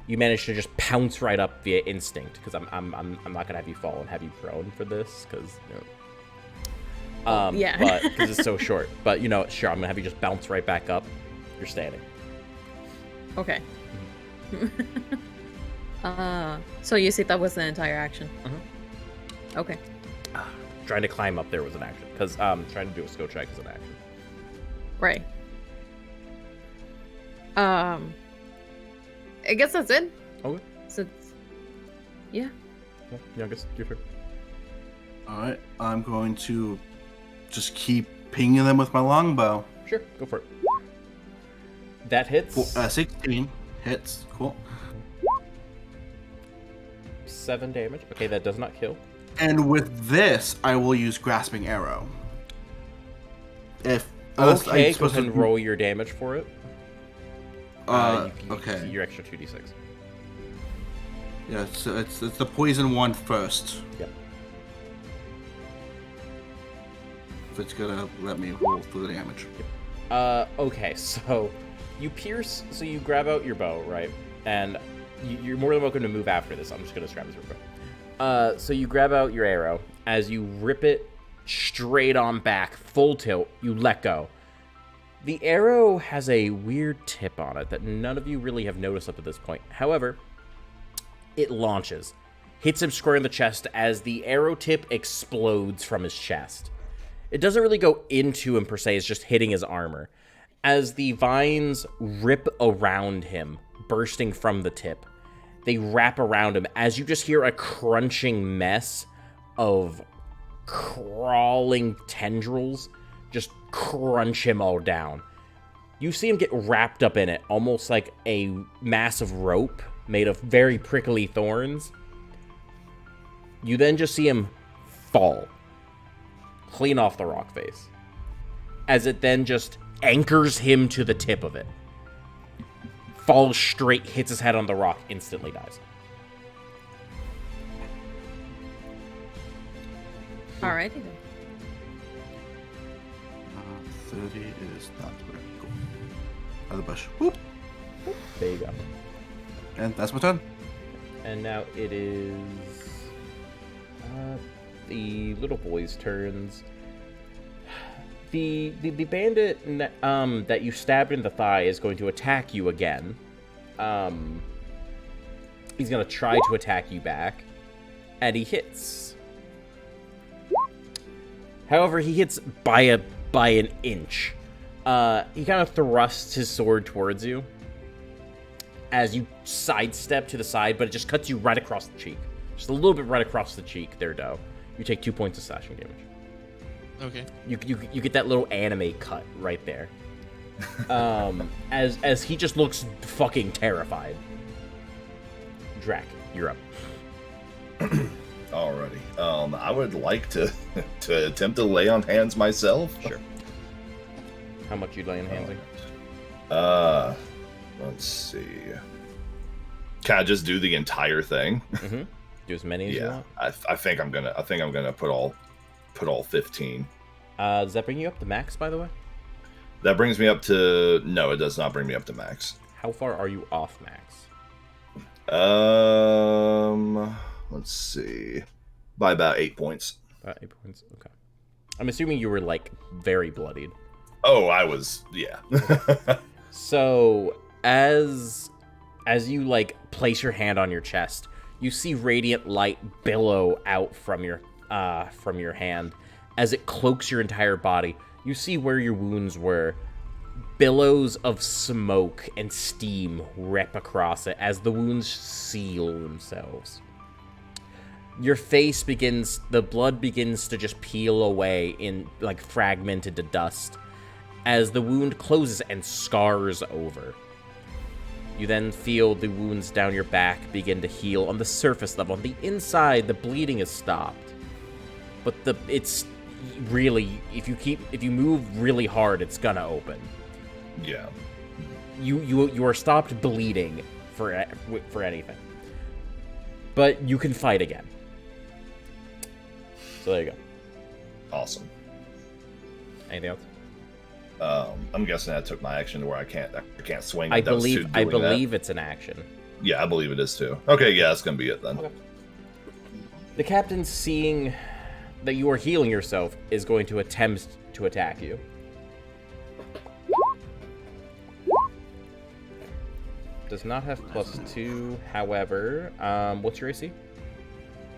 you managed to just pounce right up via instinct, because I'm not going to have you fall and have you prone for this, because, you know. Yeah. But because it's so short. But, you know, sure, I'm going to have you just bounce right back up. You're standing. Okay. So you say that was the entire action? Okay. Trying to climb up there was an action, because trying to do a skill check is an action. Right. I guess that's it. Okay. So, yeah. Yeah, I guess your turn. Alright, I'm going to just keep pinging them with my longbow. Sure, go for it. That hits. 16 hits. Cool. 7 damage. Okay, that does not kill. And with this, I will use Grasping Arrow. Okay, go ahead and roll your damage for it. Okay. Your extra 2d6. Yeah, so it's the poison one first. Yep. If it's gonna let me roll through the damage. Okay, so you grab out your bow, right? And you're more than welcome to move after this. I'm just gonna scrap this real quick. So you grab out your arrow. As you rip it straight on back, full tilt, you let go. The arrow has a weird tip on it that none of you really have noticed up to this point. However, it launches, hits him square in the chest as the arrow tip explodes from his chest. It doesn't really go into him per se, it's just hitting his armor. As the vines rip around him, bursting from the tip, they wrap around him as you just hear a crunching mess of crawling tendrils just crunch him all down. You see him get wrapped up in it, almost like a massive rope made of very prickly thorns. You then just see him fall, clean off the rock face, as it then just anchors him to the tip of it. Falls straight, hits his head on the rock, instantly dies. Alrighty then. 30 is not where I go. Out of the bush. Whoop. There you go. And that's my turn. And now it is the little boy's turns. The bandit that you stabbed in the thigh is going to attack you again. He's going to try to attack you back, and he hits. However, he hits by an inch. He kind of thrusts his sword towards you as you sidestep to the side, but it just cuts you right across the cheek. Just a little bit right across the cheek there, Doe. You take 2 points of slashing damage. Okay. You get that little anime cut right there. As he just looks fucking terrified. Drac, you're up. Alrighty. I would like to attempt to lay on hands myself. Sure. How much you lay on hands? Let's see. Can I just do the entire thing? Mm-hmm. Do as many as you want. I think I'm gonna put all 15. Does that bring you up to max, by the way? That brings me up to no. It does not bring me up to max. How far are you off max? Let's see. By about 8 points. About 8 points. Okay. I'm assuming you were like very bloodied. Oh, I was. Yeah. So as you like place your hand on your chest, you see radiant light billow out from your hand as it cloaks your entire body. You see where your wounds were. Billows of smoke and steam rip across it as the wounds seal themselves. Your face the blood begins to just peel away in like fragmented to dust as the wound closes and scars over. You then feel the wounds down your back begin to heal on the surface level. On the inside, the bleeding is stopped. But it's really, if you move really hard, it's gonna open. Yeah. You are stopped bleeding for anything. But you can fight again. So there you go. Awesome. Anything else? I'm guessing that took my action to where I can't swing. I believe it's an action. Yeah, I believe it is too. Okay, yeah, that's gonna be it then. Okay. The captain, seeing that you are healing yourself, is going to attempt to attack you. Does not have +2, however, what's your AC?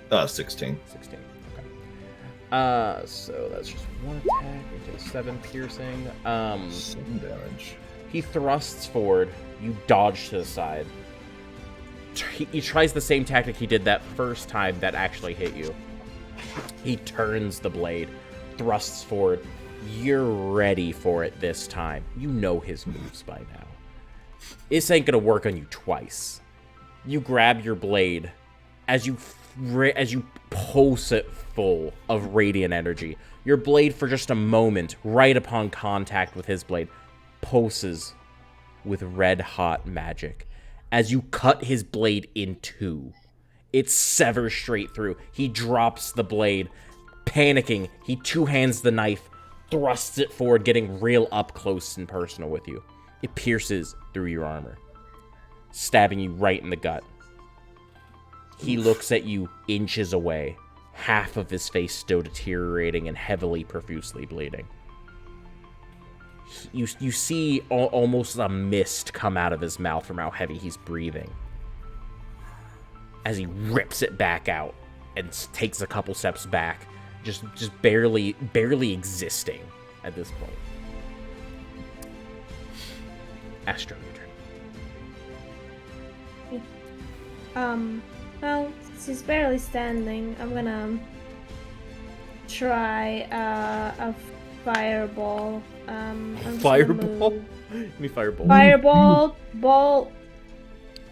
16. 16, okay. So that's just one attack, into 7 piercing. 7 damage. He thrusts forward, you dodge to the side. He tries the same tactic he did that first time that actually hit you. He turns the blade, thrusts forward. You're ready for it this time. You know his moves by now. This ain't gonna work on you twice. You grab your blade as you pulse it full of radiant energy. Your blade, for just a moment, right upon contact with his blade, pulses with red-hot magic. As you cut his blade in two, it severs straight through. He drops the blade. Panicking, he two-hands the knife, thrusts it forward, getting real up close and personal with you. It pierces through your armor, stabbing you right in the gut. He looks at you inches away, half of his face still deteriorating and heavily, profusely bleeding. You see almost a mist come out of his mouth from how heavy he's breathing as he rips it back out and takes a couple steps back, just barely existing at this point. Astro, your turn. Well, since he's barely standing, I'm gonna try a fireball. Fireball? You mean fireball? Fireball, ball.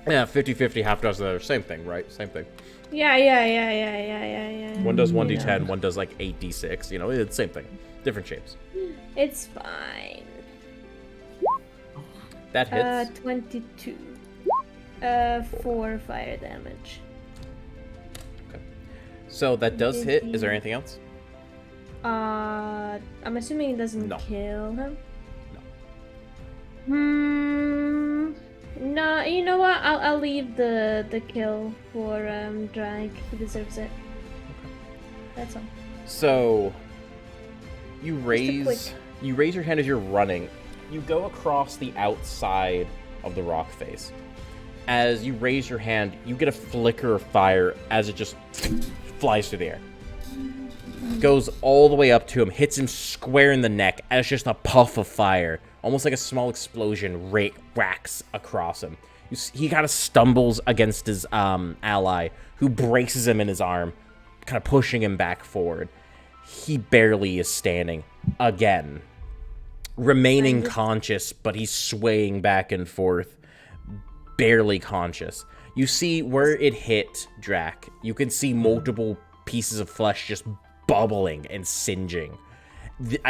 Yeah, 50-50, half dozen other. Same thing, right? Same thing. Yeah. One does 1d10, one does like 8d6. You know, it's the same thing. Different shapes. It's fine. That hits. 22. 4 fire damage. Okay. So that does hit. Is there anything else? I'm assuming it doesn't kill him. No. No, you know what? I'll leave the kill for Drag. He deserves it. Okay. That's all. So you raise your hand as you're running. You go across the outside of the rock face. As you raise your hand, you get a flicker of fire as it just flies through the air. goes all the way up to him, hits him square in the neck as just a puff of fire, almost like a small explosion, racks across him. He kind of stumbles against his ally, who braces him in his arm, kind of pushing him back forward. He barely is standing again, remaining conscious, but he's swaying back and forth, barely conscious. You see where it hit Drac. You can see multiple pieces of flesh just bubbling and singeing.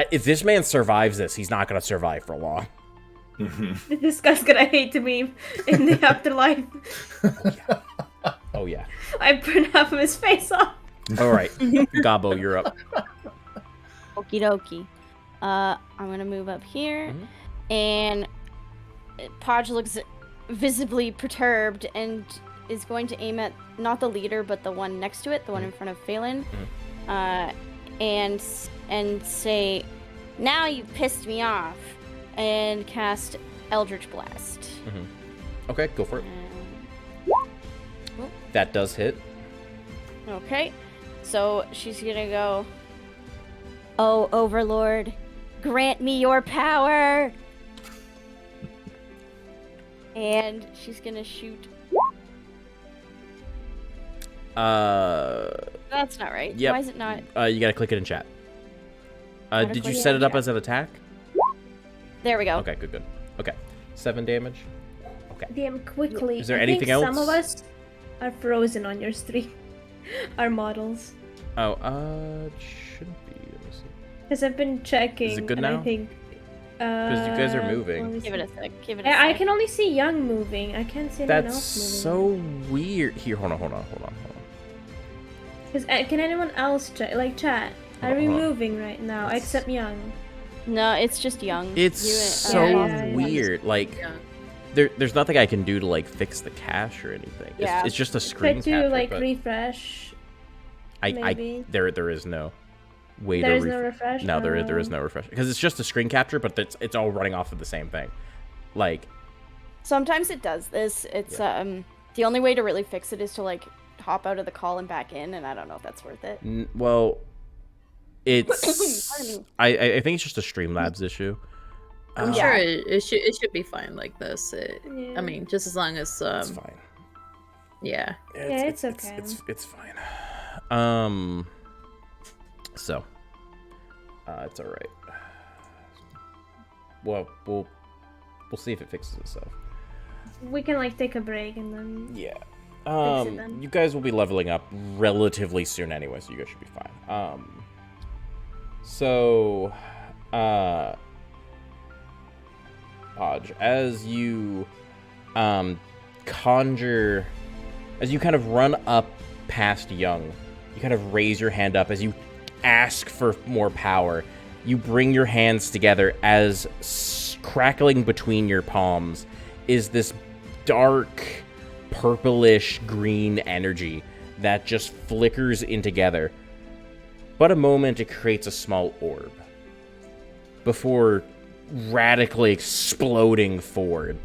If this man survives this, he's not going to survive for long. This guy's gonna hate me in the afterlife. Oh, yeah. I burn half of his face off. All right. Gabo, you're up. Okie dokie. I'm gonna move up here, and Podge looks visibly perturbed and is going to aim at not the leader, but the one next to it, the one in front of Phelan, and say, "Now you've pissed me off," and cast Eldritch Blast. Okay, go for it. That does hit. Okay, so she's gonna go, "Oh, Overlord, grant me your power!" And she's gonna shoot. That's not right. Yep. Why is it not? You gotta click it in chat. Did you click it set in it up chat. as an attack? There we go. Okay, good. Okay, 7 damage. Okay. Damn quickly. Is there I anything think else? Some of us are frozen on your stream. Our models. Oh, shouldn't be. Let me see. Because I've been checking. Is it good and now? I think. Because you guys are moving. let me Give see. it a sec. Give it a I sec. can only see Young moving. I can't see anyone That's else so moving. weird. Here, hold on. Because can anyone else check? Like chat. Are we Hold on. moving right now? Let's- Except Young. No, it's just young. It's You- so yeah. weird. Like, Yeah. there's nothing I can do to like fix the cache or anything. Yeah. It's just a Try screen to capture. like but refresh. I maybe. there is no way There's to no refresh. No, there is no refresh because it's just a screen capture, but it's all running off of the same thing. Like, Sometimes it does this. It's the only way to really fix it is to like hop out of the call and back in, and I don't know if that's worth it. well, it's Pardon me. I think it's just a Streamlabs issue. I'm sure it should be fine like this. Yeah. I mean, just as long as It's fine. yeah. It's okay. It's fine. So, it's all right. Well, we'll see if it fixes itself. We can like take a break and then. Yeah. Fix it then. You guys will be leveling up relatively soon anyway, so you guys should be fine. So, Podge, as you conjure, as you kind of run up past Young, you kind of raise your hand up as you ask for more power. You bring your hands together as crackling between your palms is this dark, purplish green energy that just flickers in together. But a moment, it creates a small orb before radically exploding forward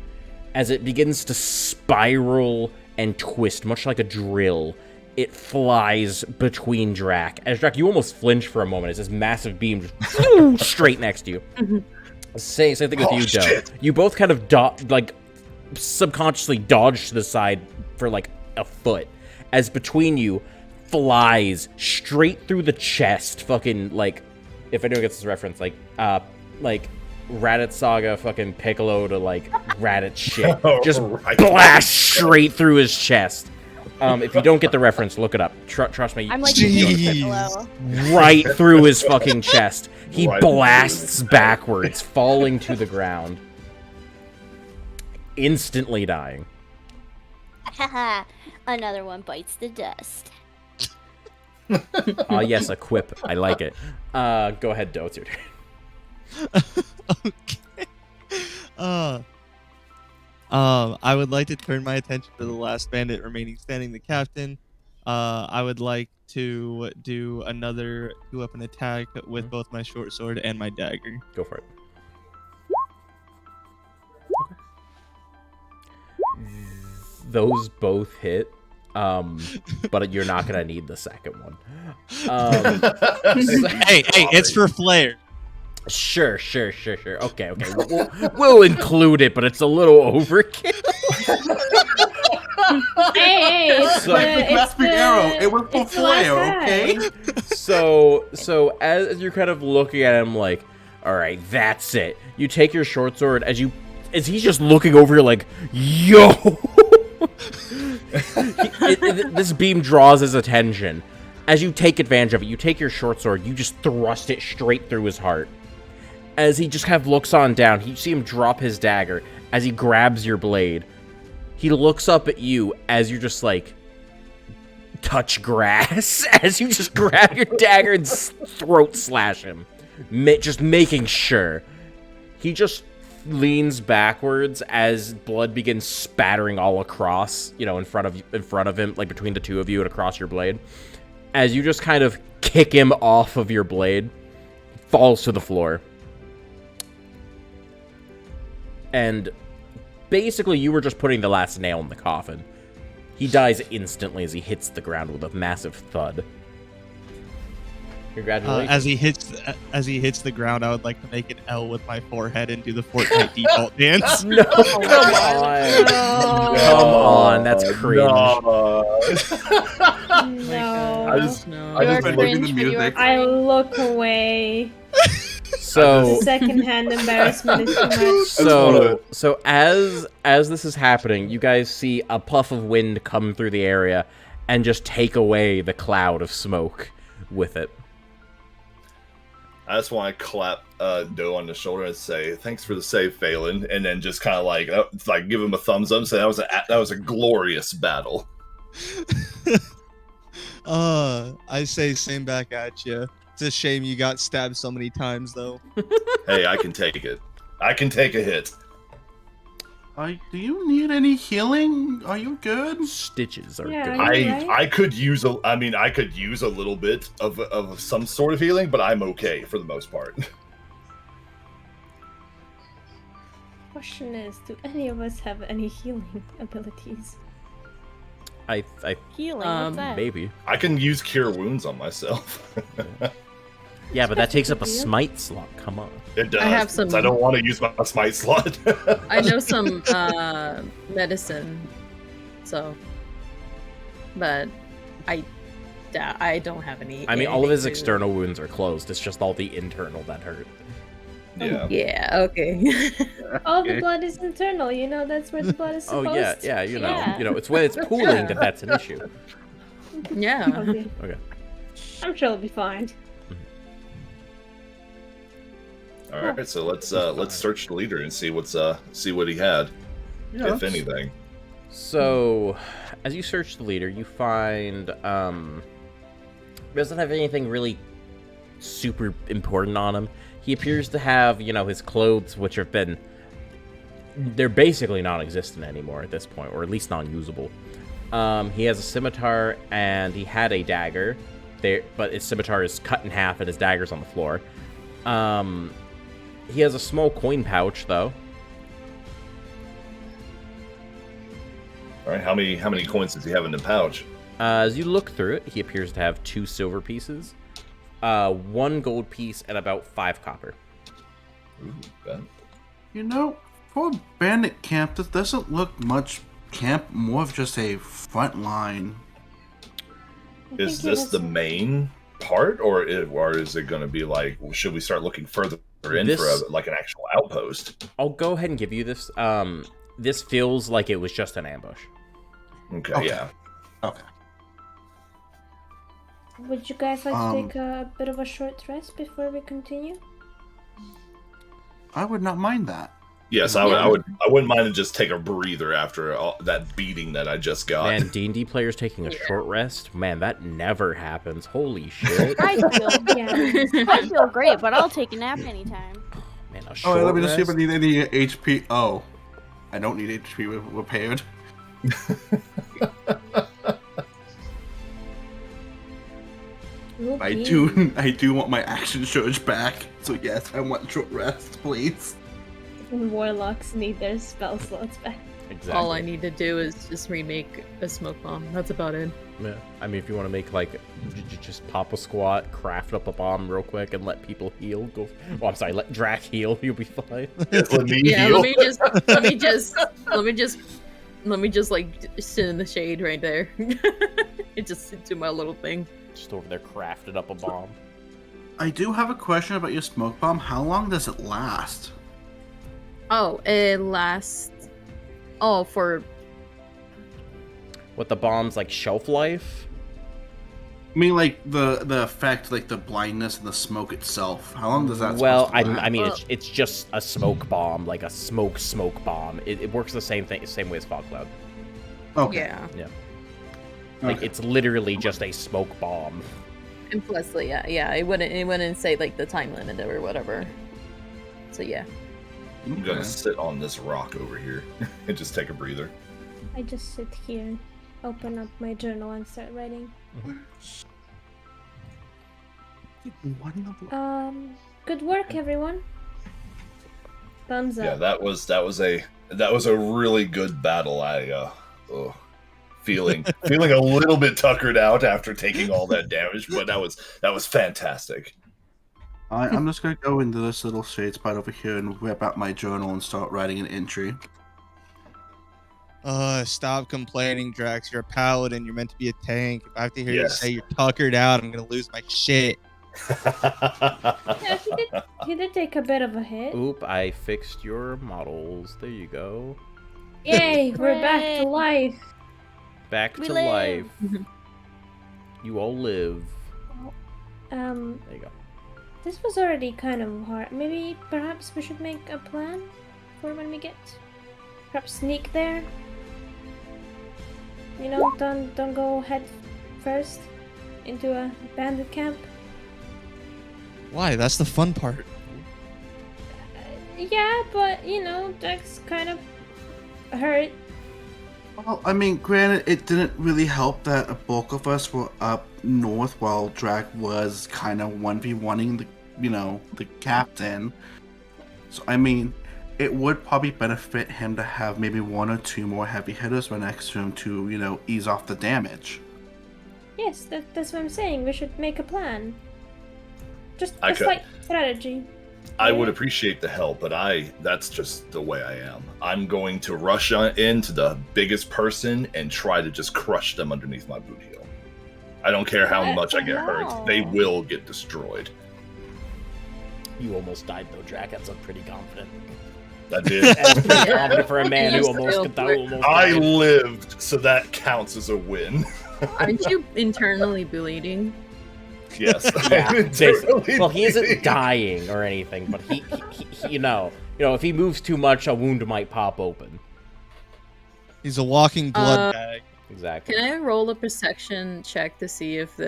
as it begins to spiral and twist, much like a drill. It flies between Drac. As Drac, you almost flinch for a moment as this massive beam just straight next to you. Same thing with you, Doe. You both kind of subconsciously dodge to the side for like a foot as between you flies straight through the chest. Fucking like, if anyone gets this reference, like Raditz Saga, fucking Piccolo to like Raditz shit, just blast straight through his chest. If you don't get the reference, look it up. Trust me. I'm like Jeez. Piccolo. Right through his fucking chest. He Right blasts backwards, falling to the ground, instantly dying. Haha, another one bites the dust. Yes, a quip. I like it. Go ahead, Doe. It's your turn. Okay. I would like to turn my attention to the last bandit remaining standing, the captain. I would like to do another 2-weapon attack with both my short sword and my dagger. Go for it. Those both hit. but you're not gonna need the second one. Hey, it's for flair. Sure. Okay. We'll include it, but it's a little overkill. Hey, it's So- the Grasping arrow. It was for it's the last flair, guy. okay? So as you're kind of looking at him, like, all right, that's it. You take your short sword as he's just looking over you, like, yo. This beam draws his attention. As you take advantage of it, you take your short sword, you just thrust it straight through his heart. As he just kind of looks on down, you see him drop his dagger. As he grabs your blade, he looks up at you as you're just like, touch grass. As you just grab your dagger and throat slash him. Just making sure. He just leans backwards as blood begins spattering all across, in front of him, like between the two of you and across your blade. As you just kind of kick him off of your blade, falls to the floor. And basically you were just putting the last nail in the coffin. He dies instantly as he hits the ground with a massive thud. Congratulations. As he hits the ground, I would like to make an L with my forehead and do the Fortnite default dance. No, come on. Come on, that's cringe. No. I just You I are just look cringe, at the but you are music. I look away. So Secondhand embarrassment is too much. So as this is happening, you guys see a puff of wind come through the area and just take away the cloud of smoke with it. I just want to clap Doe on the shoulder and say, "Thanks for the save, Phelan," and then just kind of like give him a thumbs up and say, "That was a glorious battle." I say same back at you. It's a shame you got stabbed so many times, though. Hey, I can take it. I can take a hit. Do you need any healing? Are you good? Stitches are Yeah, good. Right? I could use I could use a little bit of some sort of healing, but I'm okay for the most part. Question is, do any of us have any healing abilities? I Healing, what's that? maybe. I can use cure wounds on myself. Yeah, but that takes up a smite slot. Come on. It does. I have some- I don't want to use my smite slot. I know some medicine, but I don't have any. I mean, all of his anything to- external wounds are closed. It's just all the internal that hurt. Yeah. Yeah. Okay. All the blood is internal, that's where the blood is supposed Oh yeah, to. yeah. Yeah. It's when it's pooling that's an issue. Yeah. Okay. Okay. I'm sure it'll be fine. All right, so let's search the leader and see what he had, if anything. So, as you search the leader, you find doesn't have anything really super important on him. He appears to have, his clothes, which they're basically non-existent anymore at this point, or at least non-usable. He has a scimitar and he had a dagger, but his scimitar is cut in half and his dagger's on the floor. He has a small coin pouch, though. All right, how many coins does he have in the pouch? As you look through it, he appears to have 2 silver pieces, 1 gold piece, and about 5 copper. Ooh, Ben. For bandit camp, this doesn't look much camp, more of just a front line. Is this the main part, or is it going to be like, should we start looking further in for an actual outpost? I'll go ahead and give you this. This feels like it was just an ambush. Okay. Yeah. Okay. Would you guys like to take a bit of a short rest before we continue? I would not mind that. Yes, I wouldn't mind to just take a breather after that beating that I just got. Man, D&D players taking a short rest? Man, that never happens. Holy shit. I feel great, but I'll take a nap anytime. Man, a short Let me just see if I rest? need any HP. Oh, I don't need HP repaired. I do want my action surge back. So yes, I want short rest, please. Warlocks need their spell slots back. Exactly. All I need to do is just remake a smoke bomb. That's about it. Yeah. I mean, if you want to make like, just pop a squat, craft up a bomb real quick, and let people heal. Go. Oh, I'm sorry. Let Drac heal. You'll be fine. Let me Yeah, heal. let me just like sit in the shade right there. It just do my little thing. Just over there, crafted up a bomb. I do have a question about your smoke bomb. How long does it last? Oh, it lasts. Oh, for What the bomb's like shelf life? I mean, like the effect, like the blindness and the smoke itself. How long does that? Well, supposed to last? I mean, it's just a smoke bomb, like a smoke bomb. It works the same way as fog cloud. Okay. yeah. Like Okay. it's literally just a smoke bomb. And plus, like, yeah, it wouldn't say like the time limit or whatever. So yeah. I'm Okay. gonna sit on this rock over here and just take a breather. I just sit here, open up my journal, and start writing. Good work, everyone. Thumbs Yeah, up. that was a really good battle. Feeling a little bit tuckered out after taking all that damage, but that was fantastic. I'm just gonna go into this little shade spot over here and whip out my journal and start writing an entry. Stop complaining, Drax. You're a paladin. You're meant to be a tank. If I have to hear you Yes. say you're tuckered out, I'm gonna lose my shit. Yeah, he did take a bit of a hit. Oop, I fixed your models. There you go. Yay, we're back Hooray. to life. Back We to live. life. You all live. There There you go. This was already kind of hard. Maybe, perhaps we should make a plan for when we get. Perhaps sneak there. You know, don't go head first into a bandit camp. Why? That's the fun part. Yeah, but you know, Jack's kind of hurt. Well, I mean, granted, it didn't really help that a bulk of us were up north while Drac was kind of 1v1ing the captain. So, I mean, it would probably benefit him to have maybe one or two more heavy hitters right next to him to, ease off the damage. Yes, that's what I'm saying. We should make a plan. Just I a could- slight strategy. I would appreciate the help, but that's just the way I am. I'm going to rush into the biggest person and try to just crush them underneath my boot heel. I don't care how much I get hurt. They will get destroyed. You almost died though, Drac. That's pretty confident. I did. That's pretty confident for a man who You almost still got work. almost I died. lived, so that counts as a win. Aren't you internally bleeding? Yes. Yeah, I'm basically. internally Well, he isn't bleeding. dying or anything, but he you know, if he moves too much, a wound might pop open. He's a walking blood Uh, bag. Exactly. Can I roll a perception check to see if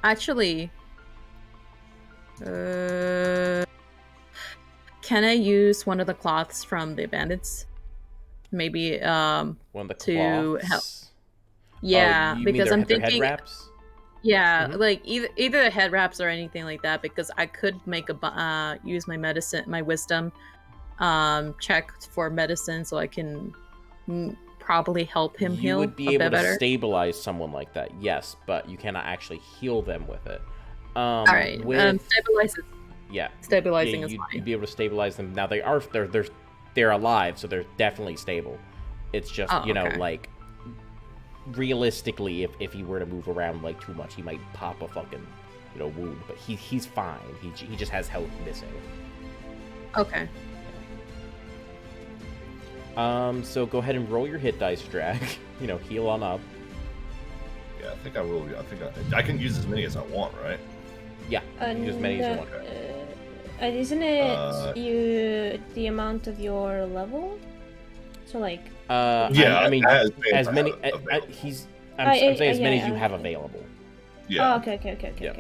actually can I use one of the cloths from the bandits? Maybe One of the to help. cloths. Yeah, Oh, you mean because their I'm head thinking wraps? yeah, Mhm. like either the head wraps or anything like that, because I could make a use my wisdom check for medicine so I can probably help him You heal would be a able bit to better. stabilize someone like that, yes, but you cannot actually heal them with it. All right, stabilizing is you'd fine. be able to stabilize them. Now they're alive, so they're definitely stable. It's just Oh, okay. like realistically, if he were to move around like too much, he might pop a fucking wound. But he's fine. He just has health missing. Okay. So go ahead and roll your hit dice, Drag. Heal on up. Yeah, I think I will. I think I can use as many as I want, right? Yeah, you can use as many as you want. Isn't it the amount of your level? So like. Yeah, I mean, as as many. available. I'm saying as many as yeah, you have available. Yeah. Oh, okay. Yeah.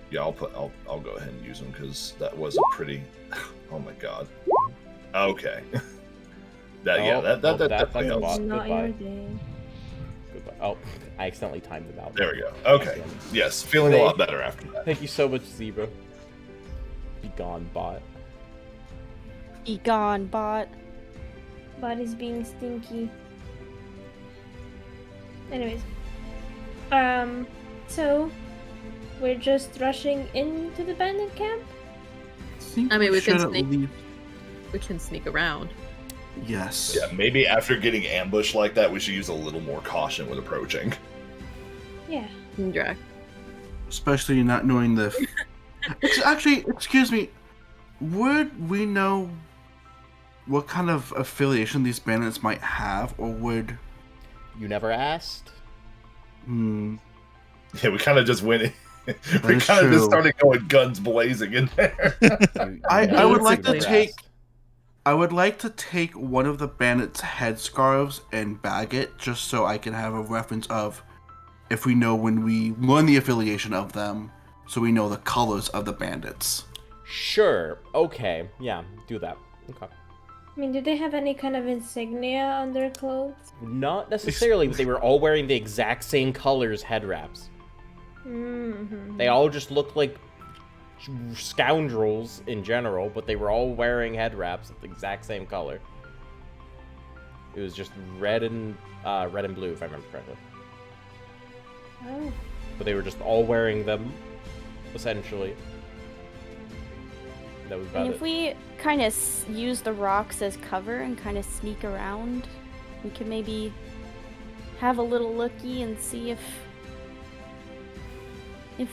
Yeah, I'll go ahead and use them because that was a pretty. Oh my god. Okay. That definitely that's helps. bot. Not Goodbye. your day. Goodbye. Oh, I accidentally timed it out. There we go. Okay. Yes, feeling a lot better after that. Thank you so much, Zebra. Be gone, bot. Be gone, bot. Body's being stinky. Anyways. So we're just rushing into the bandit camp? I mean, we can should sneak. leave. We can sneak around. Yes. Yeah, maybe after getting ambushed like that, we should use a little more caution when approaching. Yeah. Drac. Especially not knowing the. Actually, excuse me. Would we know what kind of affiliation these bandits might have, or would? You never asked? Yeah, we kind of just went in. We is kind of just true. started going guns blazing in there. I would like to Basically. take. I would like to take one of the bandits' headscarves and bag it, just so I can have a reference of if we know when we run the affiliation of them, so we know the colors of the bandits. Sure. Okay. Yeah, do that. Okay. I mean, do they have any kind of insignia on their clothes? Not necessarily, but they were all wearing the exact same colors head wraps. Mm-hmm. They all just looked like scoundrels in general, but they were all wearing head wraps of the exact same color. It was just red and blue, if I remember correctly. Oh. But they were just all wearing them, essentially. That was about And it. if we kind of use the rocks as cover and kind of sneak around, we could maybe have a little looky and see if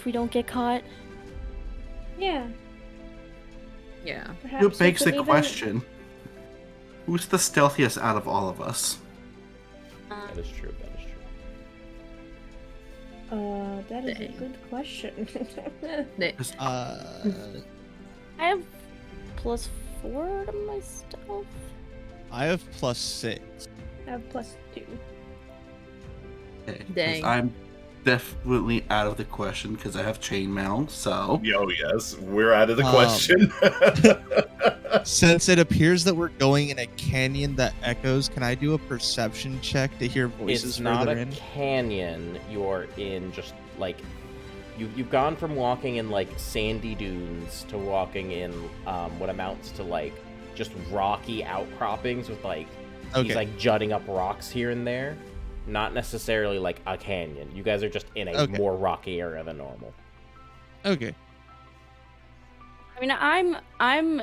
we don't get caught. Yeah. Yeah. Perhaps It begs we the could even- question: who's the stealthiest out of all of us? That is true. That is true. That is a Dang. good question. I have +4 to my stealth. I have +6. I have +2. Okay, 'cause Dang. I'm definitely out of the question because I have chainmail. So Yo, yes, we're out of the Um, question. Since it appears that we're going in a canyon that echoes, can I do a perception check to hear voices It's not further a in? canyon. You're in just like you've gone from walking in like sandy dunes to walking in what amounts to like just rocky outcroppings with like these like jutting up rocks here and there. Not necessarily like a canyon. You guys are just in a Okay. more rocky area than normal. Okay. I mean, I'm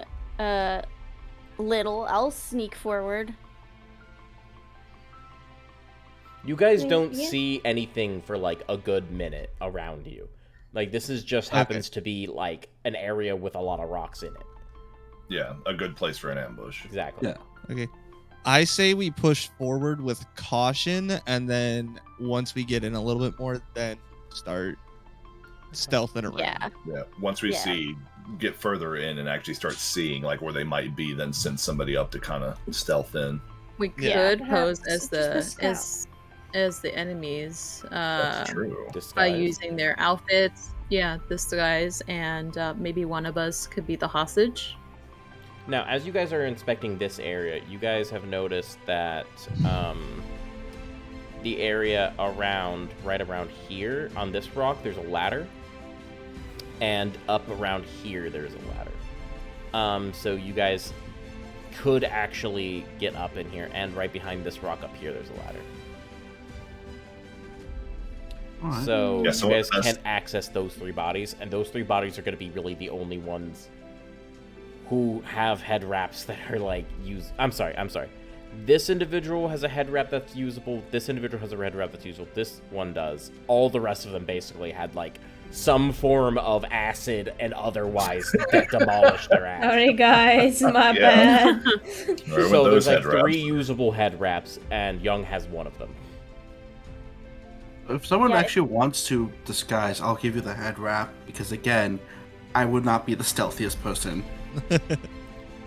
little. I'll sneak forward. You guys Mm, don't yeah. see anything for like a good minute around you. Like this is just happens to be like an area with a lot of rocks in it. Yeah, a good place for an ambush. Exactly. Yeah. Okay. I say we push forward with caution, and then once we get in a little bit more, then start stealthing around. Yeah. Yeah, once we Yeah. get further in and actually start seeing like where they might be, then send somebody up to kind of stealth in. We Yeah. could pose Perhaps as just a scout. as the enemies That's true. by Disguise. using their outfits. Yeah, disguise, and maybe one of us could be the hostage. Now, as you guys are inspecting this area, you guys have noticed that the area right around here on this rock, there's a ladder, and up around here, there's a ladder. So you guys could actually get up in here, and right behind this rock up here, there's a ladder. Alright. So Yeah, you so guys that's- can access those 3 bodies, and those 3 bodies are going to be really the only ones who have head wraps that are like used. I'm sorry. This individual has a head wrap that's usable. This individual has a head wrap that's usable. This one does. All the rest of them basically had like some form of acid and otherwise that demolished their ass. Sorry, guys, my Yeah. bad. Or with So those there's like head wraps. 3 usable head wraps, and Young has one of them. If someone Yeah. actually wants to disguise, I'll give you the head wrap because again, I would not be the stealthiest person.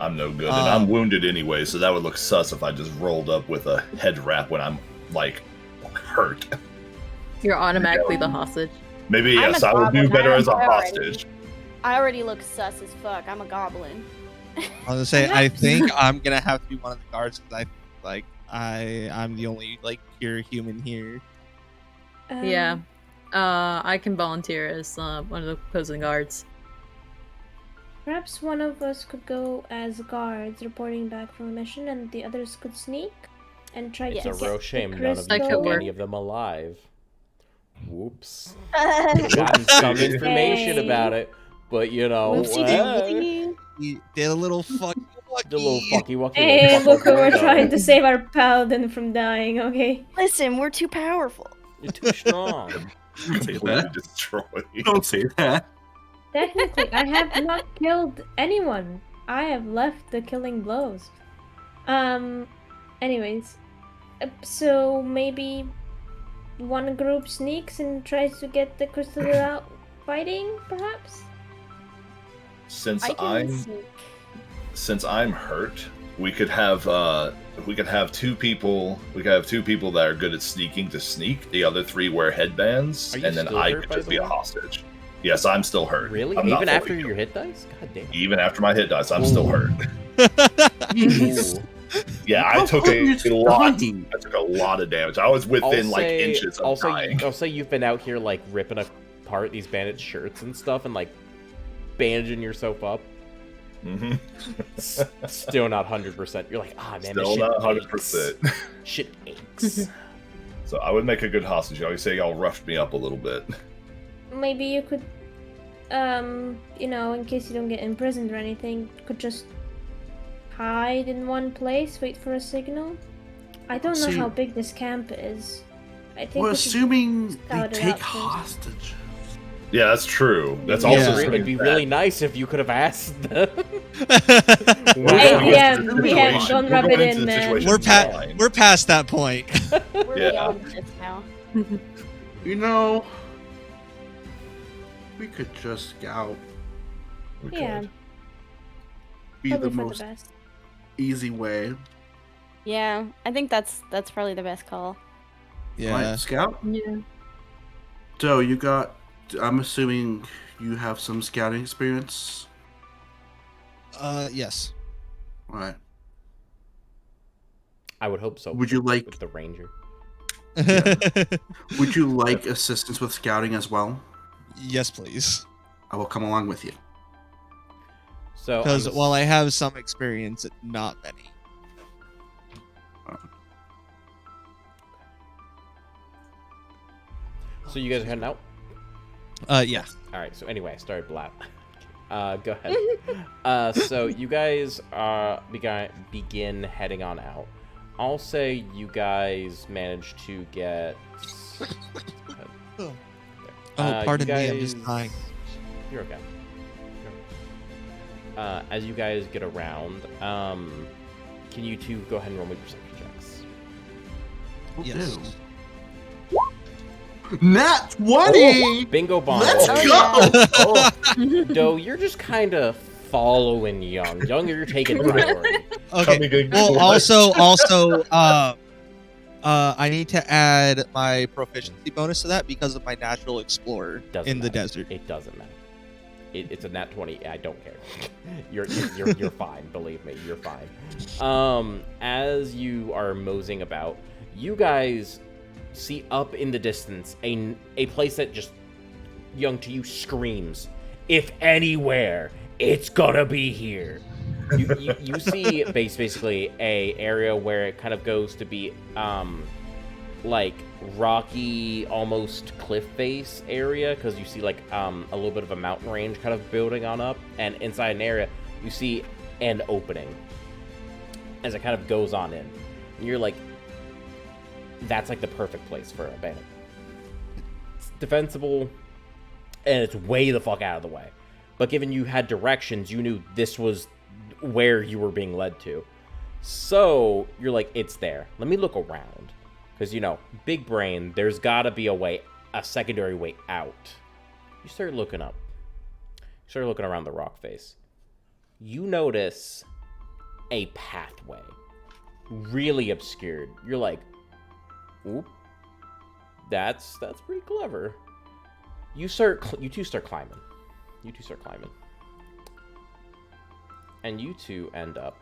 I'm no good, and I'm wounded anyway, so that would look sus if I just rolled up with a head wrap when I'm like hurt. You're automatically the hostage. Maybe I'm yes, a I would do goblin. better I'm as a already- hostage. I already look sus as fuck. I'm a goblin. I was gonna say, I think I'm gonna have to be one of the guards because I'm the only like pure human here. Yeah. I can volunteer as one of the opposing guards. Perhaps one of us could go as guards reporting back from a mission, and the others could sneak and try It's to a get real the shame none of you Like crystal. took it any of them alive. Whoops. Gotten some Whoopsie. information Hey. about it, but you know, Whoopsie-doopsie. He did a little fucky the little fucky wucky. Hey, little look, we were fucker. trying to save our paladin from dying, okay? Listen, we're too powerful. You're too strong. Don't say Completely that. destroyed. Don't say that. Technically, I have not killed anyone. I have left the killing blows. Anyways, so maybe one group sneaks and tries to get the crystal without fighting, perhaps? Since I can I'm sneak. since I'm hurt, we could have two people. We could have two people that are good at sneaking to sneak. The other three wear headbands, Are you and then still I hurt, could by just the be a way? hostage. Yes, I'm still hurt. Really? I'm not Even after fully your healed. hit dice? God damn. Even after my hit dice, I'm still hurt. Jeez. Ooh. Yeah, I How took are you a lot. dying? I took a lot of damage. I was within like inches of dying. I'll say you've been out here like ripping apart these bandits' shirts and stuff, and like bandaging yourself up. Mm-hmm. Still not 100%. You're like, man, Still this shit not aches. 100%. Shit aches. So I would make a good hostage. I would say y'all roughed me up a little bit. Maybe you could, in case you don't get imprisoned or anything, could just hide in one place, wait for a signal. I don't know See, how big this camp is. I think We're we should assuming they scout it take out first. hostage. Yeah, that's true. That's Yeah. also It'd be bad. really nice if you could have asked them. We're Hey, going into DM, the DM, situation- don't we're rub going it into in, the man. situation blind. we're past that point. We're Yeah. beyond this now. You know, we could just scout. We Yeah, could. Be probably the for most the best. easy way. Yeah, I think that's probably the best call. Yeah. Right, scout. Yeah. So you got. I'm assuming you have some scouting experience. Yes. All right. I would hope so. Would you like? With the ranger? Would you like assistance with scouting as well? Yes, please. I will come along with you. So Because I'm while I have some experience, not many. So you guys are heading out? Yeah. All right. So anyway, I started blab. Go ahead. So you guys begin heading on out. I'll say you guys managed to get. Oh, You pardon me, I'm just guys- dying. You're okay. As you guys get around, can you two go ahead and roll me perception checks? Will Yes. do. Nat 20! Bingo bongo. Let's Oh, go! yeah. Doe, you're just kind of following Young. Young, you're taking priority. Okay. Coming in Well, close. also, I need to add my proficiency bonus to that because of my natural explorer Doesn't in the matter. desert. It doesn't matter. It's a nat 20. I don't care. You're fine. Believe me, you're fine. As you are moseying about, you guys see up in the distance a place that just Young to you screams, "If anywhere, it's gonna be here." You see basically a area where it kind of goes to be like rocky, almost cliff face area, because you see like a little bit of a mountain range kind of building on up, and inside an area you see an opening as it kind of goes on in, and you're like, that's like the perfect place for a bandit. It's defensible and it's way the fuck out of the way, but given you had directions, you knew this was where you were being led to. So you're like, it's there. Let me look around. Because, big brain, there's gotta be a secondary way out. You start looking up. You start looking around the rock face. You notice a pathway. Really obscured. You're like, oop. That's pretty clever. You two start climbing. And you two end up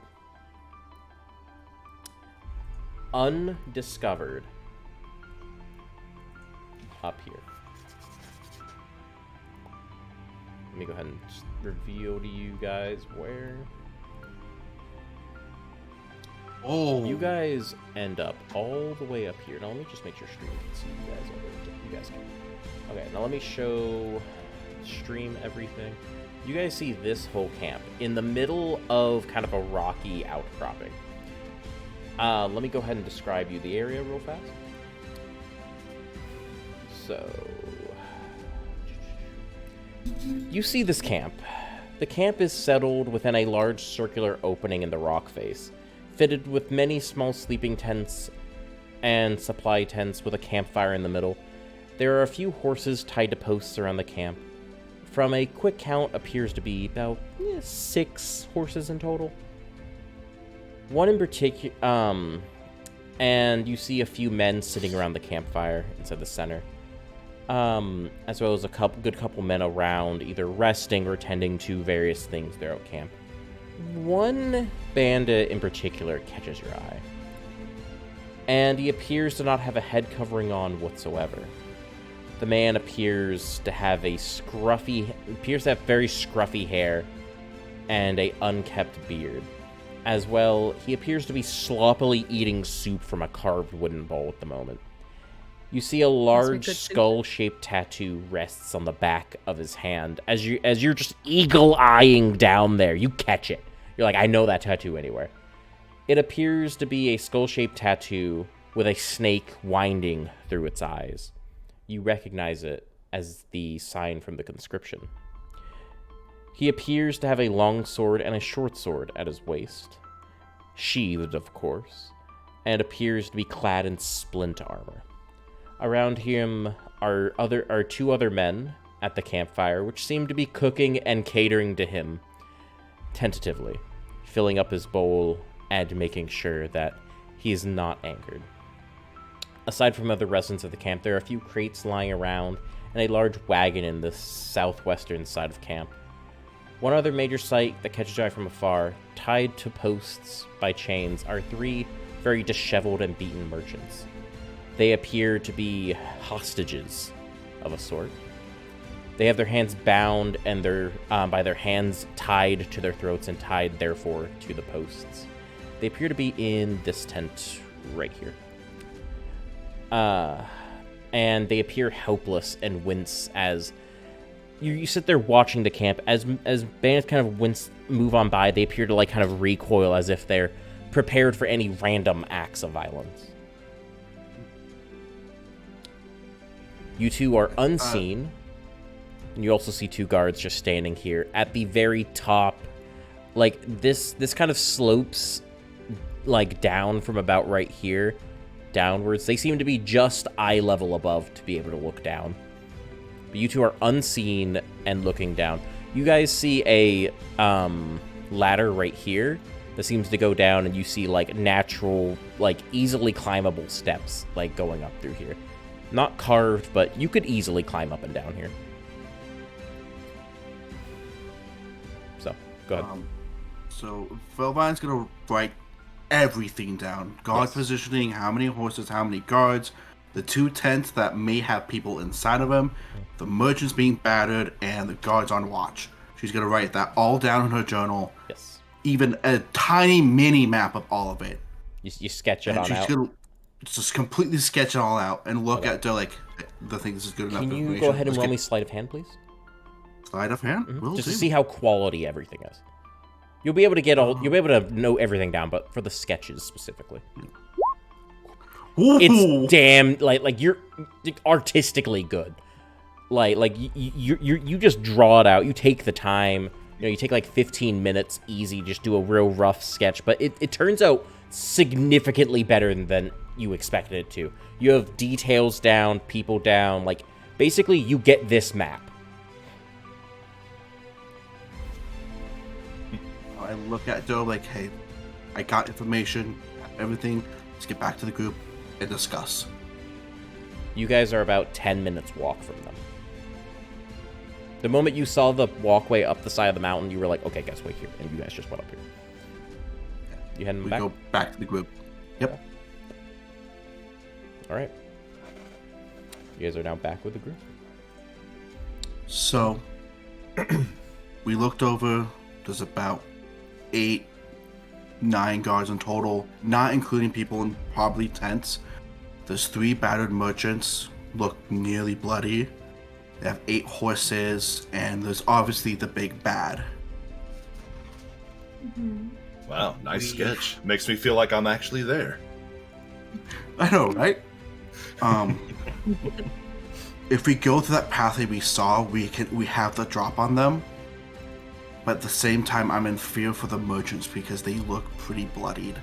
undiscovered up here. Let me go ahead and just reveal to you guys where. Oh. You guys end up all the way up here. Now let me just make sure stream can see you guys all the way. You guys can. Okay, now let me show stream everything. You guys see this whole camp in the middle of kind of a rocky outcropping. Let me go ahead and describe you the area real fast. So, you see this camp. The camp is settled within a large circular opening in the rock face, fitted with many small sleeping tents and supply tents with a campfire in the middle. There are a few horses tied to posts around the camp. From a quick count, appears to be about 6 horses in total. One in particular, and you see a few men sitting around the campfire inside the center, as well as a good couple men around, either resting or tending to various things throughout camp. One bandit in particular catches your eye, and he appears to not have a head covering on whatsoever. The man appears to have very scruffy hair and a unkempt beard. As well, he appears to be sloppily eating soup from a carved wooden bowl at the moment. You see a large skull-shaped tattoo rests on the back of his hand. As you're just eagle-eyeing down there, you catch it. You're like, I know that tattoo anywhere. It appears to be a skull-shaped tattoo with a snake winding through its eyes. You recognize it as the sign from the conscription. He appears to have a long sword and a short sword at his waist, sheathed, of course, and appears to be clad in splint armor. Around him are 2 other men at the campfire, which seem to be cooking and catering to him tentatively, filling up his bowl and making sure that he is not angered. Aside from other residents of the camp, there are a few crates lying around and a large wagon in the southwestern side of camp. One other major sight that catches your eye from afar, tied to posts by chains, are 3 very disheveled and beaten merchants. They appear to be hostages of a sort. They have their hands bound and by their hands tied to their throats and tied, therefore, to the posts. They appear to be in this tent right here. And they appear helpless and wince as you sit there watching the camp. As bandits kind of move on by, they appear to like kind of recoil as if they're prepared for any random acts of violence. You 2 are unseen, and you also see 2 guards just standing here at the very top. Like this kind of slopes like down from about right here downwards. They seem to be just eye level above to be able to look down. But you 2 are unseen and looking down. You guys see a ladder right here that seems to go down, and you see like natural, like easily climbable steps like going up through here. Not carved, but you could easily climb up and down here. So, go ahead. So, Velvine's gonna write everything down. Guard Yes. positioning, how many horses, how many guards, the 2 tents that may have people inside of them, the merchants being battered, and the guards on watch. She's gonna write that all down in her journal. Yes. Even a tiny mini map of all of it. You sketch it And on she's out. gonna just completely sketch it all out and look Okay. at like the thing. This is good enough. Can you information. go ahead and Let's roll get me sleight of hand, please? sleight of hand? Will Just do. to see how quality everything is. You'll be able to get all. You'll be able to note everything down, but for the sketches specifically, Ooh. it's damn like you're artistically good. Like you just draw it out. You take the time. You know, you take like 15 minutes, easy. Just do a real rough sketch, but it turns out significantly better than you expected it to. You have details down, people down. Like basically, you get this map. I look at Doe like, hey, I got information, everything. Let's get back to the group and discuss. You guys are about 10 minutes walk from them. The moment you saw the walkway up the side of the mountain, you were like, okay, guys, wait here. And you guys just went up here. You heading We back? go back to the group. Yep. All right. You guys are now back with the group. So, We looked over. There's about 8, 9 guards in total, not including people in probably tents. There's 3 battered merchants, look nearly bloody. They have 8 horses, and there's obviously the big bad. Wow, nice sketch. Makes me feel like I'm actually there. I know, right? If we go to that pathway we saw, we have the drop on them. But at the same time, I'm in fear for the merchants because they look pretty bloodied.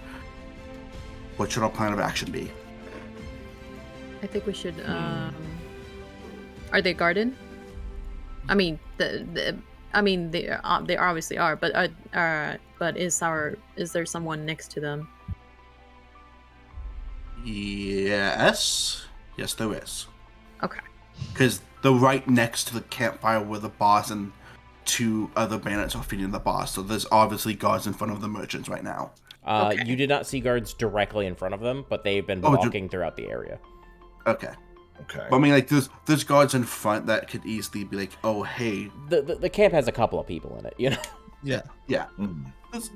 What should our plan of action be? I think we should. Are they guarded? I mean, they obviously are. But is there someone next to them? Yes, there is. Okay. Because they're right next to the campfire where the boss and 2 other bandits are feeding the boss. So there's obviously guards in front of the merchants right now. Okay. You did not see guards directly in front of them, but they've been walking throughout the area. Okay. Okay. But I mean, like, there's guards in front that could easily be like, oh, hey. The camp has a couple of people in it, you know? Yeah. Yeah.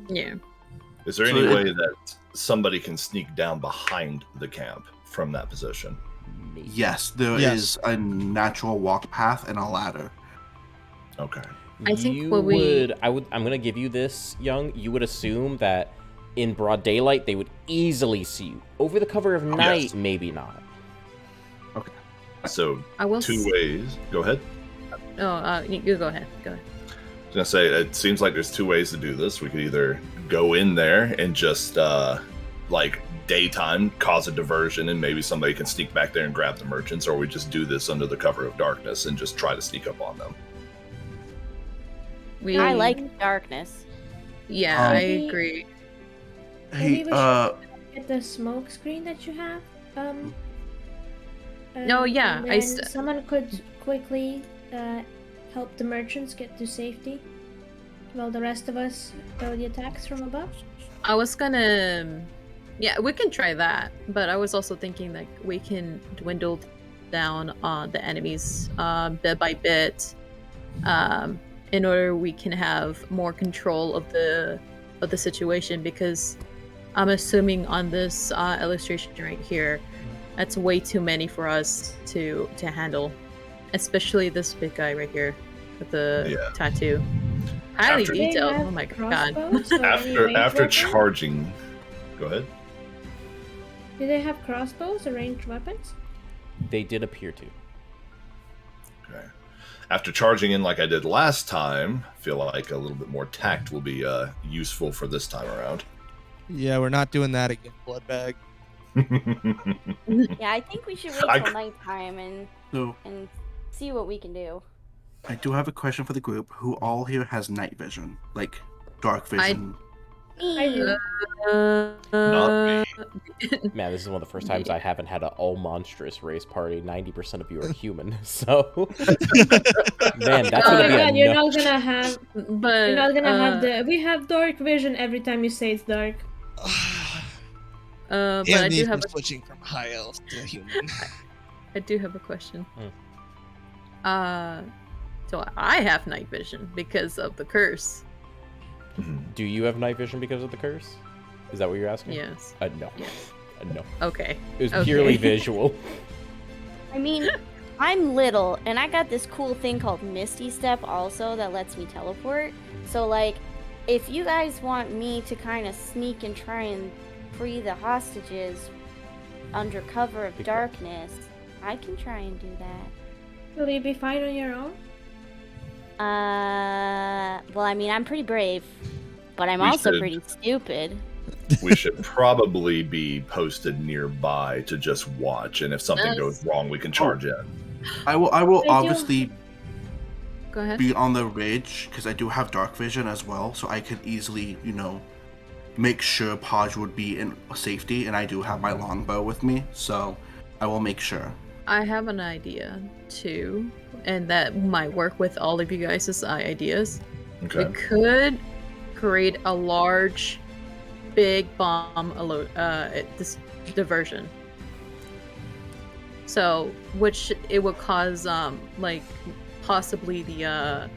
Yeah. Is there any way that somebody can sneak down behind the camp from that position? Yes, there is a natural walk path and a ladder. Okay. I think I'm gonna give you this, Young. You would assume that in broad daylight they would easily see you. Over the cover of night, maybe not. Okay. So I will 2 ways. Go ahead. You go ahead. Go ahead. I was gonna say it seems like there's 2 ways to do this. We could either go in there and just like daytime cause a diversion and maybe somebody can sneak back there and grab the merchants, or we just do this under the cover of darkness and just try to sneak up on them. I like darkness. Yeah, I agree. Hey, Maybe we should get the smoke screen that you have. No, yeah, and then someone could quickly help the merchants get to safety, while the rest of us throw the attacks from above. I was gonna. Yeah, we can try that, but I was also thinking like we can dwindle down on the enemies bit by bit, in order we can have more control of the situation. Because I'm assuming on this illustration right here, that's way too many for us to handle, especially this big guy right here with the tattoo. Highly detailed. Oh my god. After charging, go ahead. Do they have crossbows or ranged weapons? They did appear to. Okay. After charging in like I did last time, I feel like a little bit more tact will be useful for this time around. Yeah, we're not doing that again, Bloodbag. Yeah, I think we should wait till nighttime and see what we can do. I do have a question for the group. Who all here has night vision? Like, dark vision? Not me. Man, this is one of the first times I haven't had an all-monstrous race party. 90% of you are human, so... Man, that's gonna be a you're not gonna have... But, you're not gonna have the... We have dark vision every time you say it's dark. But I do have switching from high elf to human. I do have a question. So I have night vision because of the curse. Do you have night vision because of the curse? Is that what you're asking? Yes. No. Yes. No. Okay. It was purely visual. I mean, I'm little, and I got this cool thing called Misty Step also that lets me teleport. So, like, if you guys want me to kind of sneak and try and free the hostages under cover of darkness, I can try and do that. Will you be fine on your own? Well, I mean, I'm pretty brave, but I'm also pretty stupid. We should probably be posted nearby to just watch, and if something goes wrong, we can charge in. I will obviously Go ahead. be on the ridge, because I do have dark vision as well, so I could easily, make sure Podge would be in safety, and I do have my longbow with me, so I will make sure. I have an idea too, and that might work with all of you guys' ideas. Okay. We could create a large, big bomb this diversion. So, which it would cause, like, possibly the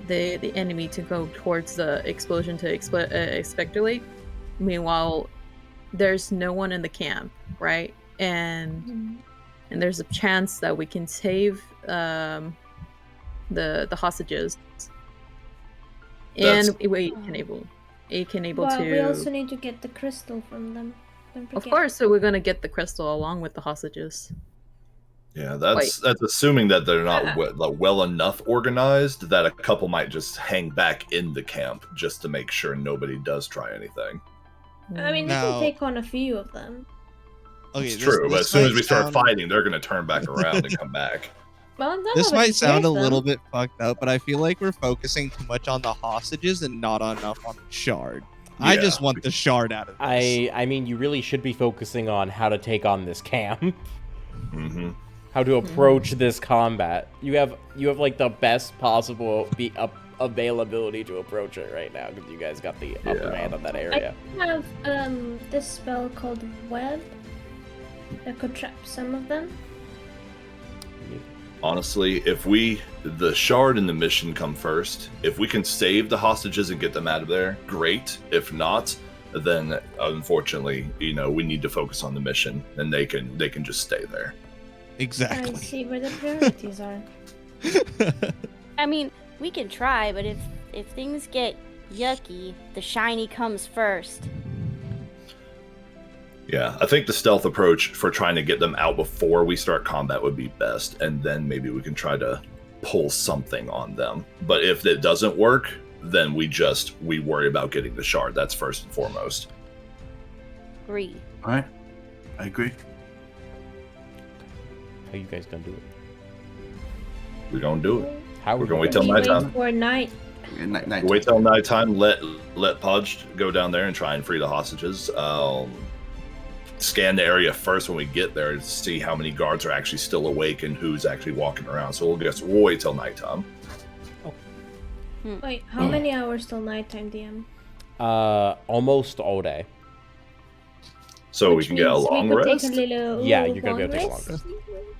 the enemy to go towards the explosion to expectorate. Meanwhile, there's no one in the camp, right? And there's a chance that we can save the hostages. And we can able But to. we also need to get the crystal from them. Don't Of forget. course, so we're gonna get the crystal along with the hostages. Yeah, that's assuming that they're not well enough organized that a couple might just hang back in the camp just to make sure nobody does try anything. I mean, we Now- can take on a few of them. Okay, It's true, but as soon as we start fighting, they're going to turn back around and come back. Well, This might sound a little bit fucked up, but I feel like we're focusing too much on the hostages and not enough on the shard. I Yeah. just want the shard out of this. I mean, you really should be focusing on how to take on this camp. Mm-hmm. How to approach this combat. You have like the best possible availability to approach it right now because you guys got the upper hand on that area. I have this spell called Web that could trap some of them. Honestly, if the shard and the mission come first, if we can save the hostages and get them out of there, great. If not, then unfortunately, we need to focus on the mission, and they can just stay there. Exactly. I see where the priorities are. I mean, we can try, but if things get yucky, the shiny comes first. Yeah, I think the stealth approach for trying to get them out before we start combat would be best, and then maybe we can try to pull something on them. But if it doesn't work, then we worry about getting the shard. That's first and foremost. Agree. All right, I agree. How you guys gonna do it? We're gonna do it. How We're gonna we wait till We nighttime. wait for night. Night. Wait till nighttime. Let Pudge go down there and try and free the hostages. Scan the area first when we get there to see how many guards are actually still awake and who's actually walking around. So we'll wait till nighttime. Wait, how many hours till nighttime, DM? Almost all day. So we Which can get a means we long could rest. Take a little Yeah, you're gonna be long able to take a long rest.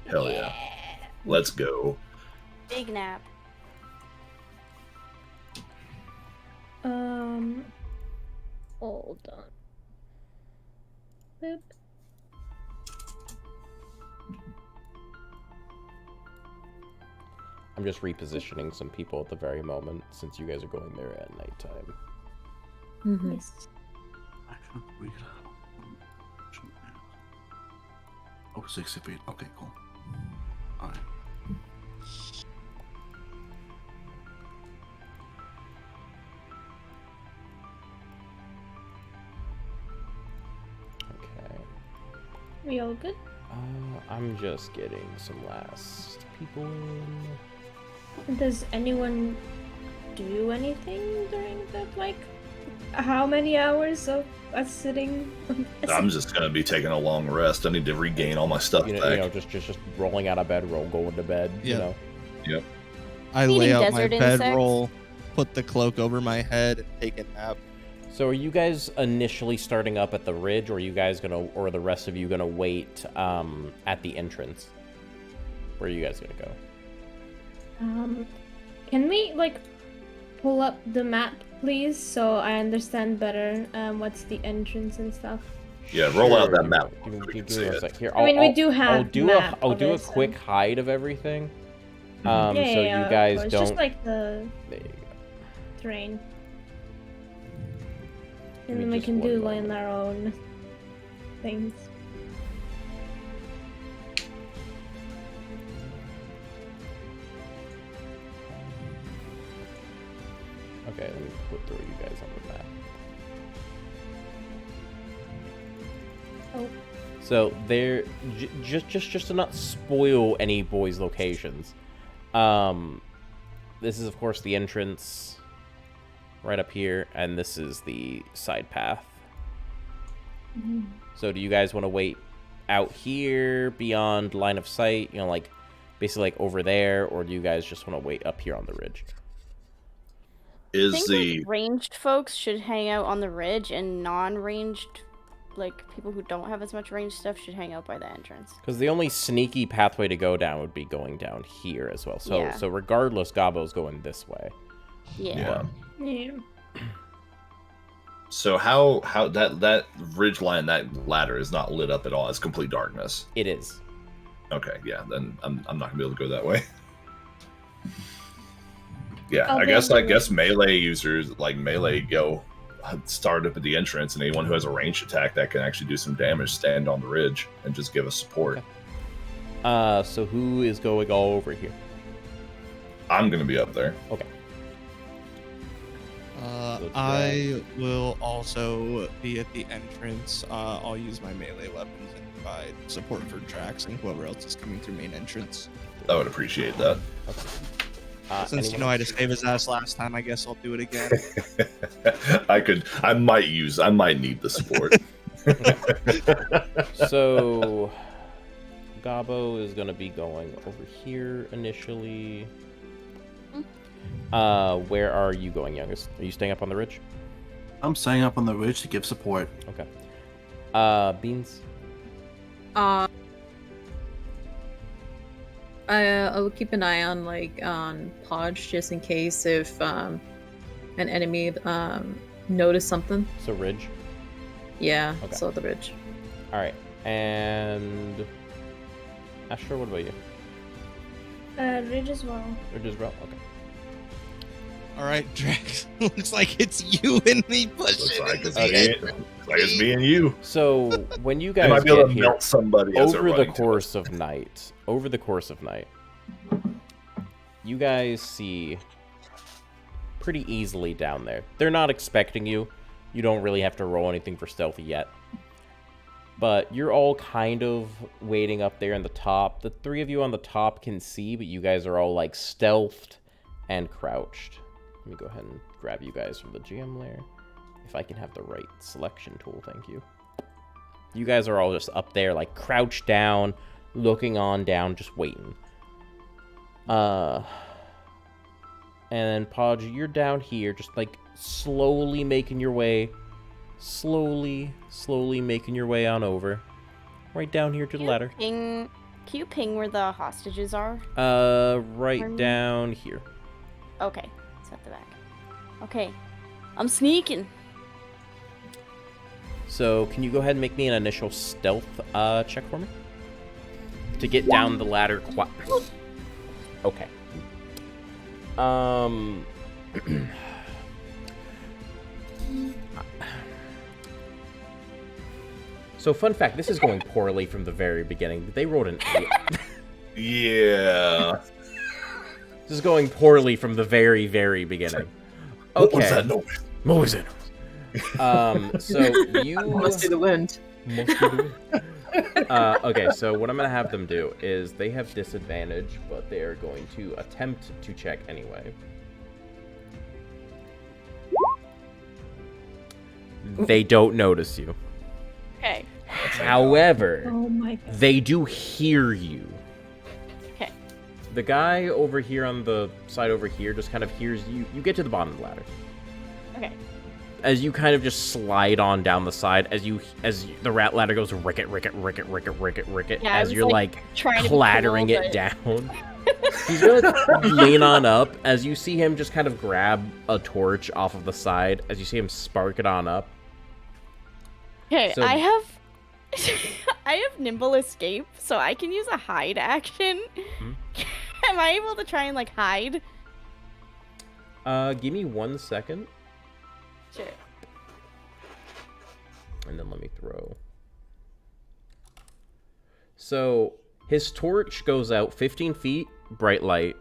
Hell yeah. Let's go. Big nap. Hold on. Boop. I'm just repositioning some people at the very moment since you guys are going there at nighttime. Mm-hmm. Yes. Oh, 6 feet. Okay, cool. All right. Okay. We all good? I'm just getting some last people in. Does anyone do anything during that? Like, how many hours of us sitting? I'm just gonna be taking a long rest. I need to regain all my stuff back. Just rolling out of bed, going to bed. Yeah. Yep. I Feeding lay out my desert insects. bedroll, put the cloak over my head, and take a nap. So are you guys initially starting up at the ridge, or are you guys or the rest of you gonna wait at the entrance? Where are you guys gonna go? Can we pull up the map, please, so I understand better what's the entrance and stuff? Yeah, roll out that Sure, map. Give me so we can one see it. sec. Here, I mean, we do have I'll do map I'll of do a it, so- quick hide of everything. Yeah, So yeah, you guys it's don't. just like the There you go. terrain. Give And me then we just can one do moment. our own things. Okay, let me throw you guys on the map. Oh. So there, just to not spoil any boys' locations. This is of course the entrance, right up here, and this is the side path. Mm-hmm. So do you guys want to wait out here beyond line of sight? Basically over there, or do you guys just want to wait up here on the ridge? I think ranged folks should hang out on the ridge, and non-ranged, people who don't have as much ranged stuff should hang out by the entrance. Because the only sneaky pathway to go down would be going down here as well. So Yeah. so regardless, Gabbo's going this way. Yeah. Yeah. So how that ridge line, that ladder is not lit up at all. It's complete darkness. It is. Okay, yeah, then I'm not gonna be able to go that way. Yeah, I'll I be guess on the melee users like melee go start up at the entrance, and anyone who has a ranged attack that can actually do some damage stand on the ridge and just give us support. Okay. So who is going all over here? I'm gonna be up there. Okay. I will also be at the entrance. I'll use my melee weapons and provide support for Drax and whoever else is coming through main entrance. I would appreciate that. Since anyone I had to save his ass last time, I guess I'll do it again. I might need the support. So, Gabo is going to be going over here initially. Where are you going, youngest? Are you staying up on the ridge? I'm staying up on the ridge to give support. Okay. Beans? I'll keep an eye on on Podge just in case if an enemy notice something. So ridge? Yeah, Okay. so the ridge. Alright. And... Asher, what about you? Ridge as well. Ridge as well? Okay. All right, Drax. Looks like it's you and me pushing. Looks like into it's the me. entrance. Looks like it's me and you. So, when you I guys might be able get to here, melt somebody as they're over the running to us. course of night, you guys see pretty easily down there. They're not expecting you. You don't really have to roll anything for stealthy yet. But you're all kind of waiting up there in the top. The three of you on the top can see, but you guys are all like stealthed and crouched. Let me go ahead and grab you guys from the GM layer. If I can have the right selection tool, thank you. You guys are all just up there, like crouched down, looking on down, just waiting. And then Podge, you're down here, just like slowly making your way, slowly making your way on over, right down here to the ladder. Can you ping where the hostages are? Right down here. Okay, it's at the back. Okay, I'm sneaking. So, can you go ahead and make me an initial stealth check for me? To get down the ladder Okay. So, fun fact, this is going poorly from the very beginning. They rolled an 8. Yeah. This is going poorly from the very, very beginning. What was that noise? What was it? So you Must be the wind. okay, so what I'm gonna have them do is they have disadvantage, but they are going to attempt to check anyway. They don't notice you. Okay. However, Oh my god. they do hear you. Okay. The guy over here on the side over here just kind of hears you. You get to the bottom of the ladder. Okay. As you kind of just slide on down the side, as the rat ladder goes ricket, Yeah, I as was, you're like trying to be clattering cool, it but- down. He's gonna lean on up as you see him just kind of grab a torch off of the side, as you see him spark it on up. Okay, So- I have I have nimble escape, so I can use a hide action. Am I able to try and hide? Give me 1 second, Sure. and then let me throw. So his torch goes out 15 feet, bright light,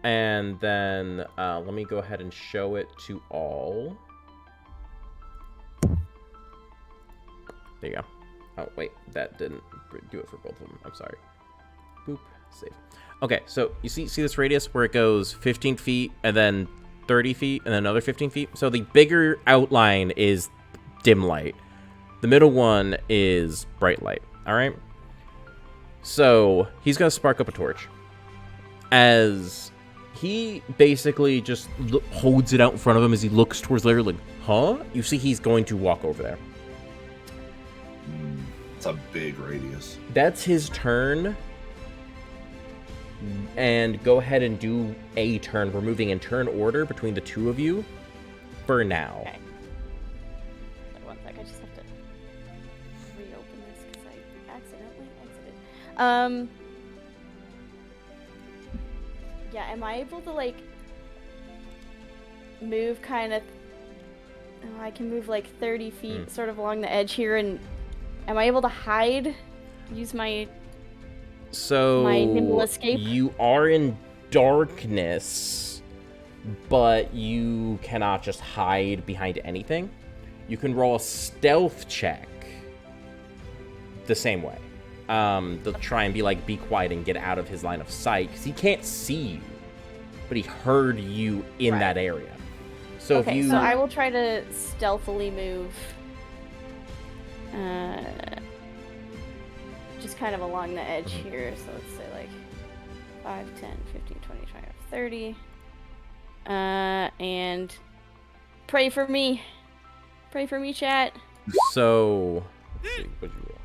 and then let me go ahead and show it to all. There you go. Oh, wait, that didn't do it for both of them. I'm sorry. Boop, save. Okay, so you see this radius where it goes 15 feet and then 30 feet and then another 15 feet? So the bigger outline is dim light. The middle one is bright light, all right? So he's going to spark up a torch. As he basically just holds it out in front of him as he looks towards Larry, like, huh? You see he's going to walk over there. It's a big radius. That's his turn. And go ahead and do a turn. We're moving in turn order between the two of you for now. Okay. Wait, 1 sec. I just have to reopen this because I accidentally exited. Yeah, am I able to, like, move kind of... Oh, I can move, like, 30 feet sort of along the edge here, and am I able to hide? Use my... So my nimble escape? You are in darkness, but you cannot just hide behind anything. You can roll a stealth check the same way. To try and be quiet and get out of his line of sight, because he can't see you, but he heard you in that area. So okay, if you... so I will try to stealthily move. Just kind of along the edge here. So let's say like 5, 10, 15, 20, 25, 30. And pray for me. Pray for me, chat. So, let's see, what'd you roll?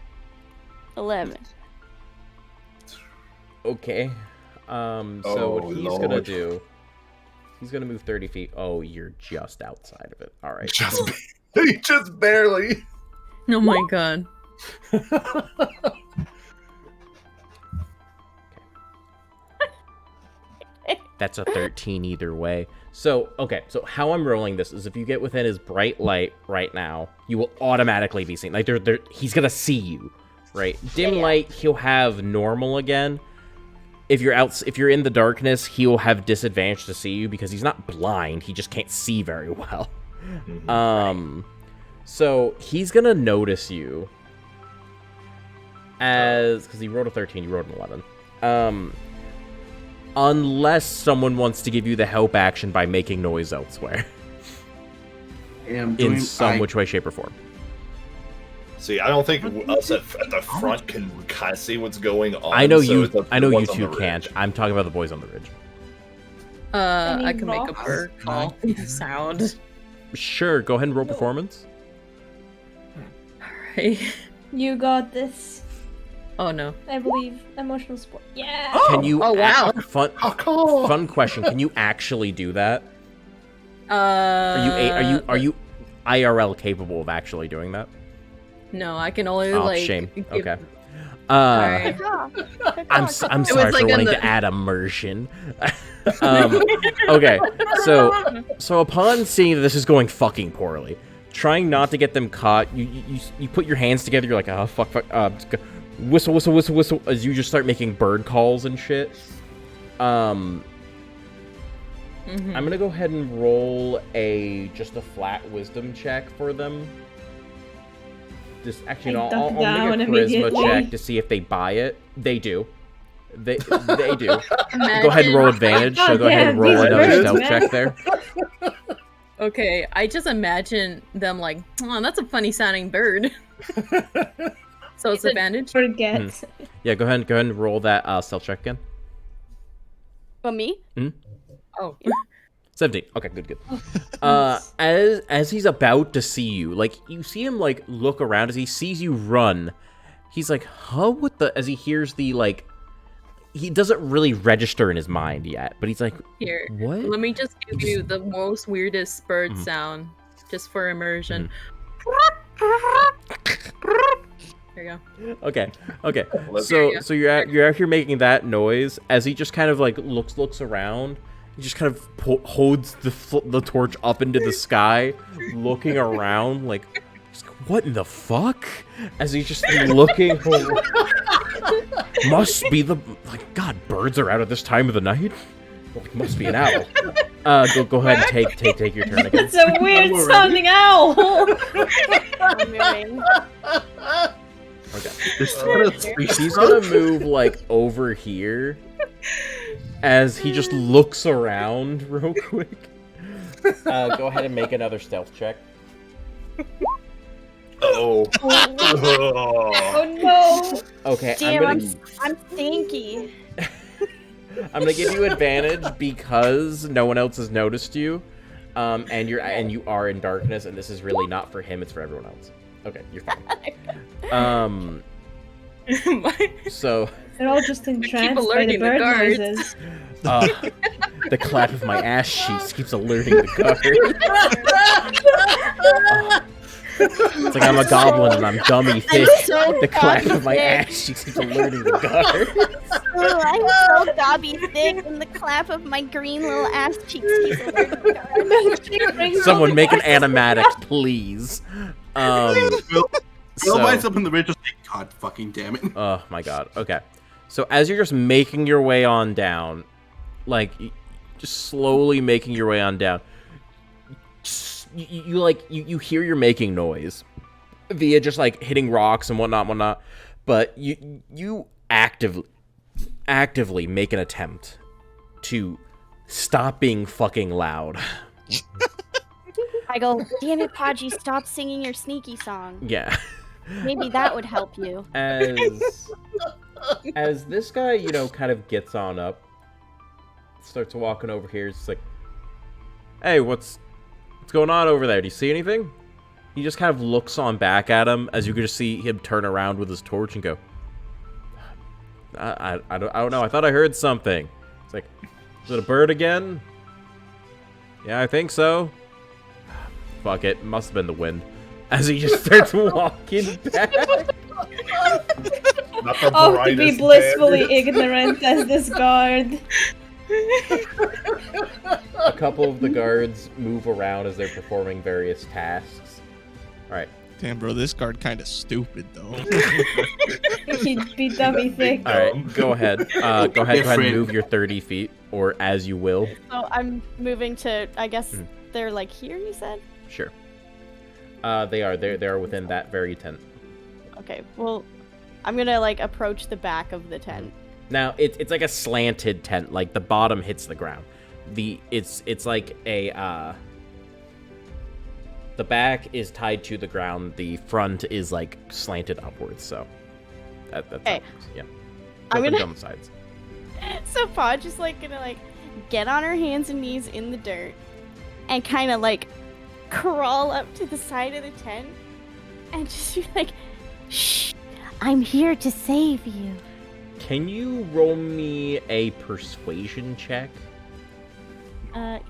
11. Okay. So what he's gonna do... He's gonna move 30 feet. Oh, you're just outside of it. All right. Just barely. Oh my god. That's a 13 either way. So, okay, so how I'm rolling this is if you get within his bright light right now, you will automatically be seen. Like, he's gonna see you, right? Dim light, he'll have normal again. If you're in the darkness, he'll have disadvantage to see you because he's not blind. He just can't see very well. So he's gonna notice you because he rolled a 13, you rolled an 11. Unless someone wants to give you the help action by making noise elsewhere. In some which way, shape, or form. See, I don't think us at the front can kind of see what's going on. I know so you. it's up to I know the you ones on two the can't. ridge. I'm talking about the boys on the ridge. I can make a rocks? bird call sound. Sure. Go ahead and roll performance. Alright. You got this. Oh no. I believe. Emotional support. Yeah. Can you? Oh, wow. Fun question. Can you actually do that? Are you IRL capable of actually doing that? No, I can only Oh, like. shame. give- Okay. Alright. I'm sorry was, like, for wanting on to the- add immersion. Okay, so upon seeing that this is going fucking poorly, trying not to get them caught, you put your hands together. You're like, oh fuck, whistle, whistle, whistle, whistle, as you just start making bird calls and shit. I'm gonna go ahead and roll just a flat wisdom check for them. Just actually, no, I'll make a charisma check to see if they buy it. They do. They do. Go ahead and roll advantage. So go ahead and roll another stealth check there. Okay, I just imagine them like, oh, that's a funny sounding bird. So it's advantage. Forget. Yeah, go ahead and roll that stealth check again. But me? Oh. 17. Okay, good. As he's about to see you, like, you see him, like, look around as he sees you run. He's like, huh, what the... As he hears the, like... He doesn't really register in his mind yet, but he's like, Here, what? let me just give you the most weirdest bird sound, just for immersion. There you go. Okay. Let's- So you're out here making that noise as he just kind of, like, looks around. He just kind of holds the torch up into the sky, looking around, like, what in the fuck? As he's just looking. Must be like, God, birds are out at this time of the night. Like, must be an owl. Go ahead and take your turn again. It's a weird sounding owl. I'm moving. Okay. He's gonna move, like, over here as he just looks around real quick. Go ahead and make another stealth check. Oh. Oh no. Okay, Damn, I'm I'm stinky. gonna give you advantage because no one else has noticed you, and you are in darkness, and this is really not for him; it's for everyone else. Okay, you're fine. So They're all just entranced by the alerting the bird guards. noises. The clap of my ass cheeks keeps alerting the guard. It's like I'm a goblin and I'm dummy thick. so The clap of my thick. ass cheeks keeps alerting the guard. Oh, I'm so gobby thick, and the clap of my green little ass cheeks keeps alerting the guard. Someone make an animatic, please. Bill So- winds up in the register. God fucking damn it. Oh my god. Okay. So as you're just making your way on down, like just slowly making your way on down, you hear you're making noise via just like hitting rocks and whatnot, but you actively make an attempt to stop being fucking loud. I go, damn it, Podgy, stop singing your sneaky song. Yeah. Maybe that would help you. As this guy, kind of gets on up, starts walking over here, it's like, hey, what's going on over there? Do you see anything? He just kind of looks on back at him, as you can just see him turn around with his torch and go, I don't know, I thought I heard something. It's like, is it a bird again? Yeah, I think so. Fuck it, must have been the wind. As he just starts walking back. Not the Oh, to be brightest blissfully band. ignorant as this guard. A couple of the guards move around as they're performing various tasks. Alright. Damn, bro, this guard kind of stupid though. He'd be dummy thick. Alright, go ahead. Go ahead and Different. move your 30 feet, or as you will. So I'm moving to, I guess they're like here, you said? Sure. They are within that very tent. Okay, well, I'm gonna like approach the back of the tent. Now it's like a slanted tent, like the bottom hits the ground. It's like a the back is tied to the ground, the front is like slanted upwards, so that's how Okay. it works. Yeah. I'm Open gonna- on the sides. So Podge is like gonna like get on her hands and knees in the dirt and kind of like crawl up to the side of the tent and just be like, "Shh, I'm here to save you." Can you roll me a persuasion check?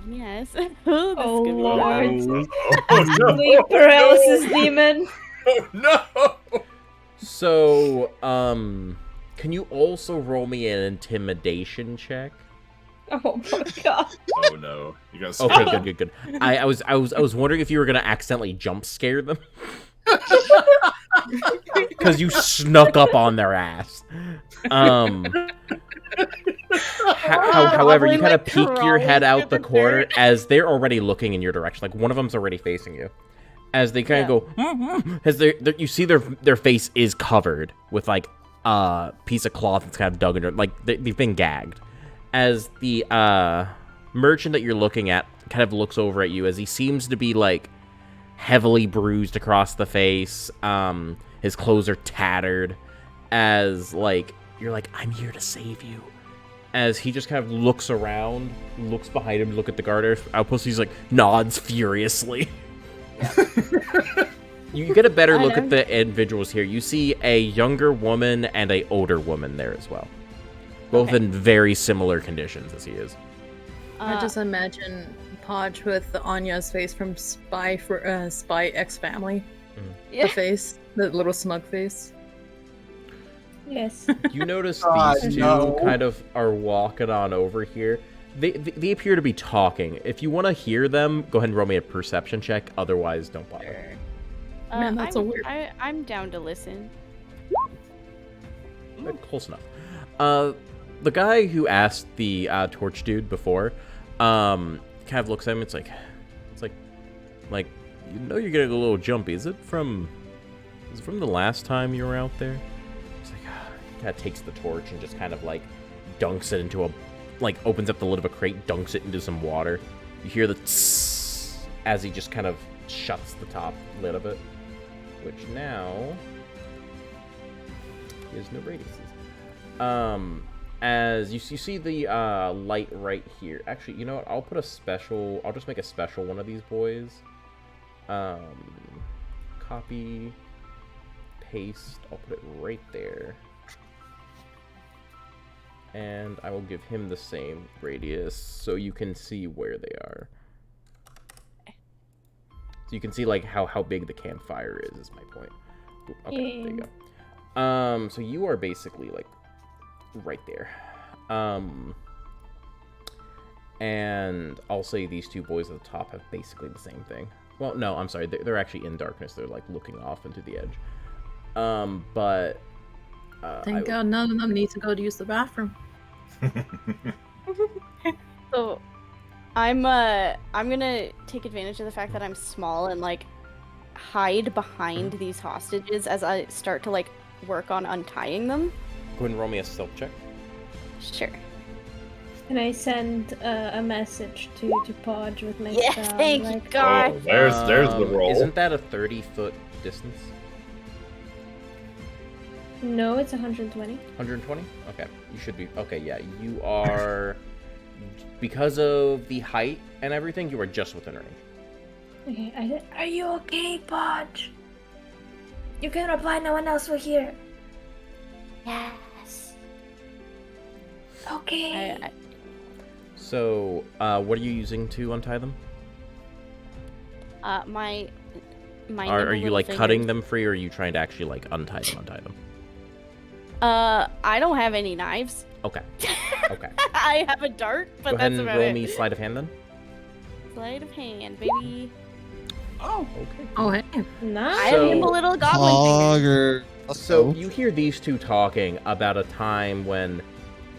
Yes. Oh, this Oh, could be Lord. bad. Sleep paralysis demon. Oh, no! So, can you also roll me an intimidation check? Oh my god. Oh no! You gotta Okay, good. I was wondering if you were gonna accidentally jump scare them, because you snuck up on their ass. However, you kind of peek your head out the corner as they're already looking in your direction. Like one of them's already facing you. As they kind of go, as you see their face is covered with like a piece of cloth that's kind of dug under, like they've been gagged. As the merchant that you're looking at kind of looks over at you, as he seems to be like heavily bruised across the face. His clothes are tattered. As like you're like, I'm here to save you. As he just kind of looks around, looks behind him, look at the guard outpost. He's like nods furiously. You get a better look at the individuals here. You see a younger woman and a older woman there as well, both in very similar conditions as he is. I just imagine Podge with Anya's face from Spy X Family. Yeah. The face, the little smug face. Yes. You notice God, these two no. kind of are walking on over here. They appear to be talking. If you want to hear them, go ahead and roll me a perception check. Otherwise, don't bother. Man, that's a weird. I'm down to listen. Close enough. The guy who asked the torch dude before, kind of looks at him. It's like, you know, you're getting a little jumpy. Is it from the last time you were out there? It's like, he kind of takes the torch and just kind of like dunks it into opens up the lid of a crate, dunks it into some water. You hear the tss as he just kind of shuts the top lid of it, which now is no radiuses. As you see the light right here. Actually, you know what? I'll just make a special one of these boys. Copy, paste. I'll put it right there. And I will give him the same radius so you can see where they are. So you can see like how big the campfire is my point. Okay, there you go. So you are basically like right there. And I'll say these two boys at the top have basically the same thing. Well, no, I'm sorry. They're actually in darkness. They're like looking off into the edge. But Thank God none of them need to go to use the bathroom. So I'm gonna take advantage of the fact that I'm small and like hide behind these hostages as I start to like work on untying them. Go ahead and roll me a stealth check. Sure. Can I send a message to Podge with my Yeah, spell? thank you, God. Oh, there's the roll. Isn't that a 30-foot distance? No, it's 120. 120? Okay, you should be. Okay, yeah, you are. Because of the height and everything, you are just within range. Okay, I said, are you okay, Podge? You can reply, no one else will hear. Yes. Okay. So, what are you using to untie them? My Are you little like fingers. cutting them free, or are you trying to actually like untie them? I don't have any knives. Okay. Okay. I have a dart, but Go ahead that's and about roll it. me sleight of hand then. Sleight of hand, baby. Oh, Okay. Oh, hey. Nice. I have nimble little goblin fingers. Pogger. So you hear these two talking about a time when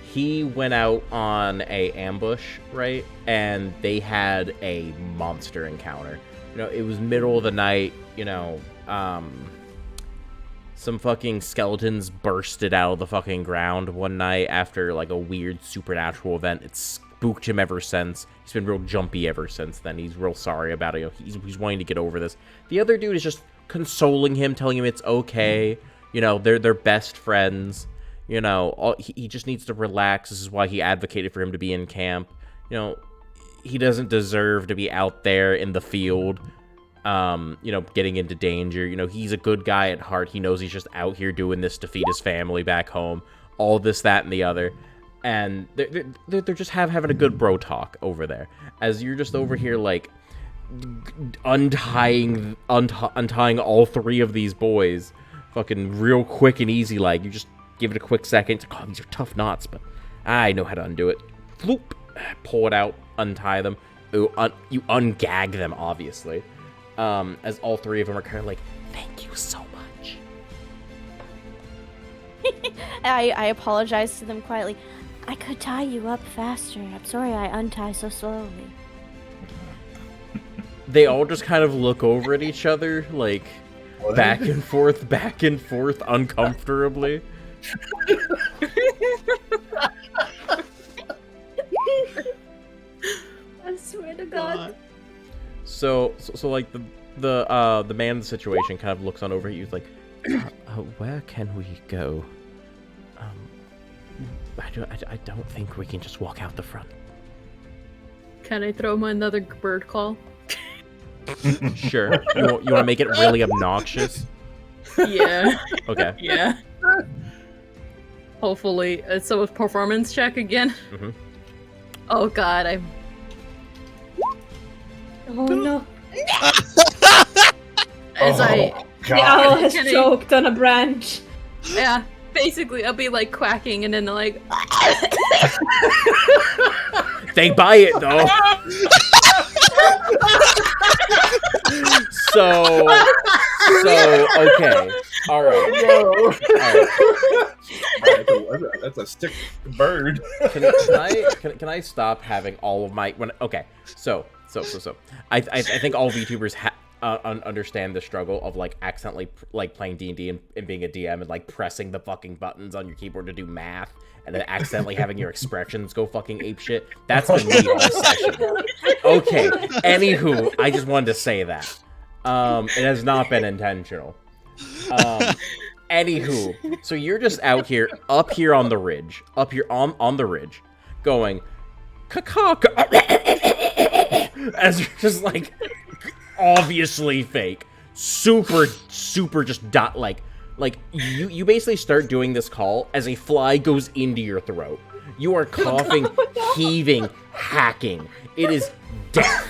he went out on a ambush, right? And they had a monster encounter. You know, it was middle of the night, you know, some fucking skeletons bursted out of the fucking ground one night after like a weird supernatural event. It spooked him ever since. He's been real jumpy ever since then. He's real sorry about it. You know, he's wanting to get over this. The other dude is just consoling him, telling him it's okay. You know, they're best friends. You know, he just needs to relax. This is why he advocated for him to be in camp. You know, he doesn't deserve to be out there in the field, you know, getting into danger. You know, he's a good guy at heart. He knows he's just out here doing this to feed his family back home. All this, that, and the other. And they're just having a good bro talk over there. As you're just over here, like, untying all three of these boys. Fucking real quick and easy, like, you just give it a quick second. It's like, oh, these are tough knots, but I know how to undo it. Floop. Pull it out, untie them. You ungag them, obviously. As all three of them are kind of like, thank you so much. I apologize to them quietly. I could tie you up faster. I'm sorry I untie so slowly. They all just kind of look over at each other, like, back and forth, uncomfortably. I swear to God. So like the man in the situation kind of looks on over at you, like, where can we go? I don't think we can just walk out the front. Can I throw him another bird call? Sure. You want to make it really obnoxious? Yeah. Okay. Yeah. Hopefully. So a performance check again? Mm-hmm. Oh god, I'm... Oh no. As God. The owl has Can I- choked on a branch. Yeah, basically I'll be like quacking and then like... They buy it though. So okay. All right. That's a sick bird. Can I stop having all of my okay? So I think all VTubers understand the struggle of like accidentally like playing D&D and being a DM and like pressing the fucking buttons on your keyboard to do math and then accidentally having your expressions go fucking apeshit. That's been me all session. Okay. Anywho, I just wanted to say that. It has not been intentional. Anywho, so you're just out here, up here on the ridge, on the ridge, going, caw as you're just like, obviously fake, super just like Like, you basically start doing this call as a fly goes into your throat. You are coughing, heaving, hacking. It is death.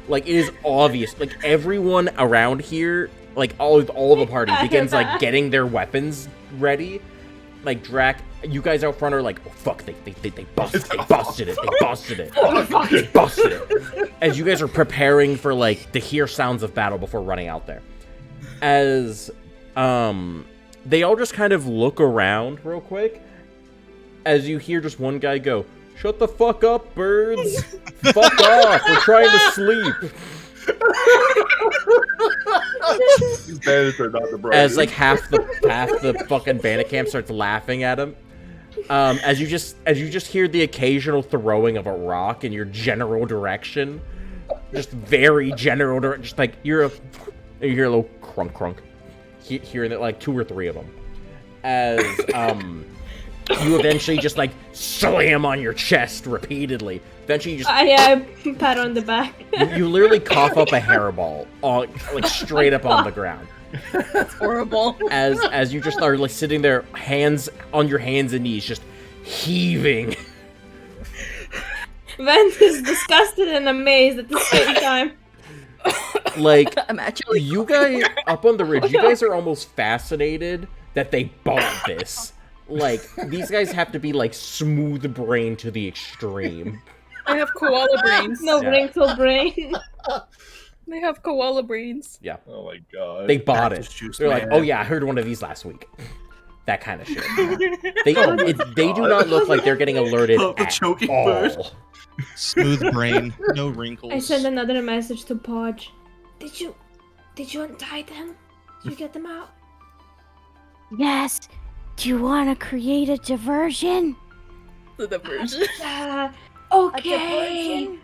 Like, it is obvious. Like, everyone around here, like, all the party begins, like, getting their weapons ready. Like, Drac, you guys out front are like, oh, fuck, they busted it. As you guys are preparing for, like, to hear sounds of battle before running out there. As, they all just kind of look around real quick. As you hear just one guy go, shut the fuck up, birds. Fuck off, we're trying to sleep. These bandits are not the brightest. As like half the fucking bandit camp starts laughing at him. As you just hear the occasional throwing of a rock in your general direction. Just very general direction. Just like you hear a little crunk crunk. Hearing it like 2 or 3 of them. As you eventually just like slam on your chest repeatedly. Eventually, you just I pat on the back. you literally cough up a hairball on like straight up on the ground. That's horrible. As you just are like sitting there, hands on your hands and knees, just heaving. Vent is disgusted and amazed at the same time. Like I'm actually you guys up on the ridge, you guys are almost fascinated that they bought this. Like, these guys have to be, like, smooth brain to the extreme. I have koala brains. No wrinkle brain. They have koala brains. Yeah. Oh my god. They bought it. Cactus juice, They're like, man. oh yeah, I heard one of these last week. That kind of shit. They do not look like they're getting alerted Oh, the at choking all. bird. Smooth brain, no wrinkles. I sent another message to Podge. Did you untie them? Did you get them out? Yes. Do you want to create a diversion? The diversion. Okay.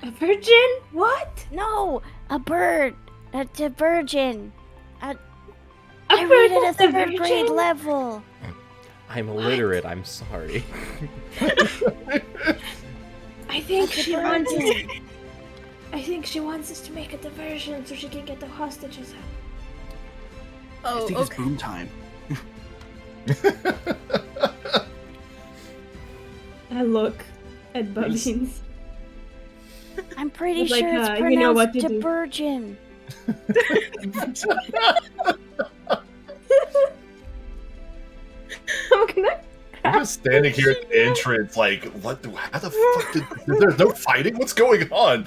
A virgin? What? No, a bird. A diversion. A I bird read it that's at a 3rd grade virgin? level. I'm illiterate, I'm sorry. I think That's a she wants us. virgin. I think she wants us to make a diversion so she can get the hostages out. I Oh, think it's okay. boom time. I look at Bubbins. I'm pretty It's sure like, it's pronounced you know what to do. diversion. I'm gonna. I'm just standing here at the entrance, like, what? How the fuck there's no fighting? What's going on?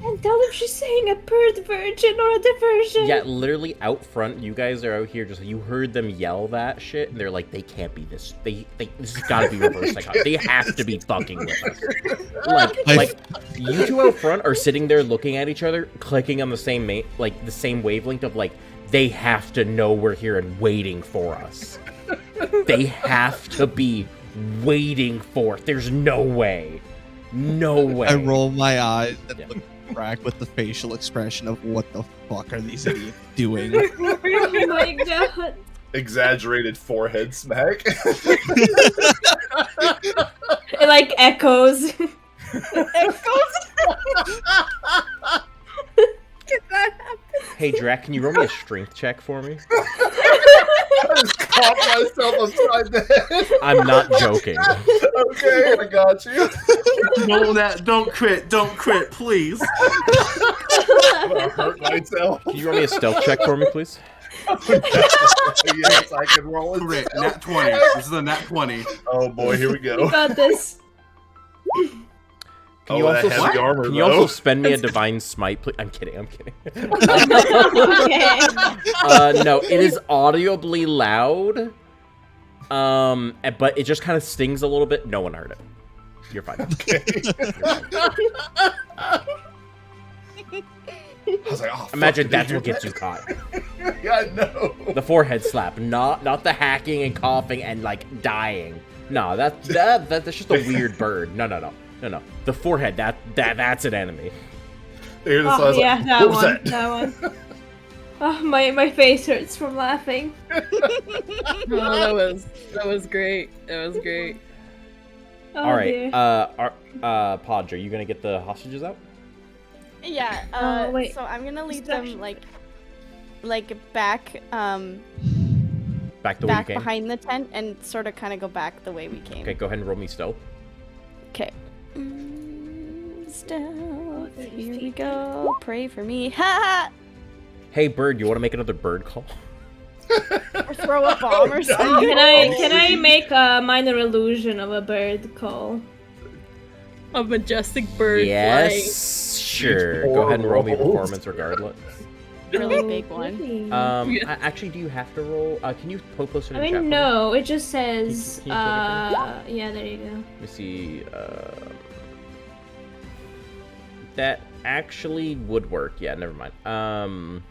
And tell them she's saying a bird virgin or a diversion. Yeah, literally out front, you guys are out here just, you heard them yell that shit, and they're like, they can't be this. This has gotta be reverse psychology. They have to be fucking with us. Like, you two out front are sitting there looking at each other, clicking on the same the same wavelength of, like, they have to know we're here and waiting for us. They have to be waiting for it. There's no way. No way. I roll my eyes and Yeah. look at Brack with the facial expression of what the fuck are these idiots doing? Oh my god. Exaggerated forehead smack. It like echoes. Hey, Drac, can you roll me a strength check for me? I just caught myself upside the head. I'm not joking. Okay, I got you. No, don't crit, please. I'm gonna hurt myself. Can you roll me a stealth check for me, please? Yes, I can roll it. Crit, nat 20. This is a nat 20. Oh boy, here we You go. got this. Can you Oh, that also heavy armor, can you though. also spend me a divine smite, please? I'm kidding. Okay. No, it is audibly loud. But it just kind of stings a little bit. No one heard it. You're fine. I was like, oh, fuck, Imagine did they that's do what gets that? you caught. Yeah, I know. The forehead slap, not the hacking and coughing and like dying. No, that's just a weird bird. No. The forehead, that's an enemy. Here, this I Oh was yeah, like, that what was one. That one. Oh, my face hurts from laughing. Oh, that was great. That was great. Oh, All right, dear. Podge, are you gonna get the hostages out? Yeah. Oh, wait. So I'm gonna lead Distraction. them back Back the way you back came. behind the tent and sort of kind of go back the way we came. Okay, go ahead and roll me stealth. Okay. Stealth. Here we go. Pray for me. Ha! Hey, bird, you want to make another bird call? Or throw a bomb or something. Can I make a minor illusion of a bird call? A majestic bird Yes, sure. Go ahead and roll me performance regardless. Really big one. Really? Actually, do you have to roll? Can you post it in I chat? mean, for me? no, it just says, Can you click yeah, there you go. Let me see. That actually would work. Yeah, never mind.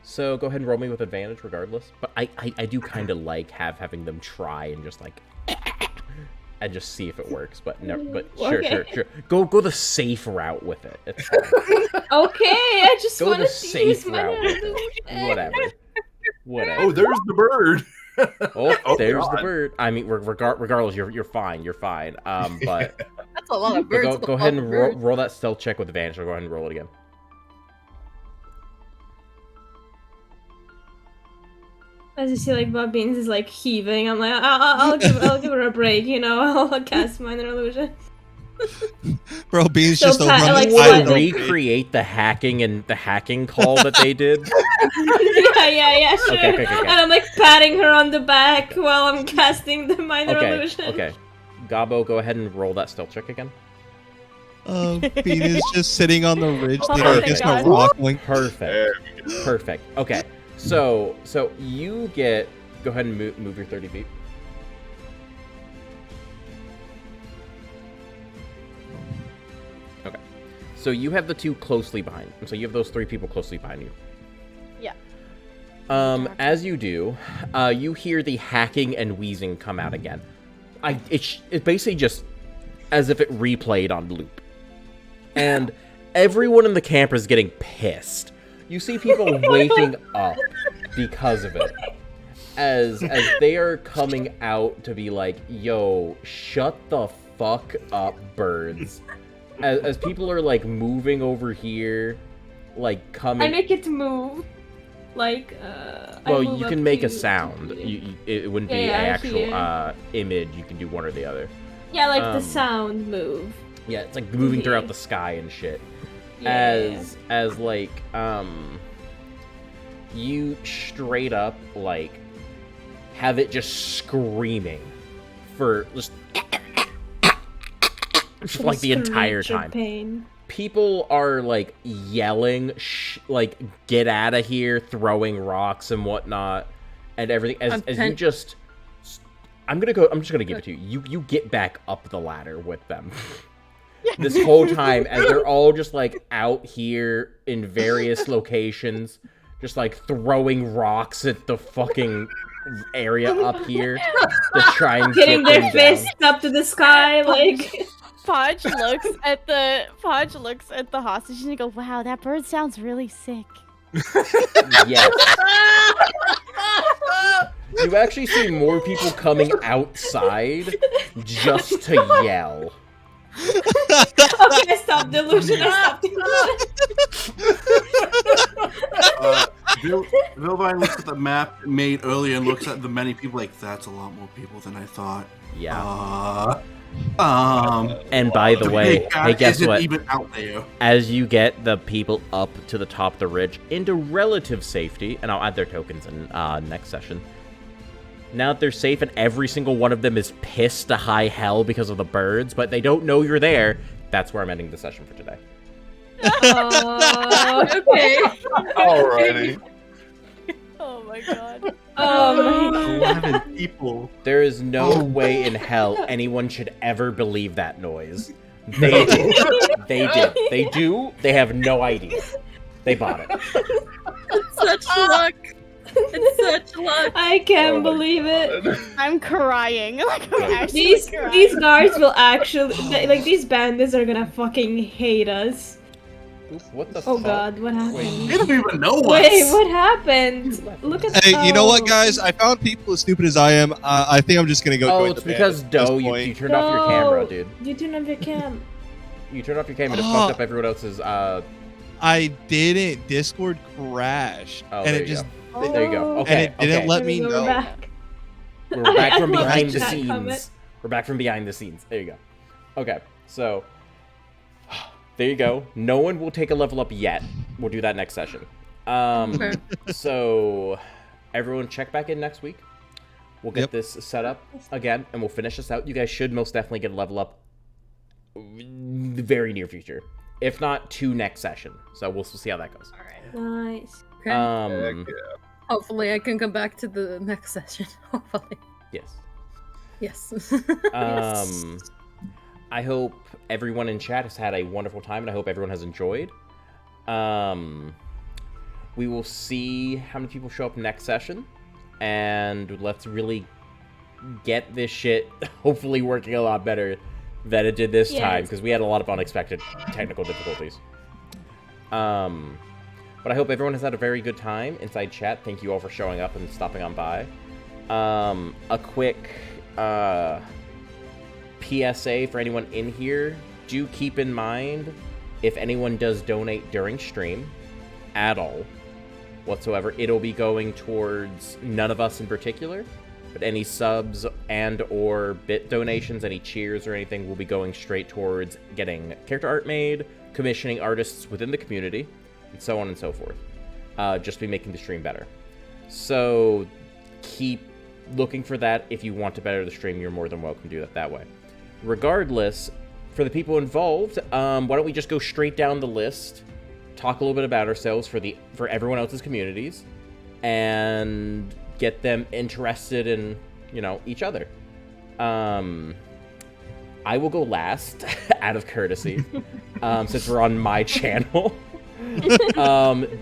So go ahead and roll me with advantage regardless. But I do kind of like having them try and just like and just see if it works. But no, but Okay. sure. Go the safe route with it. It's fine. Okay, I just Go want the to safe use my route with illusion. it. Whatever. Oh, there's the bird. Oh, Oh, there's the God. bird. I mean, regardless, you're fine. You're fine. But That's a lot of birds. go ahead and roll that stealth check with advantage. Or go ahead and roll it again. As you see, like Bob Beans is like heaving. I'm like, I'll give her a break. You know, I'll cast minor illusion. Bro, Bean's So just over Pat, on like, the Will side. what- recreate the hacking call that they did. yeah, sure. Okay. And I'm like patting her on the back while I'm casting the minor illusion. Okay. Gabo, go ahead and roll that stealth check again. Bean is just sitting on the ridge, Oh thinking my against a God. rock, going, Perfect. Okay. So you get. Go ahead and move your 30 feet. Okay. So you have the two closely behind. So you have those three people closely behind you. Yeah. As you do, you hear the hacking and wheezing come out again. It's basically just as if it replayed on loop. And everyone in the camp is getting pissed. You see people waking up because of it. As they are coming out to be like, yo, shut the fuck up, birds. As people are like moving over here, like coming. I make it move. Like, I Well, move you up can make a to- sound. It wouldn't be Yeah, an actual here. image. You can do one or the other. Yeah, like the um, sound move. Yeah, it's like moving throughout Okay. the sky and shit. Yeah. As like you straight up like have it just screaming for just like the entire Screech of time. Pain. People are like yelling, like get out of here, throwing rocks and whatnot, and everything. As you just, I'm just gonna give it to you. You get back up the ladder with them. This whole time, as they're all just like out here in various locations, just like throwing rocks at the fucking area up here to try and Getting get their them fists up to the sky, like. Podge looks at the hostage and he goes, "Wow, that bird sounds really sick." down. Yes. You actually see more people coming outside just to yell. Okay, stop delusion. Stop delusion. Vilvine looks at the map made earlier and looks at the many people like, that's a lot more people than I thought. Yeah. And by the way, hey, guess isn't what? even out there. As you get the people up to the top of the ridge into relative safety, and I'll add their tokens in next session. Now that they're safe and every single one of them is pissed to high hell because of the birds, but they don't know you're there, that's where I'm ending the session for today. Okay. Alrighty. Oh my god. Oh my 11 people. There is no way in hell anyone should ever believe that noise. They did. They did. They do. They have no idea. They bought it. Such luck. It's such luck. I can't Oh my believe it. God. I'm crying. Like I'm actually crying. These guards will actually like these bandits are gonna fucking hate us. Oof, what the Oh fuck? god, what They happened? don't even know us. Wait, what happened? Look at. Hey, you know what, oh. guys? I found people as stupid as I am. I think I'm just gonna go. Oh, join it's the band because at this Doe, you point. turned off your camera, dude. You turned off your cam. You turned off your camera and it Oh. fucked up everyone else's I didn't. Discord crashed, Oh, and there it you just go. There you go. Oh. Okay. and it didn't okay. let me We're know. back. We're back from I love behind the that scenes. comment. We're back from behind the scenes. There you go. Okay, so there you go. No one will take a level up yet. We'll do that next session. Okay. So everyone check back in next week. We'll get Yep. this set up again, and we'll finish this out. You guys should most definitely get a level up in the very near future. If not, 2 next session. So we'll see how that goes. Nice. Okay. Heck yeah. Hopefully, I can come back to the next session. Hopefully, Yes. yes. I hope everyone in chat has had a wonderful time, and I hope everyone has enjoyed. We will see how many people show up next session, and let's really get this shit hopefully working a lot better than it did this time, because we had a lot of unexpected technical difficulties. But I hope everyone has had a very good time inside chat. Thank you all for showing up and stopping on by. A quick PSA for anyone in here. Do keep in mind, if anyone does donate during stream at all whatsoever, it'll be going towards none of us in particular, but any subs and or bit donations, any cheers or anything will be going straight towards getting character art made, commissioning artists within the community, and so on and so forth. Just be making the stream better. So keep looking for that. If you want to better the stream, you're more than welcome to do that way. Regardless, for the people involved, why don't we just go straight down the list, talk a little bit about ourselves for everyone else's communities, and get them interested in, each other. I will go last out of courtesy, since we're on my channel.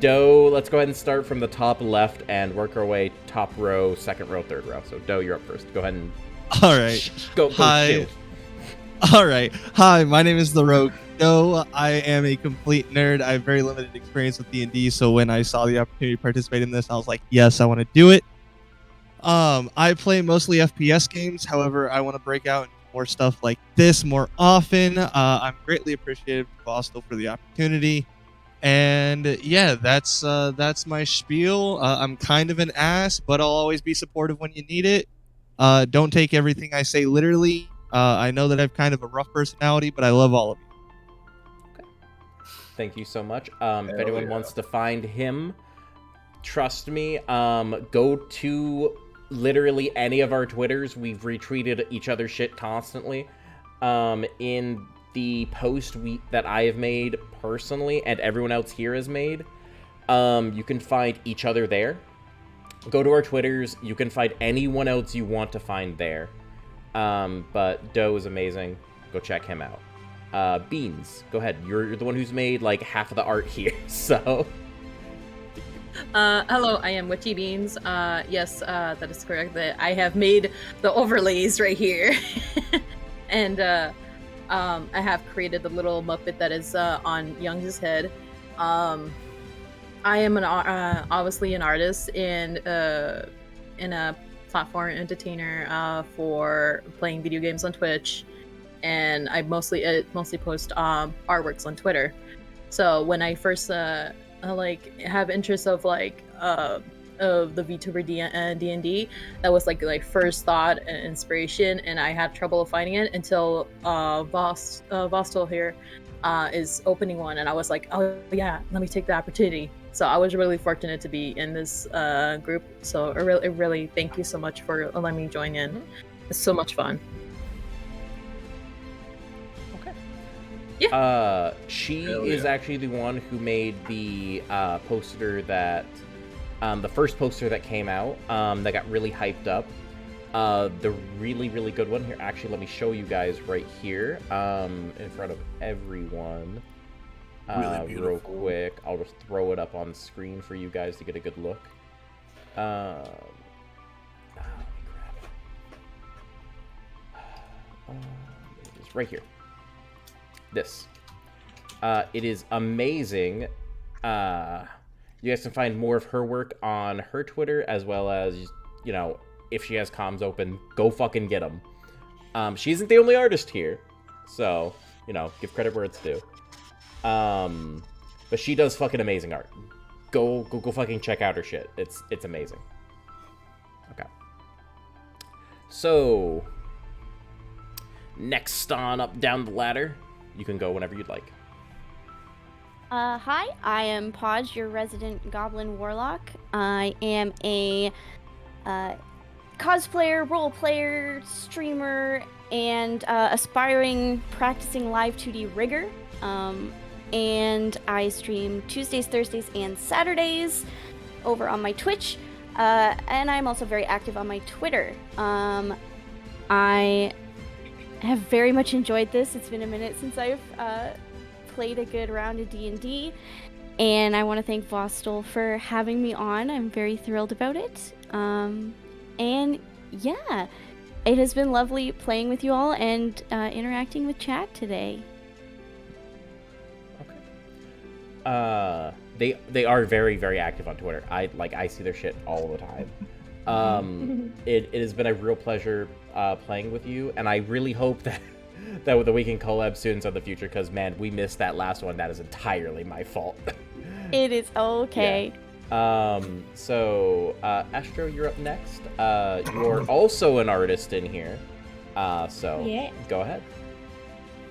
Doe, let's go ahead and start from the top left and work our way top row, second row, third row. So Doe, you're up first. Go ahead and All right. go. Hi. Shield. All right. Hi, my name is The Rogue. No, I am a complete nerd. I have very limited experience with D&D, so when I saw the opportunity to participate in this, I was like, yes, I want to do it. I play mostly FPS games. However, I want to break out into more stuff like this more often. I'm greatly appreciative to Bostel for the opportunity. And yeah, that's my spiel. I'm kind of an ass, but I'll always be supportive when you need it. Don't take everything I say literally. I know that I have kind of a rough personality, but I love all of you. Thank you so much. If anyone wants to find him, trust me, go to literally any of our Twitters. We've retweeted each other's shit constantly. In the post that I have made personally and everyone else here has made, you can find each other there. Go to our Twitters. You can find anyone else you want to find there. But Doe is amazing. Go check him out. Beans, go ahead. You're the one who's made like half of the art here, so. Hello, I am Witchy Beans. Yes, that is correct. That I have made the overlays right here, and I have created the little Muppet that is on Young's head. I am obviously an artist in a platform entertainer for playing video games on Twitch, and I mostly post artworks on Twitter. So when I first have interest of of the VTuber D&D, that was like first thought and inspiration, and I had trouble finding it until Vostel here is opening one, and I was like, oh yeah, let me take the opportunity. So I was really fortunate to be in this group. So I really thank you so much for letting me join in. It's so much fun. Okay. Yeah. She is actually the one who made the poster that, the first poster that came out, that got really hyped up. The really, really good one here. Actually, let me show you guys right here, in front of everyone. Really beautiful. Real quick, I'll just throw it up on screen for you guys to get a good look. Let me grab it. It is right here. This. It is amazing. You guys can find more of her work on her Twitter, as well as, if she has comms open, go fucking get them. She isn't the only artist here, so, give credit where it's due. but she does fucking amazing art. Go fucking check out her shit. It's amazing. Okay. So, next on up down the ladder, you can go whenever you'd like. Hi, I am Podge, your resident goblin warlock. I am a cosplayer, role player, streamer, and aspiring practicing live 2D rigger. And I stream Tuesdays, Thursdays, and Saturdays over on my Twitch. And I'm also very active on my Twitter. I have very much enjoyed this. It's been a minute since I've played a good round of D&D, and I want to thank Vostel for having me on. I'm very thrilled about it. And yeah, it has been lovely playing with you all and interacting with chat today. Okay. They are very, very active on Twitter. I see their shit all the time. It has been a real pleasure playing with you, and I really hope that we can collab soon in the future, because man, we missed that last one. That is entirely my fault. It is okay. Yeah. So Astro, you're up next. You're also an artist in here. So Yeah. Go ahead.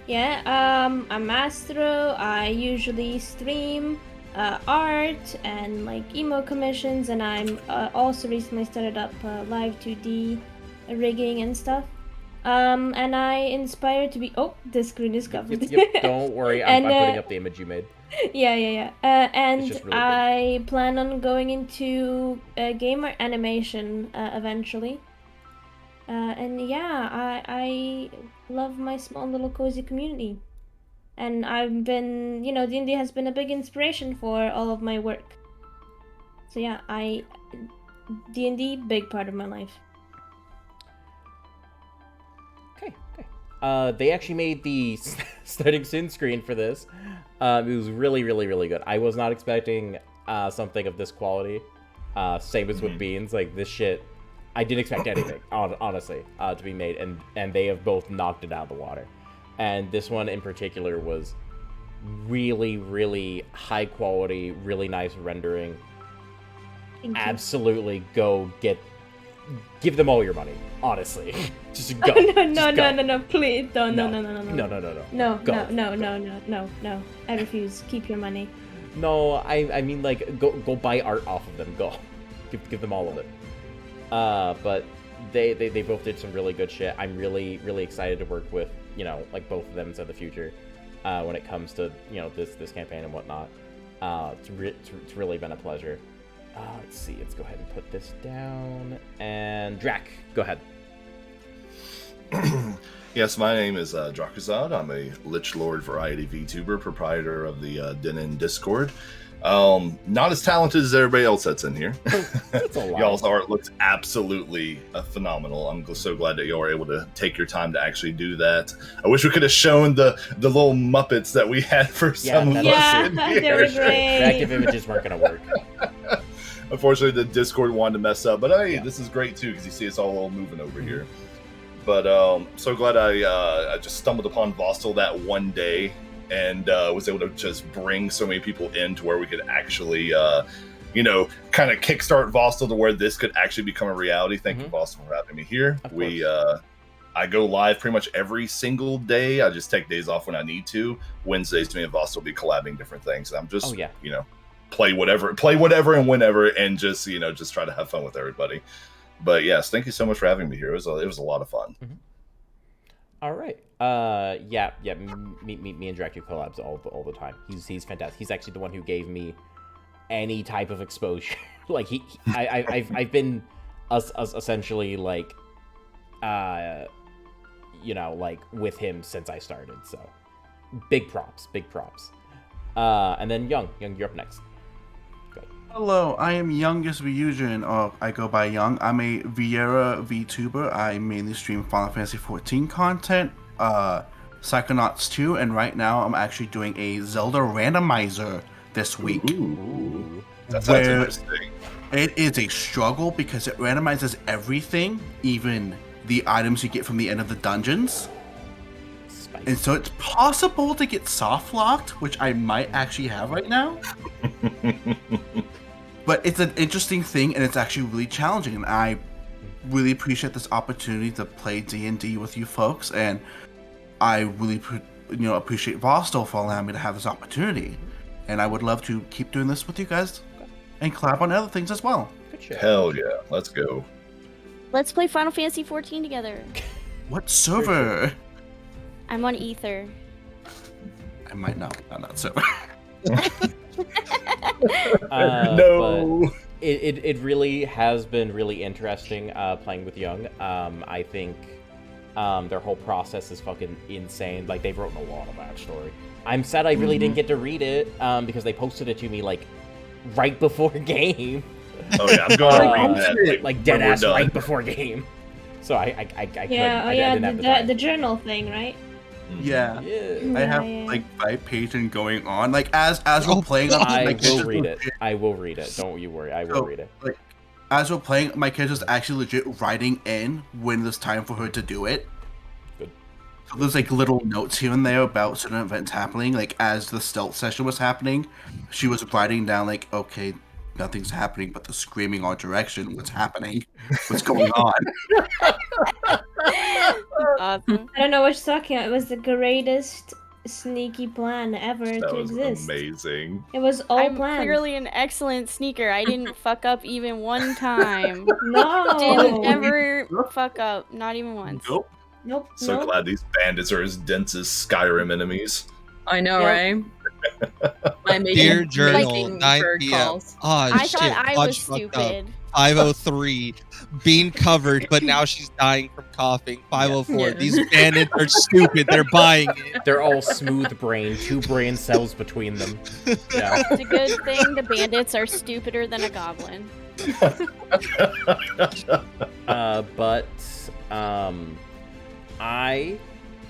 Yeah, I'm Astro. I usually stream art and like emo commissions, and I'm also recently started up live 2D rigging and stuff. And I inspire to be. Oh, this screen is covered. Yep, don't worry, I'm putting up the image you made. Yeah. And just really I plan on going into gamer animation eventually. And yeah, I love my small little cozy community. And I've been, D&D has been a big inspiration for all of my work. So yeah, D&D, big part of my life. Okay. They actually made the starting sin screen for this. It was really, really, really good. I was not expecting something of this quality. Same as with Beans, like this shit. I didn't expect anything, honestly, to be made, and they have both knocked it out of the water. And this one in particular was really, really high quality, really nice rendering. Absolutely, give them all your money, honestly. Just go. No, please don't. No. No. I refuse. Keep your money. No, I mean, like, go buy art off of them. Go. Give them all of it. But they both did some really good shit. I'm really, really excited to work with, like both of them into the future, when it comes to, this campaign and whatnot. It's really been a pleasure. Let's see, let's go ahead and put this down. And Drac, go ahead. Yes, my name is Drakazad. I'm a Lich Lord variety VTuber, proprietor of the Denon Discord. Not as talented as everybody else that's in here. That's a lot. Y'all's art looks absolutely phenomenal. I'm so glad that y'all were able to take your time to actually do that. I wish we could have shown the little Muppets that we had for some of us in here. They were great. Reactive images weren't going to work. Unfortunately, the Discord wanted to mess up, but hey, this is great too, because you see us all moving over here. But so glad I just stumbled upon Vostel that one day, and was able to just bring so many people in to where we could actually, kind of kickstart Vostel to where this could actually become a reality. Thank you, Vostel, for having me here. I go live pretty much every single day. I just take days off when I need to. Wednesdays, me and Vostel will be collabing different things. I'm just, play whatever and whenever, and just just try to have fun with everybody. But yes, thank you so much for having me here. It was a lot of fun. All right. Me and Drac do collabs all the time. He's fantastic. He's actually the one who gave me any type of exposure. Like I've been essentially like like with him since I started. So big props. And then Young, you're up next. Hello, I am Youngest Vyusion, or I go by Young. I'm a Viera VTuber. I mainly stream Final Fantasy XIV content, Psychonauts 2, and right now I'm actually doing a Zelda randomizer this week. Ooh. That sounds interesting. It is a struggle because it randomizes everything, even the items you get from the end of the dungeons. And so it's possible to get soft locked, which I might actually have right now. But it's an interesting thing, and it's actually really challenging. And I really appreciate this opportunity to play D&D with you folks, and I really, appreciate Vostel for allowing me to have this opportunity. And I would love to keep doing this with you guys, and collab on other things as well. Good shit. Hell yeah, let's go. Let's play Final Fantasy 14 together. What server? I'm on Ether. I might not. I'm not server. No. But it really has been really interesting playing with Young. I think their whole process is fucking insane. Like, they've written a lot of backstory. I'm sad I really didn't get to read it because they posted it to me like right before game. Oh yeah, I'm going to read that. Like dead when we're ass done. right before game. So I couldn't. Yeah, I didn't have the time. the journal thing, right? Yeah. Yeah. I have Yeah. like 5 pages going on. Like as we're playing, I my kids will just read it. legit- I will read it. Don't you worry. I will read it. Like as we're playing, my kid was actually legit writing in when there's time for her to do it. Good. So there's like little notes here and there about certain events happening. Like as the stealth session was happening, she was writing down like, okay, nothing's happening, but the screaming our direction. What's happening? What's going on? Awesome. I don't know what you're talking about. It was the greatest sneaky plan ever That to was exist. amazing. It was all I'm planned. clearly an excellent sneaker. I didn't fuck up even one time. No. Didn't ever fuck up. Not even once. Nope. Nope. So nope. glad these bandits are as dense as Skyrim enemies. I know, Yep. right? I'm making Dear Journal, making 9 bird p.m. calls. Oh, I shit. thought I Hodge was fucked up. stupid. 503, being covered, but now she's dying from coughing. 504, Yeah. these bandits are stupid. They're buying it. They're all smooth brain, 2 brain cells between them. Yeah. It's a good thing the bandits are stupider than a goblin. But I,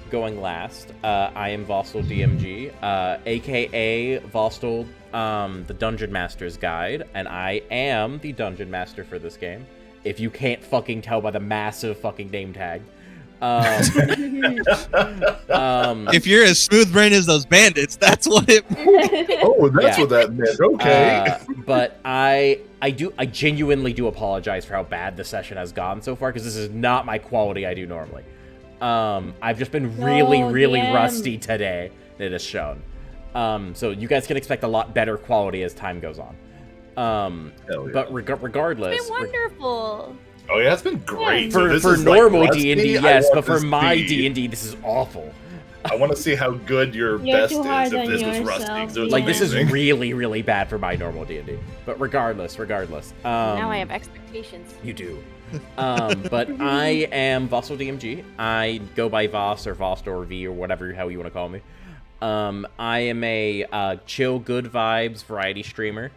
going last, I am Vostel DMG, aka Vostel, the Dungeon Master's Guide, and I am the Dungeon Master for this game. If you can't fucking tell by the massive fucking name tag. If you're as smooth brain as those bandits, that's what it. Oh, that's Yeah. what that meant. Okay. But I genuinely do apologize for how bad the session has gone so far, because this is not my quality I do normally. I've just been really, Oh, really damn. rusty today. It has shown. So you guys can expect a lot better quality as time goes on. Hell yeah. But regardless, It's been wonderful. Oh yeah, it's been great. for This for is, like, normal rusty. D&D, I yes, want but for to my see- D&D, this is awful. I want to see how good your You're best too is hard if on this was yourself, rusty. 'cause it was Like, this is amazing. really, really bad for my normal D&D. But regardless. Now I have expectations. You do. But I am Vostel DMG. I go by Voss or Vost or V or whatever hell you want to call me. I am a chill, good vibes variety streamer.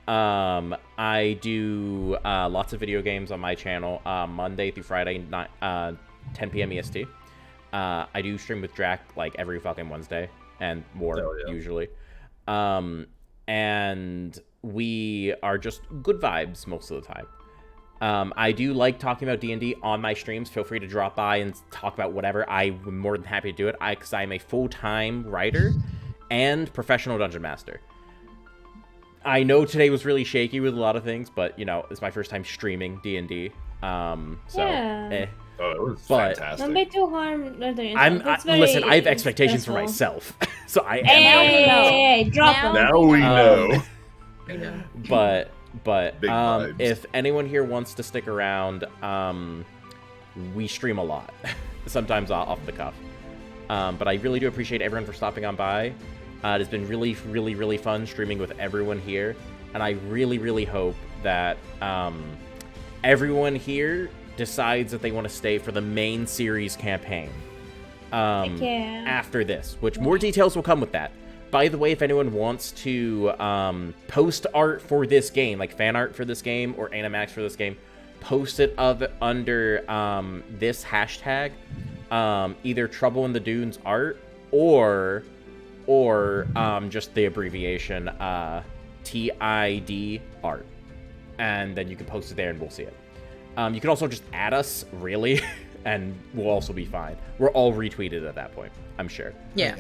I do lots of video games on my channel Monday through Friday, 10 p.m. EST. I do stream with Drac like every fucking Wednesday and more Hell yeah. usually. And we are just good vibes most of the time. I do like talking about D&D on my streams. Feel free to drop by and talk about whatever. I'm more than happy to do it because I'm a full-time writer and professional dungeon master. I know today was really shaky with a lot of things, but, you know, it's my first time streaming D&D. Yeah. Oh, it was But- fantastic. Don't be too hard on yourself. Listen, I have expectations for myself, so I am. Hey, drop Now- them. Now we know. I know. But Big vibes. if anyone here wants to stick around, we stream a lot, sometimes off the cuff. But I really do appreciate everyone for stopping on by. It has been really, really, really fun streaming with everyone here, and I really, really hope that everyone here decides that they want to stay for the main series campaign Yeah. after this, which more details will come with that. By the way, if anyone wants to post art for this game, like fan art for this game or animax for this game, post it under this hashtag, either Trouble in the Dunes art or just the abbreviation TID art, and then you can post it there and we'll see it. You can also just add us, really. and we'll also be fine. We're all retweeted at that point, I'm sure. Yeah.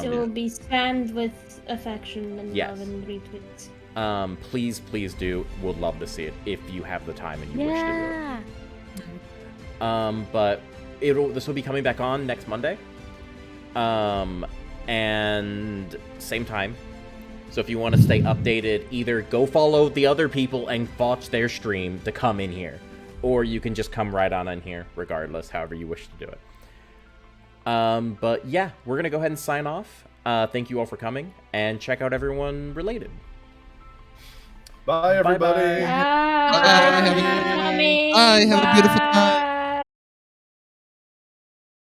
So we'll be spammed with affection and Yes. love and retweets. Please do. Would love to see it if you have the time and you wish to do Yeah. it. But this will be coming back on next Monday. And same time. So if you want to stay updated, either go follow the other people and watch their stream to come in here, or you can just come right on in here, regardless, however you wish to do it. But yeah, we're gonna go ahead and sign off. Thank you all for coming, and check out everyone related. Bye, everybody. Bye-bye. Bye. Bye. Have a beautiful time.